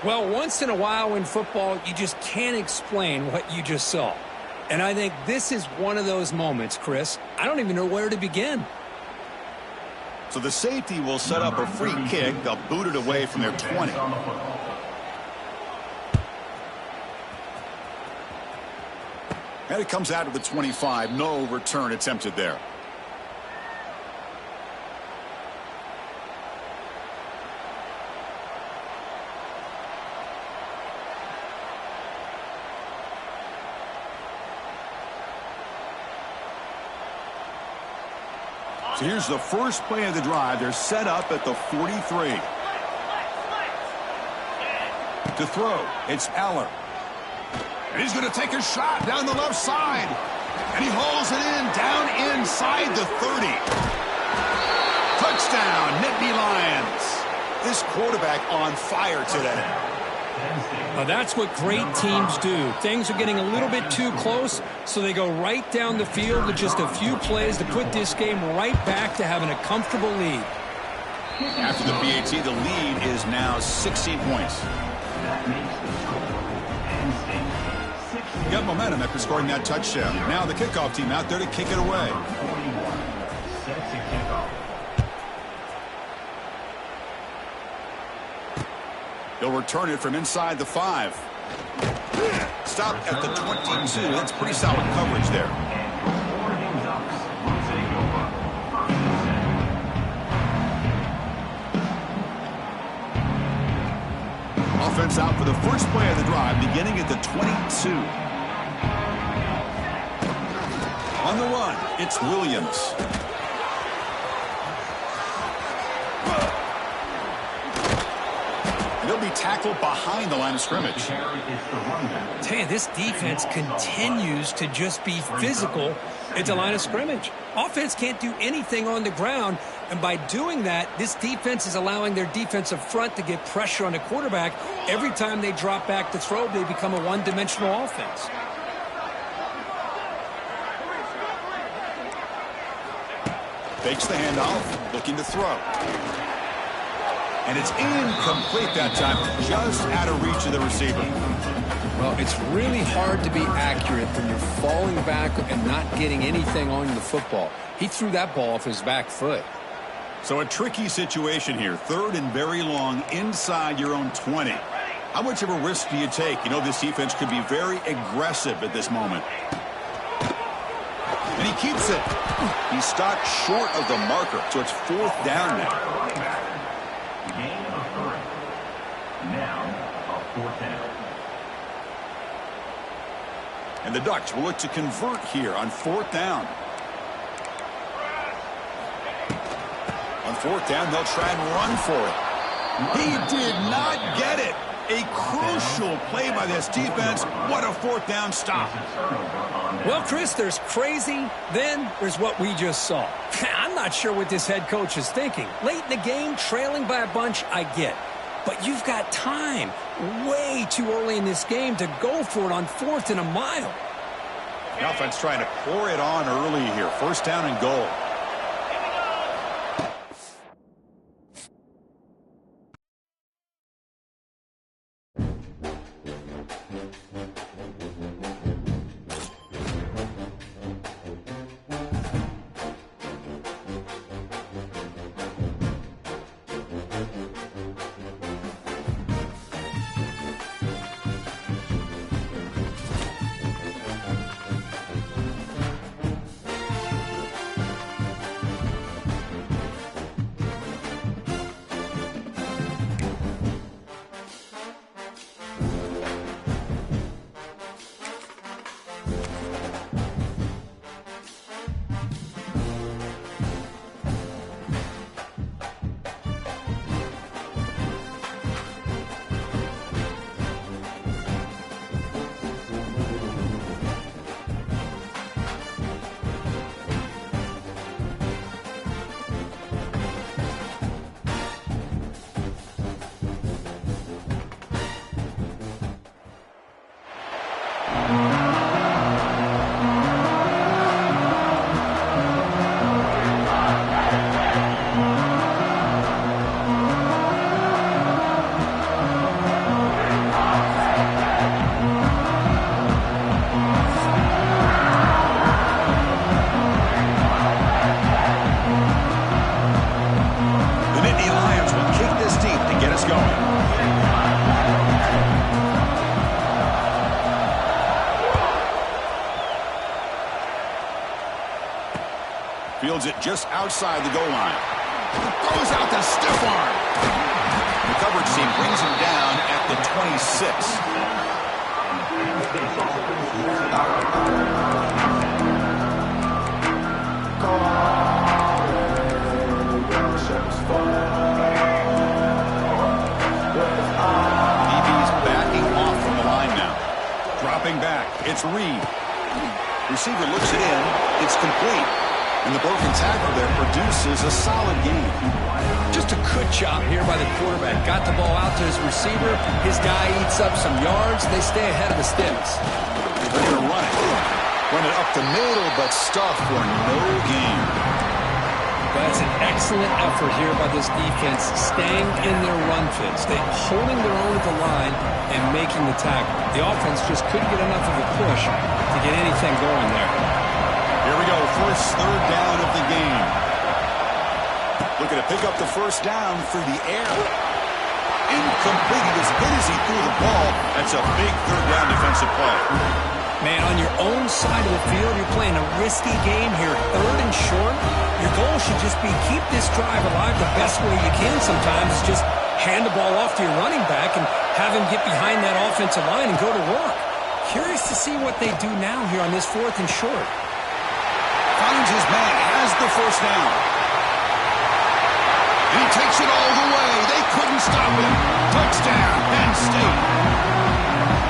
Well, once in a while in football, you just can't explain what you just saw. And I think this is one of those moments, Chris. I don't even know where to begin. So the safety will set up a free kick. They'll boot it away from their 20. And it comes out of the 25. No return attempted there. So here's the first play of the drive. They're set up at the 43. To throw, it's Aller. And he's going to take a shot down the left side. And he hauls it in down inside the 30. Touchdown, Nittany Lions. This quarterback on fire today. Well, that's what great teams do. Things are getting a little bit too close, so they go right down the field with just a few plays to put this game right back to having a comfortable lead. After the PAT, the lead is now 16 points. You got momentum after scoring that touchdown. Now the kickoff team out there to kick it away. They'll return it from inside the 5. Stopped at the 22. That's pretty solid coverage there. Offense out for the first play of the drive, beginning at the 22. On the run, it's Williams. He'll be tackled behind the line of scrimmage. Tell you, this defense continues to just be physical at the line of scrimmage. Offense can't do anything on the ground, and by doing that, this defense is allowing their defensive front to get pressure on the quarterback. Every time they drop back to throw, they become a one-dimensional offense. Fakes the handoff, looking to throw. And it's incomplete that time, just out of reach of the receiver. Well, it's really hard to be accurate when you're falling back and not getting anything on the football. He threw that ball off his back foot. So a tricky situation here. 3rd and very long inside your own 20. How much of a risk do you take? You know, this defense could be very aggressive at this moment. And he keeps it. He stopped short of the marker, so it's 4th down now. Gain of 3. Now, a 4th down. And the Ducks will look to convert here on 4th down. On 4th down, they'll try and run for it. He did not get it. A crucial play by this defense. What a 4th down stop. Well, Chris, there's crazy, then there's what we just saw. I'm not sure what this head coach is thinking. Late in the game, trailing by a bunch, I get. But you've got time, way too early in this game, to go for it on 4th and a mile. The offense trying to pour it on early here. 1st down and goal. Fields it just outside the goal line. Throws out the stiff arm. The coverage team brings him down at the 26. Dropping back, it's Reed. Receiver looks it in, it's complete. And the broken tackle there produces a solid game. Just a good job here by the quarterback. Got the ball out to his receiver. His guy eats up some yards. They stay ahead of the sticks. They're going to run it. Run it up the middle, but stuff for no gain. That's an excellent effort here by this defense, staying in their run fit, holding their own at the line and making the tackle. The offense just couldn't get enough of a push to get anything going there. Here we go, first third down of the game. Looking to pick up the first down through the air. Incomplete. He was hit as he threw the ball. That's a big third down defensive play. Man, on your own side of the field, you're playing a risky game here, third and short. Your goal should just be keep this drive alive the best way you can sometimes. Just hand the ball off to your running back and have him get behind that offensive line and go to work. Curious to see what they do now here on this fourth and short. Finds his man, has the first down. He takes it all the way. They couldn't stop him. Touchdown, Penn State.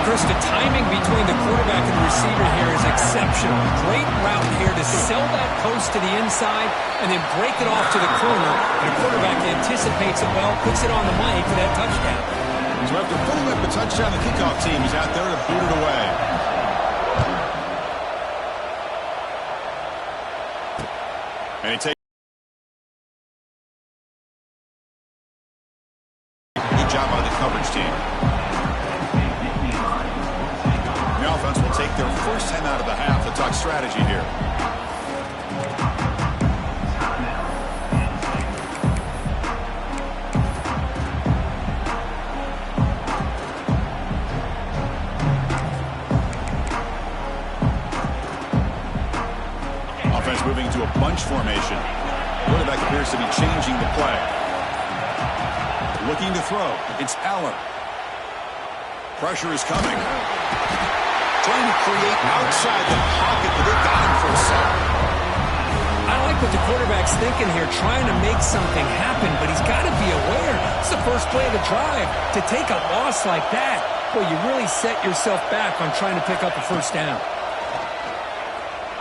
Chris, the timing between the quarterback and the receiver here is exceptional. Great route here to sell that post to the inside and then break it off to the corner. And the quarterback anticipates it well, puts it on the money for that touchdown. So after putting up a touchdown, the kickoff team is out there to boot it away. And he takes good job by the coverage team. The offense will take their first 10 out of the half to talk strategy here. Offense moving to a bunch formation. Quarterback appears to be changing the play. Looking to throw. It's Allen. Pressure is coming. Trying to create outside the pocket, but they got him for a sack. I like what the quarterback's thinking here, trying to make something happen, but he's got to be aware. It's the first play of the drive. To take a loss like that, well, you really set yourself back on trying to pick up a first down.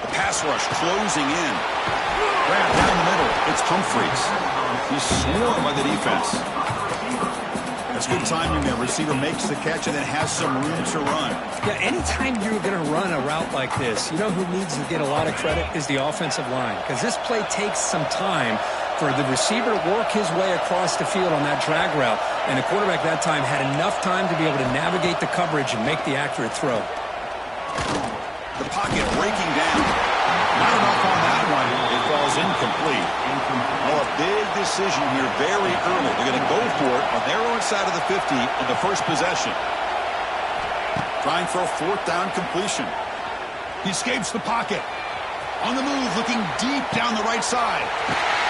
The pass rush closing in. Grab down the middle. It's Humphreys. He's swarmed by the defense. That's good timing there. Receiver makes the catch and then has some room to run. Yeah, anytime you're going to run a route like this, you know who needs to get a lot of credit is the offensive line. Because this play takes some time for the receiver to work his way across the field on that drag route. And the quarterback that time had enough time to be able to navigate the coverage and make the accurate throw. The pocket breaking down. Not enough on that one. It falls incomplete. Oh, a big decision here very early. They're going to go for it on their own side of the 50 on the first possession. Trying for a fourth down completion. He escapes the pocket. On the move, looking deep down the right side.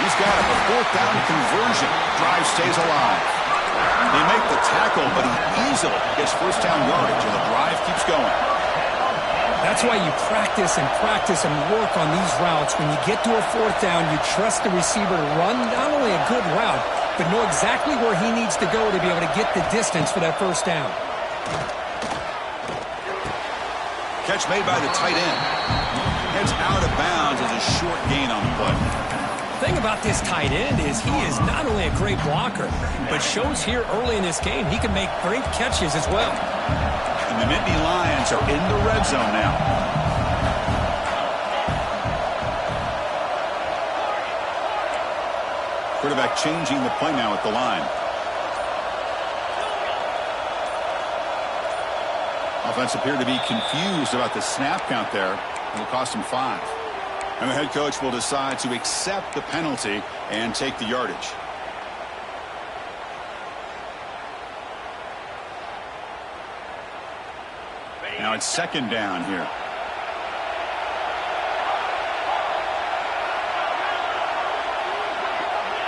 He's got a fourth down conversion. Drive stays alive. They make the tackle, but he easily gets first down yardage, and the drive keeps going. That's why you practice and work on these routes. When you get to a fourth down, you trust the receiver to run not only a good route, but know exactly where he needs to go to be able to get the distance for that first down. Catch made by the tight end. Heads out of bounds as a short gain on the play. The thing about this tight end is he is not only a great blocker, but shows here early in this game he can make great catches as well. And the Nittany Lions are in the red zone now. Quarterback changing the play now at the line. Offense appeared to be confused about the snap count there. It'll cost him 5. And the head coach will decide to accept the penalty and take the yardage. Now it's second down here.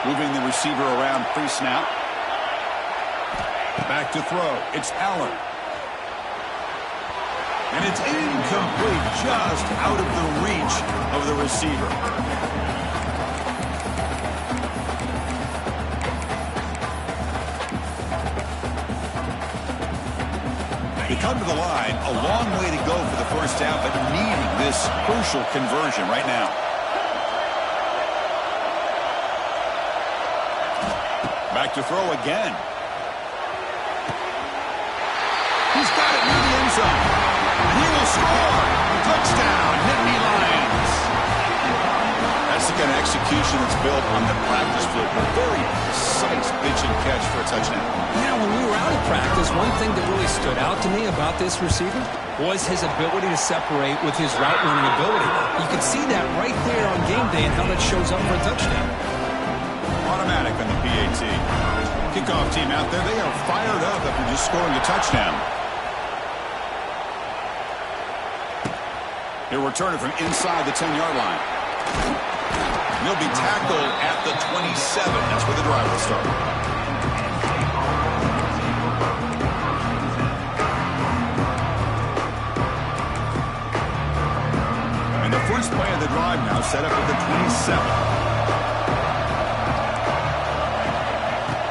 Moving the receiver around pre-snap. Back to throw. It's Allen. And it's incomplete, just out of the reach of the receiver. They come to the line, a long way to go for the first down, but needing this crucial conversion right now. Back to throw again. He's got it near the end zone. And he will score. Touchdown, Nittany Lions. That's the kind of execution that's built on the practice field. A very precise pitch and catch for a touchdown. Yeah, when we were out of practice, one thing that really stood out to me about this receiver was his ability to separate with his route running ability. You can see that right there on game day and how that shows up for a touchdown. Automatic on the PAT. Kickoff team out there, they are fired up after just scoring a touchdown. He'll return it from inside the 10-yard line. He'll be tackled at the 27. That's where the drive will start. And the first play of the drive now set up at the 27.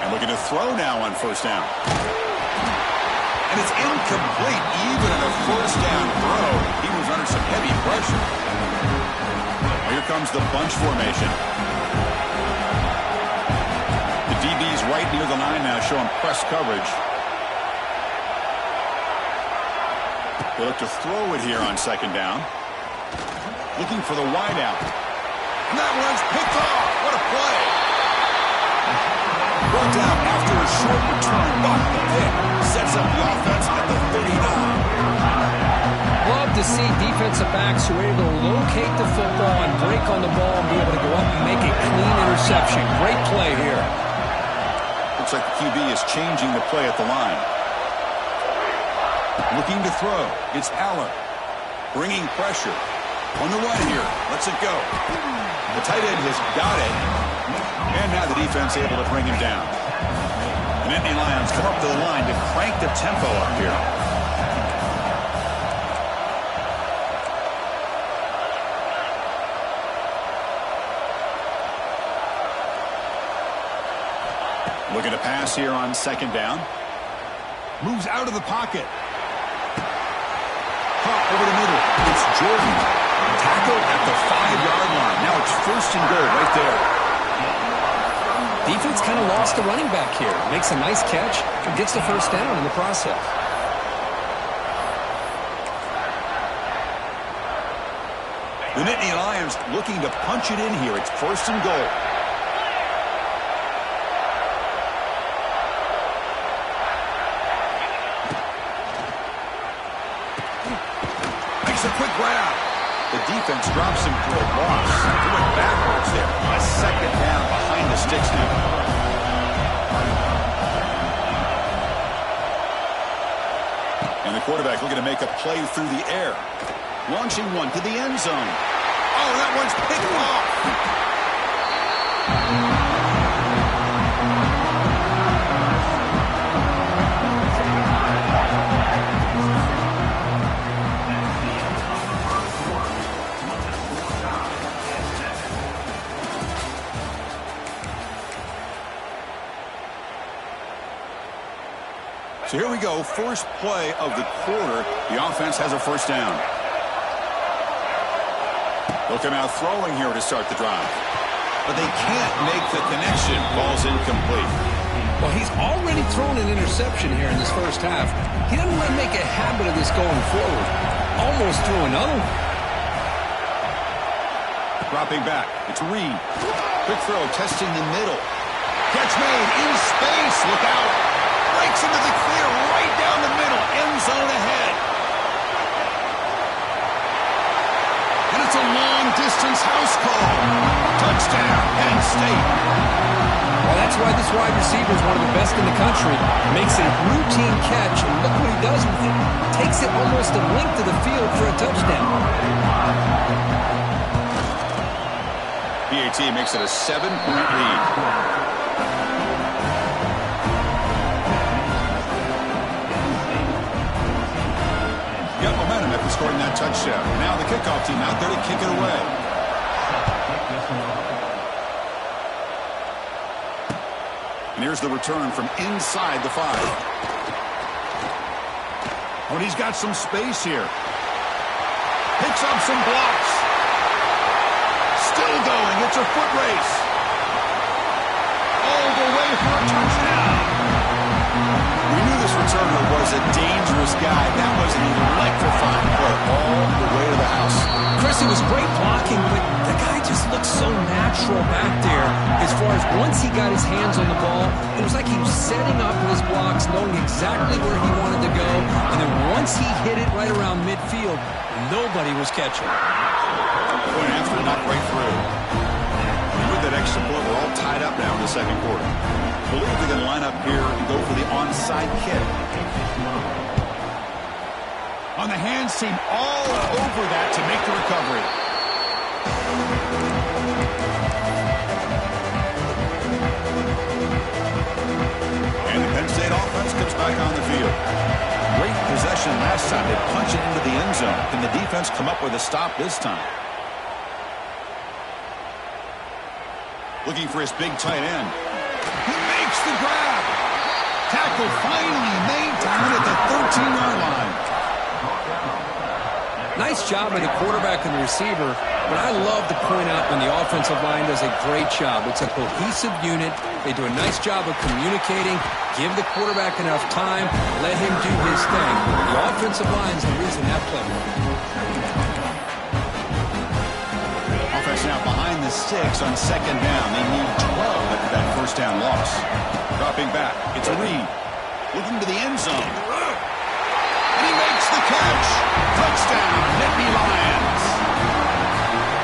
And looking to throw now on first down. And it's incomplete, even on a first down throw. He was under some heavy pressure. Here comes the bunch formation. The DB's right near the line now, showing press coverage. They look to throw it here on second down. Looking for the wideout. And that one's picked off. What a play. Brought down after a short return, but the pick sets up the offense at the 39. Love to see defensive backs who are able to locate the football and break on the ball and be able to go up and make a clean interception. Great play here. Looks like the QB is changing the play at the line. Looking to throw. It's Allen. Bringing pressure. On the run here. Lets it go. The tight end has got it. And now the defense able to bring him down. The Nittany Lions come up to the line to crank the tempo up here. Looking to pass here on second down. Moves out of the pocket. Caught over the middle. It's Jordan. Tackled at the 5-yard line. Now it's first and goal right there. Defense kind of lost the running back here. Makes a nice catch and gets the first down in the process. The Nittany Lions looking to punch it in here. It's first and goal. Makes a quick grab. The defense drops him for a loss. He went backwards there. A second down behind the sticks now. And the quarterback looking to make a play through the air. Launching one to the end zone. Oh, that one's picked off. So here we go, first play of the quarter. The offense has a first down. They'll come out throwing here to start the drive. But they can't make the connection. Ball's incomplete. Well, he's already thrown an interception here in this first half. He doesn't want to make a habit of this going forward. Almost threw another one. Dropping back. It's Reed. Quick throw, testing the middle. Catch made in space. Look out. Breaks into the clear right down the middle. End zone ahead. And it's a long-distance house call. Touchdown, Penn State. Well, that's why this wide receiver is one of the best in the country. Makes a routine catch, and look what he does with it. Takes it almost a length of the field for a touchdown. PAT team makes it a 7-point lead. Got momentum after scoring that touchdown. Now the kickoff team out there to kick it away. And here's the return from inside the 5. Oh, and he's got some space here. Picks up some blocks. Still going. It's a foot race. All the way for a touchdown. We knew this returner was a dangerous guy. That was an electrifying play all the way to the house. Chris, it was great blocking, but the guy just looked so natural back there. As far as once he got his hands on the ball, it was like he was setting up his blocks, knowing exactly where he wanted to go. And then once he hit it right around midfield, nobody was catching. Point after, knocked right through. And with that extra point, we're all tied up now in the second quarter. I believe they're going to line up here and go for the onside kick. On the hands team, all over that to make the recovery. And the Penn State offense comes back on the field. Great possession last time. They punch it into the end zone. Can the defense come up with a stop this time? Looking for his big tight end. He makes the grab. Tackle finally made down at the 13-yard line. Nice job by the quarterback and the receiver, but I love to point out when the offensive line does a great job. It's a cohesive unit. They do a nice job of communicating, give the quarterback enough time, let him do his thing. The offensive line is the reason that play. Offense now behind the sticks on second down. They need 12 after that first down loss. Dropping back. It's a read. Looking to the end zone. And he makes the catch. Touchdown, Nittany Lions.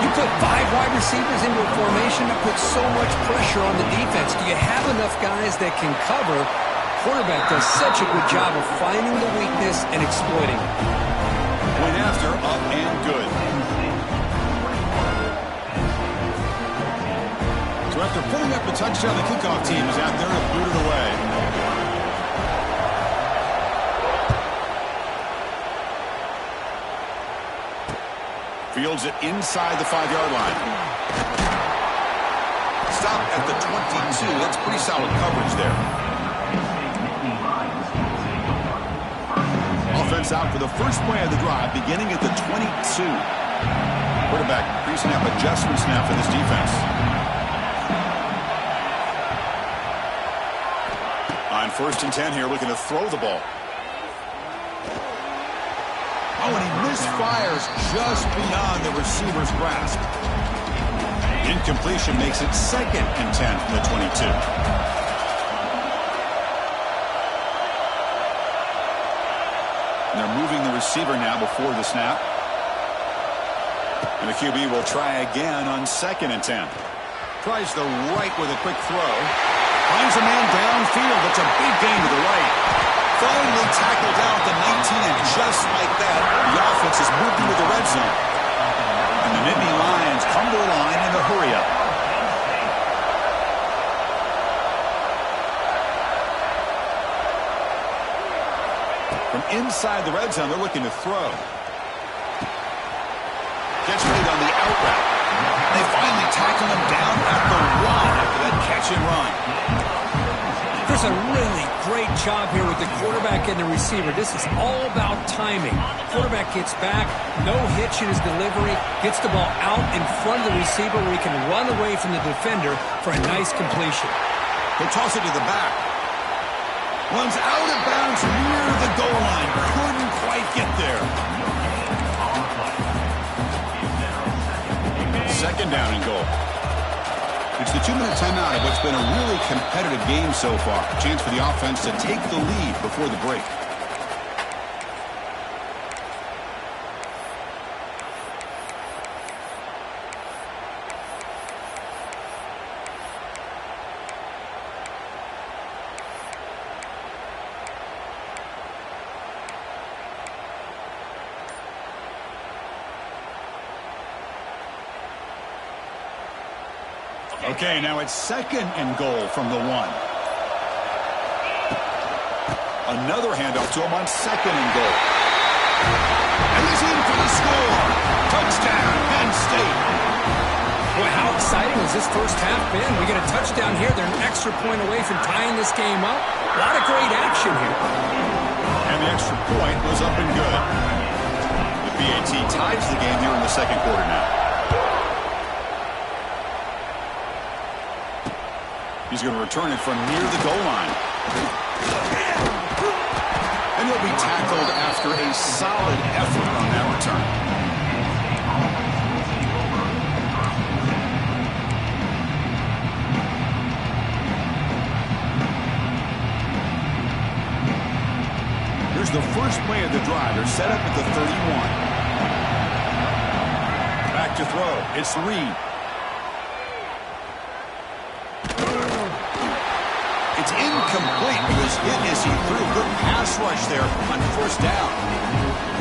You put 5 wide receivers into a formation that puts so much pressure on the defense. Do you have enough guys that can cover? Quarterback does such a good job of finding the weakness and exploiting it. Point after, up and good. So after putting up a touchdown, the kickoff team is out there to boot it away. Fields it inside the 5-yard line. Stop at the 22. That's pretty solid coverage there. Offense out for the first play of the drive, beginning at the 22. Quarterback pre-snap adjustments now for this defense. On 1st and 10 here, looking to throw the ball. Oh, and he misfires just beyond the receiver's grasp. Incompletion makes it 2nd and 10 from the 22. And they're moving the receiver now before the snap. And the QB will try again on 2nd and 10. Tries the right with a quick throw. Finds a man downfield. That's a big gain to the right. Finally tackled down at the 19, and just like that, the offense has moved into the red zone. And the Nittany Lions come to the line in a hurry-up. From inside the red zone, they're looking to throw. Gets ready on the out route. They finally tackle him down at the 1 after that catch and run. There's a really great job here with the quarterback and the receiver. This is all about timing. Quarterback gets back, no hitch in his delivery, gets the ball out in front of the receiver where he can run away from the defender for a nice completion. He'll toss it to the back. Runs out of bounds near the goal line. Couldn't quite get there. 2nd down and goal. It's the 2-minute timeout of what's been a really competitive game so far. A chance for the offense to take the lead before the break. Okay, now it's 2nd and goal from the 1. Another handoff to him on 2nd and goal. And he's in for the score. Touchdown, Penn State. Boy, how exciting has this first half been? We get a touchdown here. They're an extra point away from tying this game up. A lot of great action here. And the extra point was up and good. The BAT ties the game here in the 2nd quarter now. He's going to return it from near the goal line. And he'll be tackled after a solid effort on that return. Here's the first play of the drive. They're set up at the 31. Back to throw. It's Reed. It's incomplete. He was hit as he threw. Good pass rush there on 1st down.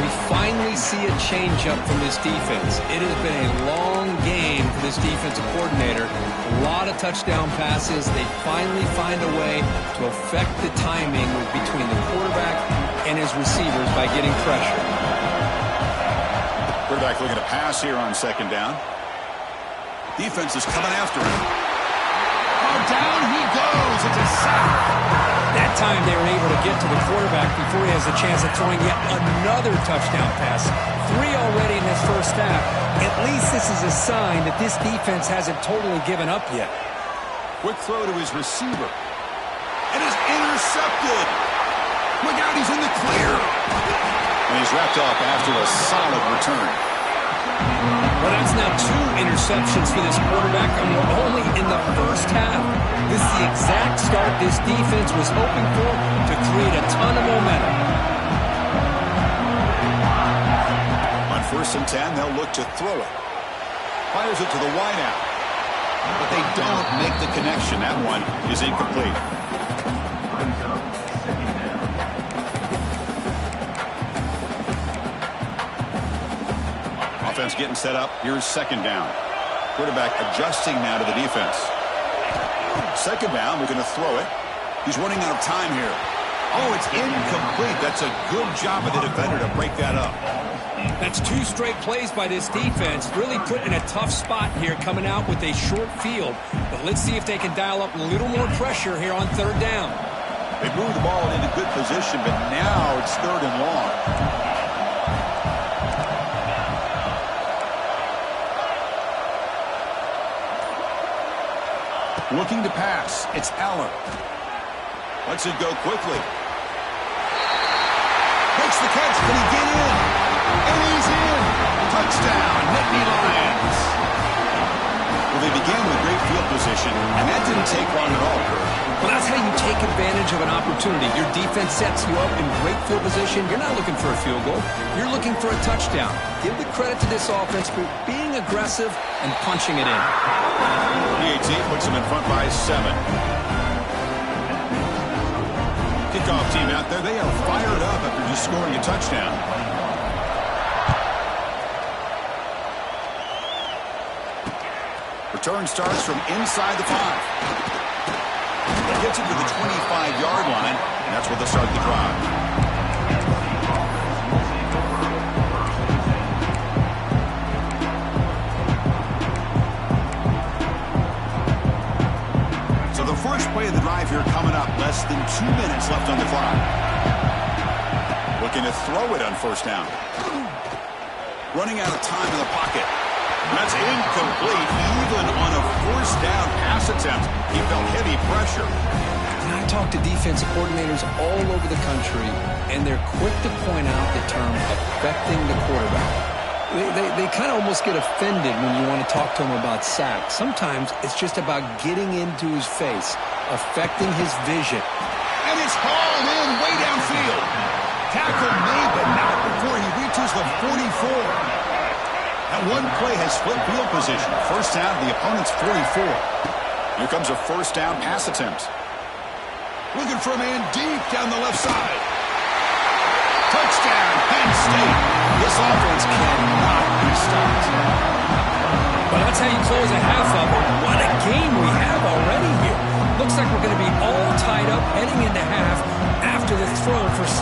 We finally see a change-up from this defense. It has been a long game for this defensive coordinator. A lot of touchdown passes. They finally find a way to affect the timing between the quarterback and his receivers by getting pressure. Quarterback looking to pass here on 2nd down. Defense is coming after him. Oh, down he goes. It's a sack. That time they were able to get to the quarterback before he has a chance of throwing yet another touchdown pass. 3 already in this first half. At least this is a sign that this defense hasn't totally given up yet. Quick throw to his receiver. It is intercepted. Look out, he's in the clear. And he's wrapped up after a solid return. Well, that's now 2 interceptions for this quarterback, and we're only in the first half. This is the exact start this defense was hoping for to create a ton of momentum. On 1st and 10, they'll look to throw it. Fires it to the wideout. But they don't make the connection. That one is incomplete. Offense getting set up. Here's 2nd down. Quarterback adjusting now to the defense. 2nd down, we're going to throw it. He's running out of time here. Oh, it's incomplete. That's a good job of the defender to break that up. That's 2 straight plays by this defense. Really put in a tough spot here coming out with a short field. But let's see if they can dial up a little more pressure here on 3rd down. They moved the ball into good position, but now it's 3rd and long. Looking to pass. It's Aller. Lets it go quickly. Makes the catch. Can he get in? And he's in. Touchdown, Nittany Lions. Well, they began with great field position, and that didn't take long at all, Kurt. Well, that's how you take advantage of an opportunity. Your defense sets you up in great field position. You're not looking for a field goal. You're looking for a touchdown. Give the credit to this offense for being aggressive and punching it in. BAT puts them in front by 7. Kickoff team out there. They are fired up after just scoring a touchdown. Return starts from inside the 5. It gets it to the 25-yard line, and that's where they'll start the drive. First play of the drive here coming up. Less than 2 minutes left on the clock. Looking to throw it on 1st down. Running out of time in the pocket. That's incomplete. Even on a 1st down pass attempt, he felt heavy pressure. And I talk to defensive coordinators all over the country, and they're quick to point out the term affecting the quarterback. They kind of almost get offended when you want to talk to them about sacks. Sometimes it's just about getting into his face, affecting his vision. And it's hauled in way downfield. Tackle made, but not before he reaches the 44. That one play has split field position. 1st down to the opponent's 44. Here comes a 1st down pass attempt. Looking for a man deep down the left side. Touchdown, Penn State. This offense cannot be stopped. Well, that's how you close a half of it. What a game we have already here. Looks like we're going to be all tied up heading into half after the throw for 6.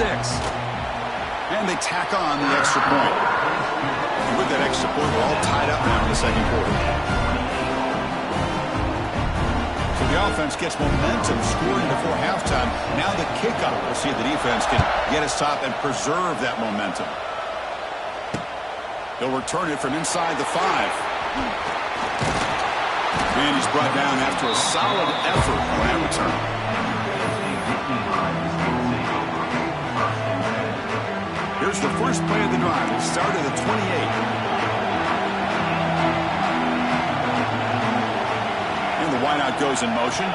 And they tack on the extra point. And with that extra point, we're all tied up now in the second quarter. So the offense gets momentum scoring before halftime. Now the kickoff. We'll see if the defense can get a stop and preserve that momentum. He'll return it from inside the 5. And he's brought down after a solid effort on that return. Here's the first play of the drive. It started at 28. And the wideout goes in motion.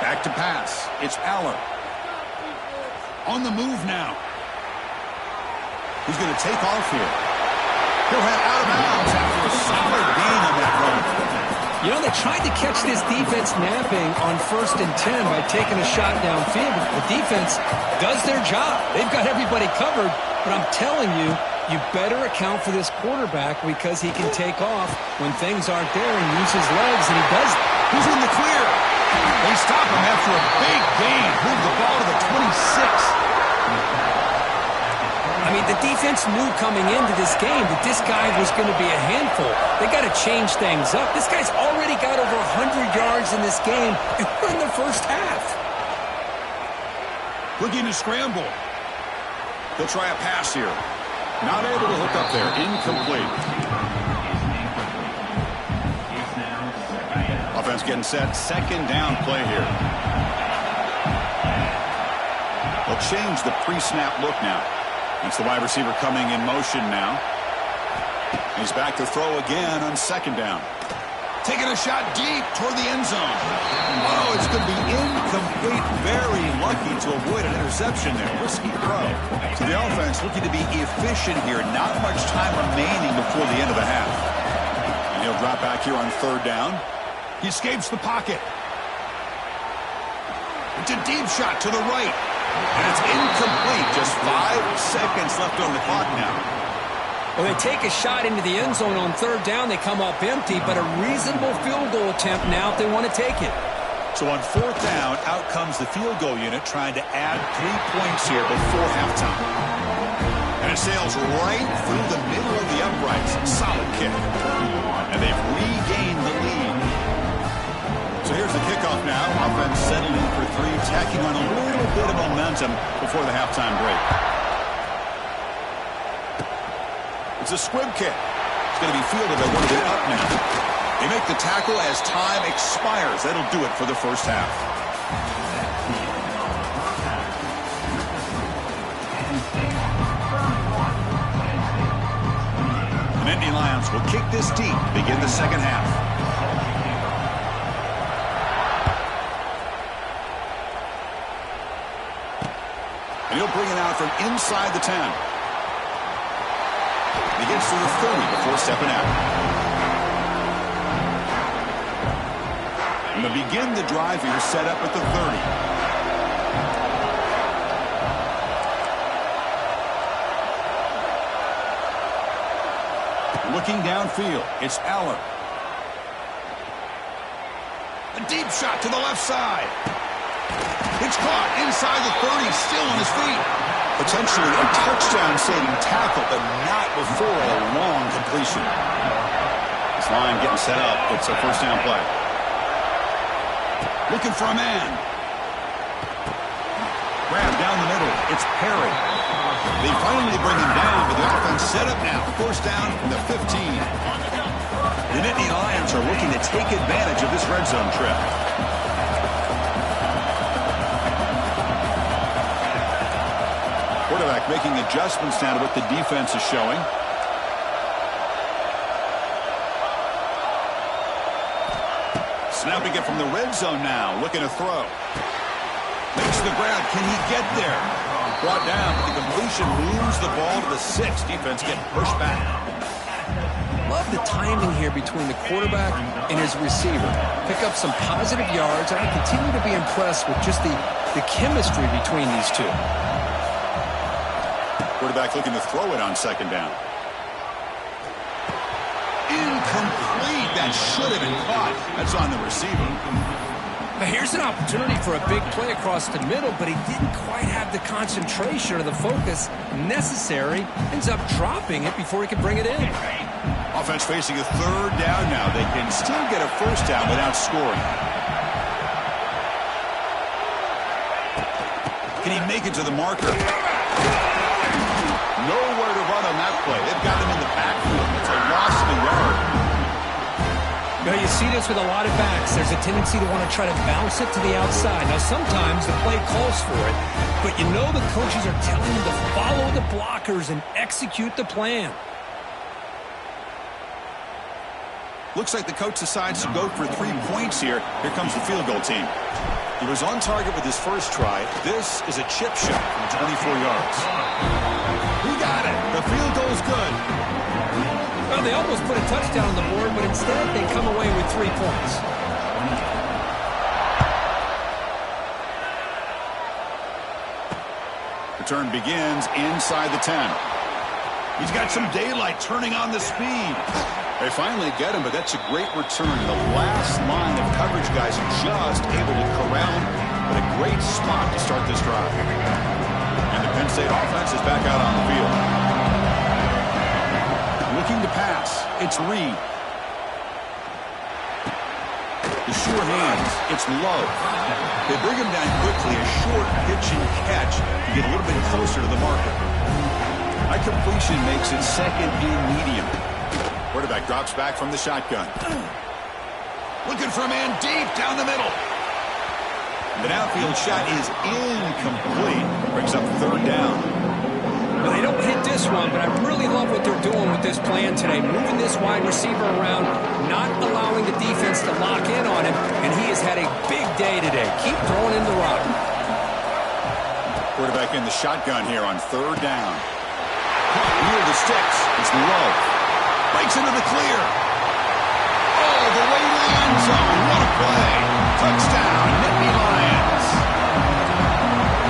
Back to pass. It's Aller. On the move now. He's going to take off here. He'll head out of bounds after a solid gain on that run. You know, they tried to catch this defense napping on 1st and 10 by taking a shot downfield. But the defense does their job. They've got everybody covered. But I'm telling you, you better account for this quarterback because he can take off when things aren't there and use his legs, and he does it. He's in the clear. They stop him after a big gain. Move the ball to the 26. I mean, the defense knew coming into this game that this guy was going to be a handful. They got to change things up. This guy's already got over 100 yards in this game, and we're in the first half. Looking to scramble. He'll try a pass here. Not able to hook up there. Incomplete. Offense getting set. Second down play here. They'll change the pre-snap look now. It's the wide receiver coming in motion now. He's back to throw again on second down. Taking a shot deep toward the end zone. Oh, it's going to be incomplete. Very lucky to avoid an interception there. Risky throw. So the offense looking to be efficient here. Not much time remaining before the end of the half. And he'll drop back here on third down. He escapes the pocket. It's a deep shot to the right. And it's incomplete. Just 5 seconds left on the clock now. Well, they take a shot into the end zone on third down. They come up empty, but a reasonable field goal attempt now if they want to take it. So on fourth down, out comes the field goal unit trying to add 3 points here before halftime. And it sails right through the middle of the uprights. Solid kick. And they've regained the lead. So here's the kickoff now. Offense settling in for 3, tacking on a little bit of momentum before the halftime break. It's a squib kick. It's going to be fielded by one of the up now. They make the tackle as time expires. That'll do it for the first half. The Nittany Lions will kick this deep, begin the second half. And he'll bring it out from inside the 10. He gets to the 30 before stepping out. And to begin the drive here, set up at the 30. Looking downfield, it's Aller. A deep shot to the left side. It's caught inside the 30, still on his feet. Potentially a touchdown-saving tackle, but not before a long completion. This line getting set up. It's a first down play. Looking for a man. Grab down the middle. It's Perry. They finally bring him down, but the offense set up now. First down from the 15. The Nittany Lions are looking to take advantage of this red zone trip. Quarterback making adjustments now to what the defense is showing. Snapping it from the red zone now. Looking to throw. Makes the grab. Can he get there? Brought down, but the completion moves the ball to the 6. Defense getting pushed back. Love the timing here between the quarterback and his receiver. Pick up some positive yards, and I continue to be impressed with just the chemistry between these two. Quarterback looking to throw it on second down. Incomplete. That should have been caught. That's on the receiver. Now here's an opportunity for a big play across the middle, but he didn't quite have the concentration or the focus necessary. Ends up dropping it before he could bring it in. Offense facing a third down now. They can still get a first down without scoring. Can he make it to the marker? Nowhere to run on that play. They've got him in the backfield. It's a loss of a yard. Now you see this with a lot of backs. There's a tendency to want to try to bounce it to the outside. Now sometimes the play calls for it, but you know the coaches are telling them to follow the blockers and execute the plan. Looks like the coach decides to go for 3 points here. Here comes the field goal team. He was on target with his first try. This is a chip shot from 24 yards. He got it. The field goal's good. Well, they almost put a touchdown on the board, but instead they come away with 3 points. Return begins inside the 10. He's got some daylight turning on the speed. They finally get him, but that's a great return. The last line of coverage guys are just able to corral him, but a great spot to start this drive. And the Penn State offense is back out on the field. Looking to pass. It's Reed. The sure hands. It's Love. They bring him down quickly. A short pitch and catch to get a little bit closer to the marker. High completion makes it second and medium. Quarterback drops back from the shotgun. Looking for a man deep down the middle. The downfield shot is incomplete. Brings up third down. Well, they don't hit this one, but I really love what they're doing with this plan today. Moving this wide receiver around, not allowing the defense to lock in on him, and he has had a big day today. Keep throwing in the rock. Quarterback in the shotgun here on third down. Near the sticks. It's Love. Breaks into the clear. All the way to the end zone. What a play. Touchdown, Nittany Lions.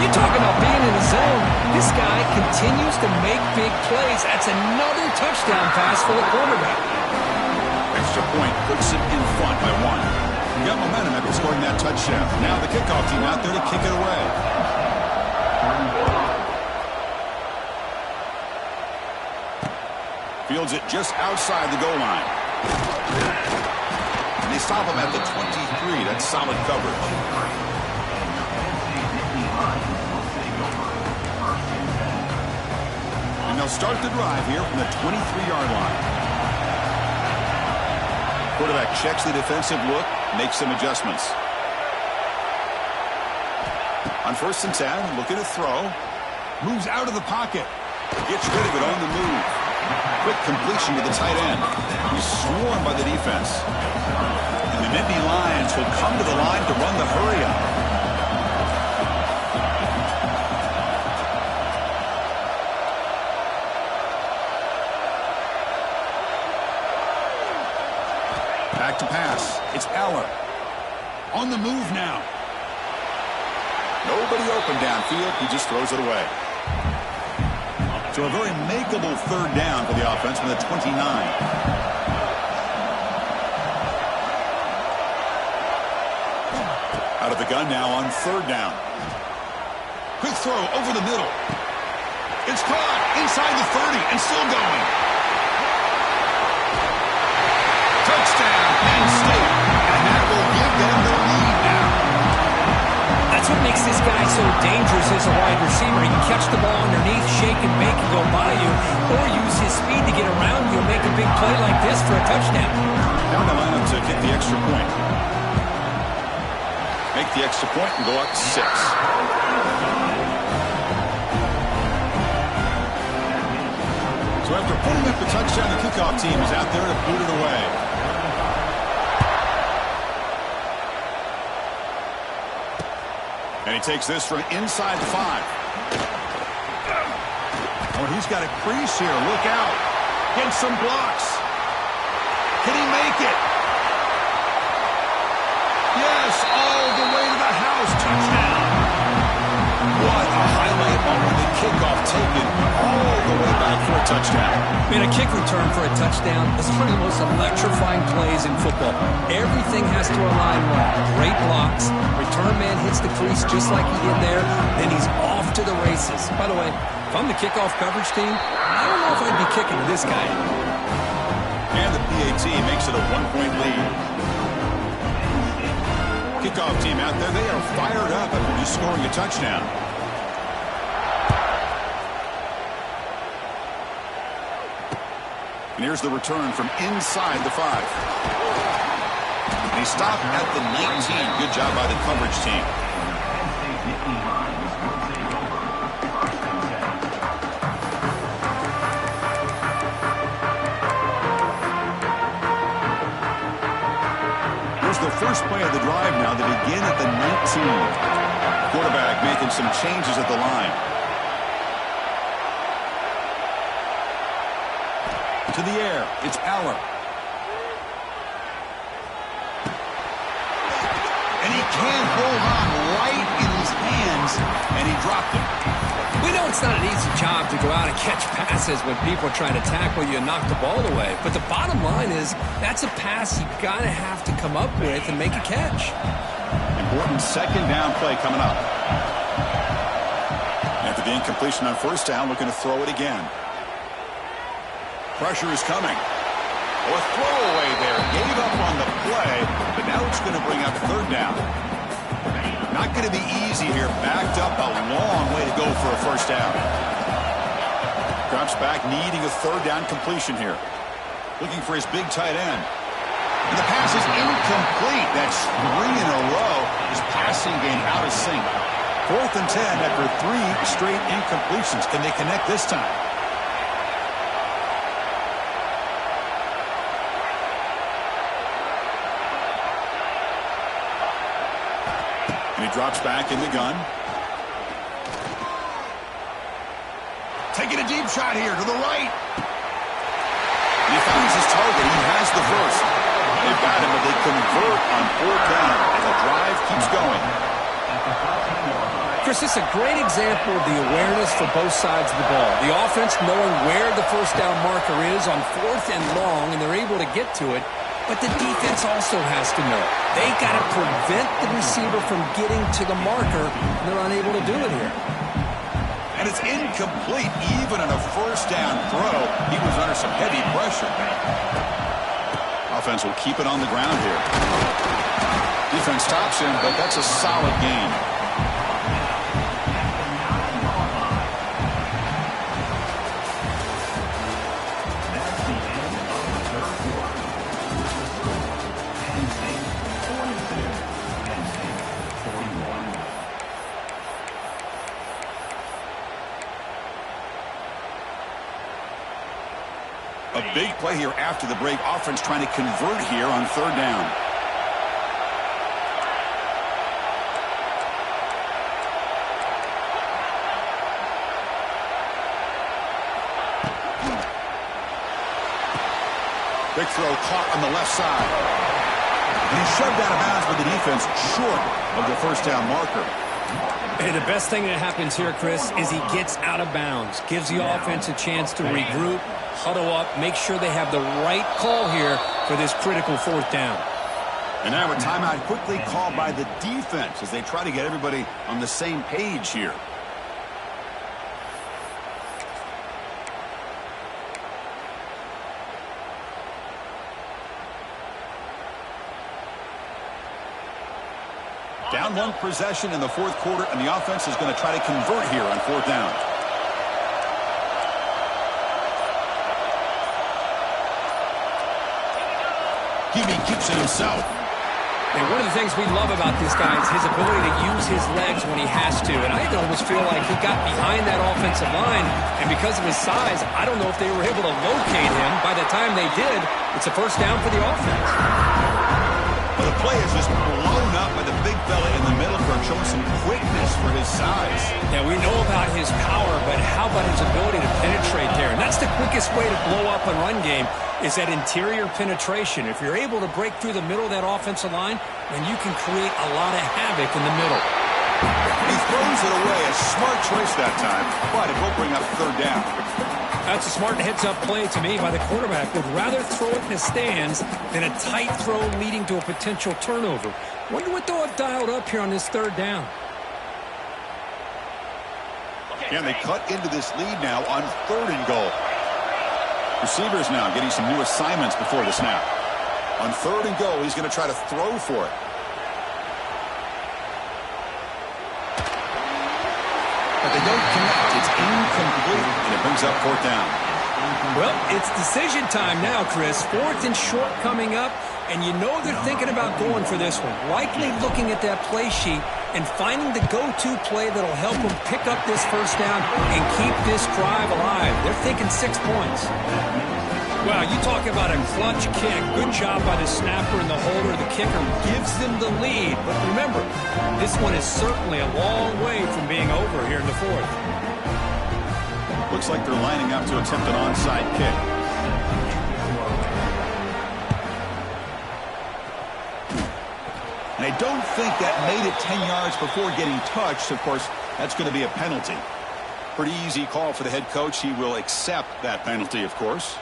You talk about being in the zone. This guy continues to make big plays. That's another touchdown pass for the quarterback. Extra point puts it in front by 1. Got momentum after scoring that touchdown. Now the kickoff team out there to kick it away. Fields it just outside the goal line. And they stop him at the 23. That's solid coverage. And they'll start the drive here from the 23-yard line. Quarterback checks the defensive look, makes some adjustments. On 1st and 10, looking to throw. Moves out of the pocket. Gets rid of it on the move. Quick completion to the tight end. He's swarmed by the defense. And the Nittany Lions will come to the line to run the hurry-up. Back to pass. It's Aller. On the move now. Nobody open downfield. He just throws it away. So a very makeable third down for the offense from the 29. Out of the gun now on third down. Quick throw over the middle. It's caught inside the 30 and still going. Touchdown, Penn State. And that will give them the lead now. That's what makes this guy so dangerous as a wide receiver. He can catch the ball underneath, shake and bake and go by you, or use his speed to get around you and make a big play like this for a touchdown. Now they line up to kick the extra point. Make the extra point and go up 6. So after putting up the touchdown, the kickoff team is out there to boot it away. And he takes this from inside the 5. Oh, he's got a crease here. Look out. Getting some blocks. Can he make it? Yes, all the way to the house. Touchdown. What a highlight moment. The kickoff taken all the way back for a touchdown. Man, a kick return for a touchdown is one of the most electrifying plays in football. Everything has to align well. Great blocks. Return man hits the crease just like he did there. Then he's off to the races. By the way, if I'm the kickoff coverage team, I don't know if I'd be kicking to this guy. And the PAT makes it a 1-point lead. Kickoff team out there, they are fired up after just scoring a touchdown. And here's the return from inside the 5. They stop at the 19. Good job by the coverage team. Here's the first play of the drive now. They begin at the 19. Quarterback making some changes at the line. To the air, it's Aller. And he can't hold on right in his hands, and he dropped it. We know it's not an easy job to go out and catch passes when people are trying to tackle you and knock the ball away. But the bottom line is that's a pass you got to have to come up with and make a catch. Important second down play coming up. After the incompletion on first down, looking to throw it again. Pressure is coming. Oh, a throwaway there. Gave up on the play, but now it's going to bring up third down. Not going to be easy here. Backed up a long way to go for a first down. Drops back, needing a third down completion here. Looking for his big tight end. And the pass is incomplete. That's 3 in a row. His passing game out of sync. 4th and 10 after 3 straight incompletions. Can they connect this time? And he drops back in the gun. Taking a deep shot here to the right. And he finds his target. He has the first. They've got him, but they convert on 4th down. And the drive keeps going. Chris, this is a great example of the awareness for both sides of the ball. The offense knowing where the first down marker is on 4th and long, and they're able to get to it. But the defense also has to know. They got to prevent the receiver from getting to the marker, and they're unable to do it here. And it's incomplete. Even on a first down throw, he was under some heavy pressure. Offense will keep it on the ground here. Defense stops him, but that's a solid gain. A big play here after the break. Offense trying to convert here on 3rd down. Big throw caught on the left side. And he's shoved out of bounds with the defense short of the first down marker. And the best thing that happens here, Chris, is he gets out of bounds. Gives the offense a chance to regroup, huddle up, make sure they have the right call here for this critical 4th down. And now a timeout quickly called by the defense as they try to get everybody on the same page here. Down 1 possession in the 4th quarter, and the offense is going to try to convert here on 4th down. Gggggg keeps it himself. And one of the things we love about this guy is his ability to use his legs when he has to. And I almost feel like he got behind that offensive line, and because of his size, I don't know if they were able to locate him. By the time they did, it's a first down for the offense. Well, the play is just blown up by the big fella in the middle for showing some quickness for his size. Yeah, we know about his power, but how about his ability to penetrate there? And that's the quickest way to blow up a run game, is that interior penetration. If you're able to break through the middle of that offensive line, then you can create a lot of havoc in the middle. He throws it away. A smart choice that time, but it will bring up 3rd down. That's a smart heads-up play to me by the quarterback. Would rather throw it in the stands than a tight throw leading to a potential turnover. Wonder what they'll have dialed up here on this third down. And they cut into this lead now on 3rd and goal. Receivers now getting some new assignments before the snap. On 3rd and goal, he's going to try to throw for it. But they don't connect. It's incomplete, and it brings up 4th down. Well, it's decision time now, Chris. 4th and short coming up, and you know they're thinking about going for this one. Likely looking at that play sheet and finding the go-to play that'll help them pick up this first down and keep this drive alive. They're thinking 6 points. Well, you talk about a clutch kick. Good job by the snapper and the holder. The kicker gives them the lead. But remember, this one is certainly a long way from being over here in the 4th. Looks like they're lining up to attempt an onside kick. And I don't think that made it 10 yards before getting touched. Of course, that's going to be a penalty. Pretty easy call for the head coach. He will accept that penalty, of course.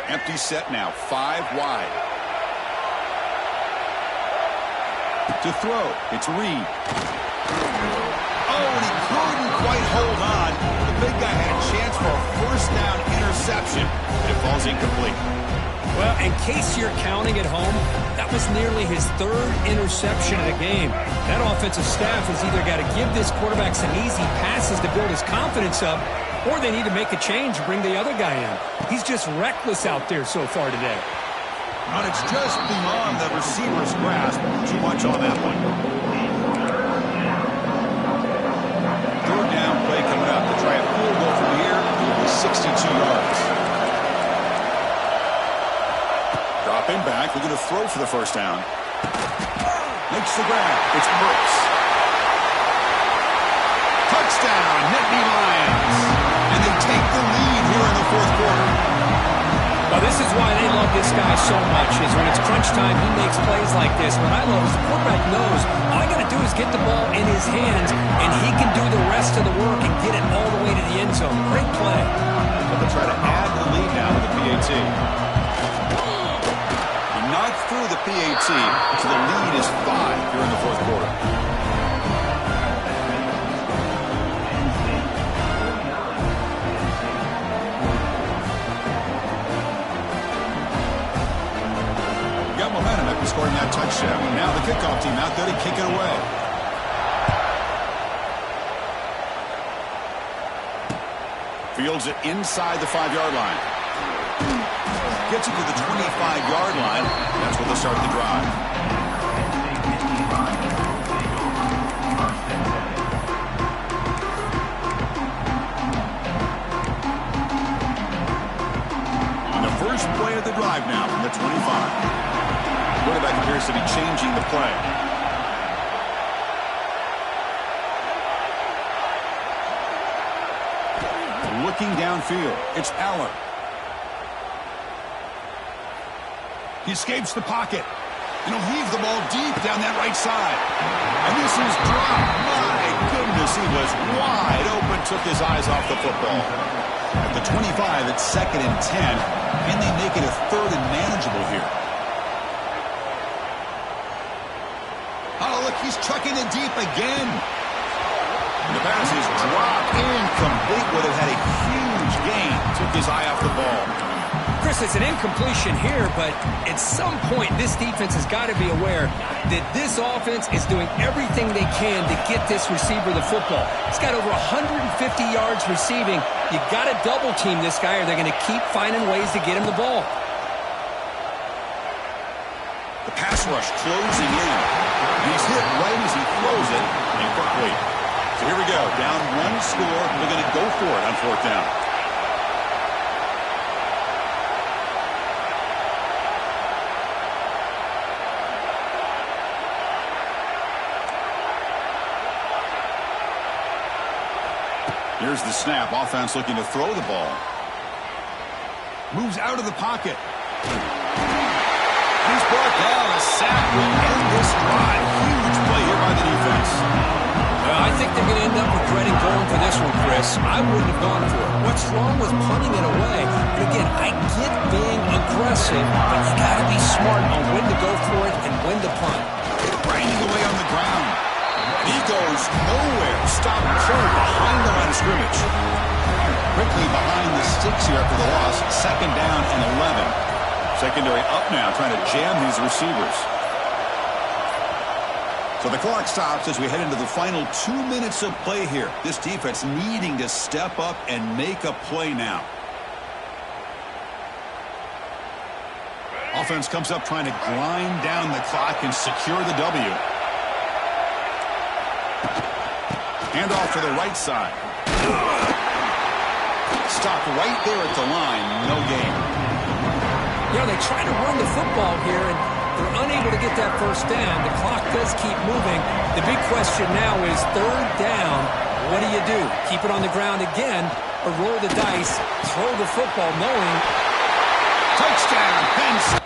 Empty set now, 5 wide. To throw, it's Reed. Oh, and he couldn't quite hold on. The big guy had a chance for a 1st down interception, and it falls incomplete. Well, in case you're counting at home, that was nearly his 3rd interception of the game. That offensive staff has either got to give this quarterback some easy passes to build his confidence up, or they need to make a change and bring the other guy in. He's just reckless out there so far today. And it's just beyond the receiver's grasp. Too much on that one. 3rd down play coming up to try a field goal from here. It will be 62 yards. Dropping back. We're going to throw for the 1st down. Makes the grab. It's Brooks. Touchdown, Nittany Lions. And they take the lead here in the 4th quarter. Well, this is why they love this guy so much, is when it's crunch time, he makes plays like this. What I love is the quarterback knows all I got to do is get the ball in his hands, and he can do the rest of the work and get it all the way to the end zone. Great play. But they'll try to add the lead now with the PAT. He knocked through the PAT, so the lead is 5 here in the 4th quarter. Momentum after scoring that touchdown. Now the kickoff team out there to kick it away. Fields it inside the 5-yard line. Gets it to the 25-yard line. That's where they'll start the drive. On the first play of the drive now from the 25. Quarterback appears to be changing the play. Looking downfield, it's Allen. He escapes the pocket. And he'll heave the ball deep down that right side. And this is dropped. My goodness, he was wide open, took his eyes off the football. At the 25, it's 2nd and 10. Can they make it a 3rd and manageable here? Oh, look, he's chucking it deep again. And the pass is dropped incomplete. Would have had a huge gain. Took his eye off the ball. Chris, it's an incompletion here, but at some point this defense has got to be aware that this offense is doing everything they can to get this receiver the football. He's got over 150 yards receiving. You got to double team this guy or they're going to keep finding ways to get him the ball. The pass rush closing in. He's hit right as he throws it, incomplete. So here we go, down 1 score. They're going to go for it on 4th down. Here's the snap. Offense looking to throw the ball. Moves out of the pocket. He's brought down. A sack will end this drive. Huge play here by the defense. one, Chris, I wouldn't have gone for it. What's wrong with punting it away? And again, I get being aggressive, but you got to be smart on when to go for it and when to punt. Grinding away on the ground. He goes nowhere. Stop short behind the line of scrimmage. Quickly behind the sticks here after the loss. Second down and 11. Secondary up now, trying to jam these receivers. So the clock stops as we head into the final 2 minutes of play here. This defense needing to step up and make a play now. Offense comes up trying to grind down the clock and secure the W. Handoff to the right side. Stop right there at the line. No gain. Yeah, they try to run the football here, and they're unable to get that first down. The clock does keep moving. The big question now is third down. What do? Keep it on the ground again or roll the dice, throw the football knowing. Touchdown, Pence.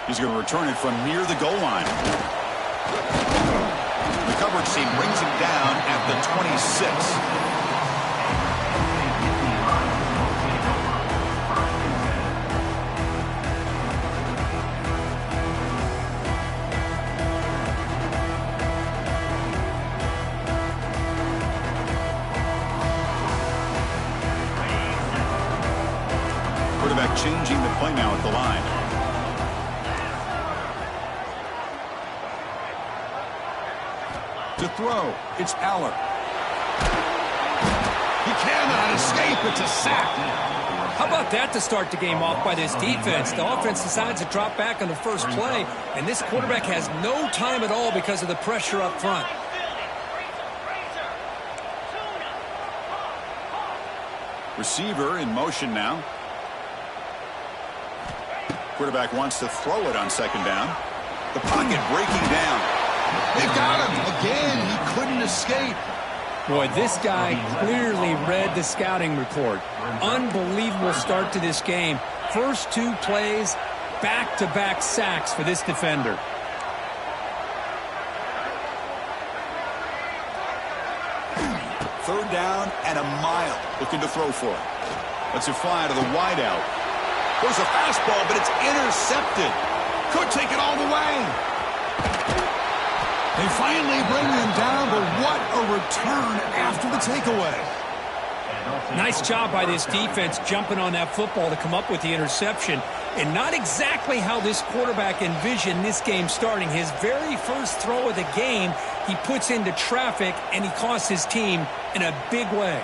He's going to return it from near the goal line. The coverage team brings him down at the 26. Quarterback changing the play now at the line. To throw, it's Aller. He cannot escape. It's a sack. How about that to start the game off by this defense? The offense decides to drop back on the first play, and this quarterback has no time at all because of the pressure up front. Receiver in motion now. Quarterback wants to throw it on second down. The pocket breaking down. They've got him again. He couldn't escape. Boy, this guy clearly read the scouting report. Unbelievable start to this game. First two plays, back-to-back sacks for this defender. Third down and a mile. Looking to throw for it. Let's it fly to the wideout. There's a fastball, but it's intercepted. Could take it all the way. They finally bring him down, but what a return after the takeaway. Nice job by this defense jumping on that football to come up with the interception. And not exactly how this quarterback envisioned this game starting. His very first throw of the game, he puts into traffic, and he costs his team in a big way.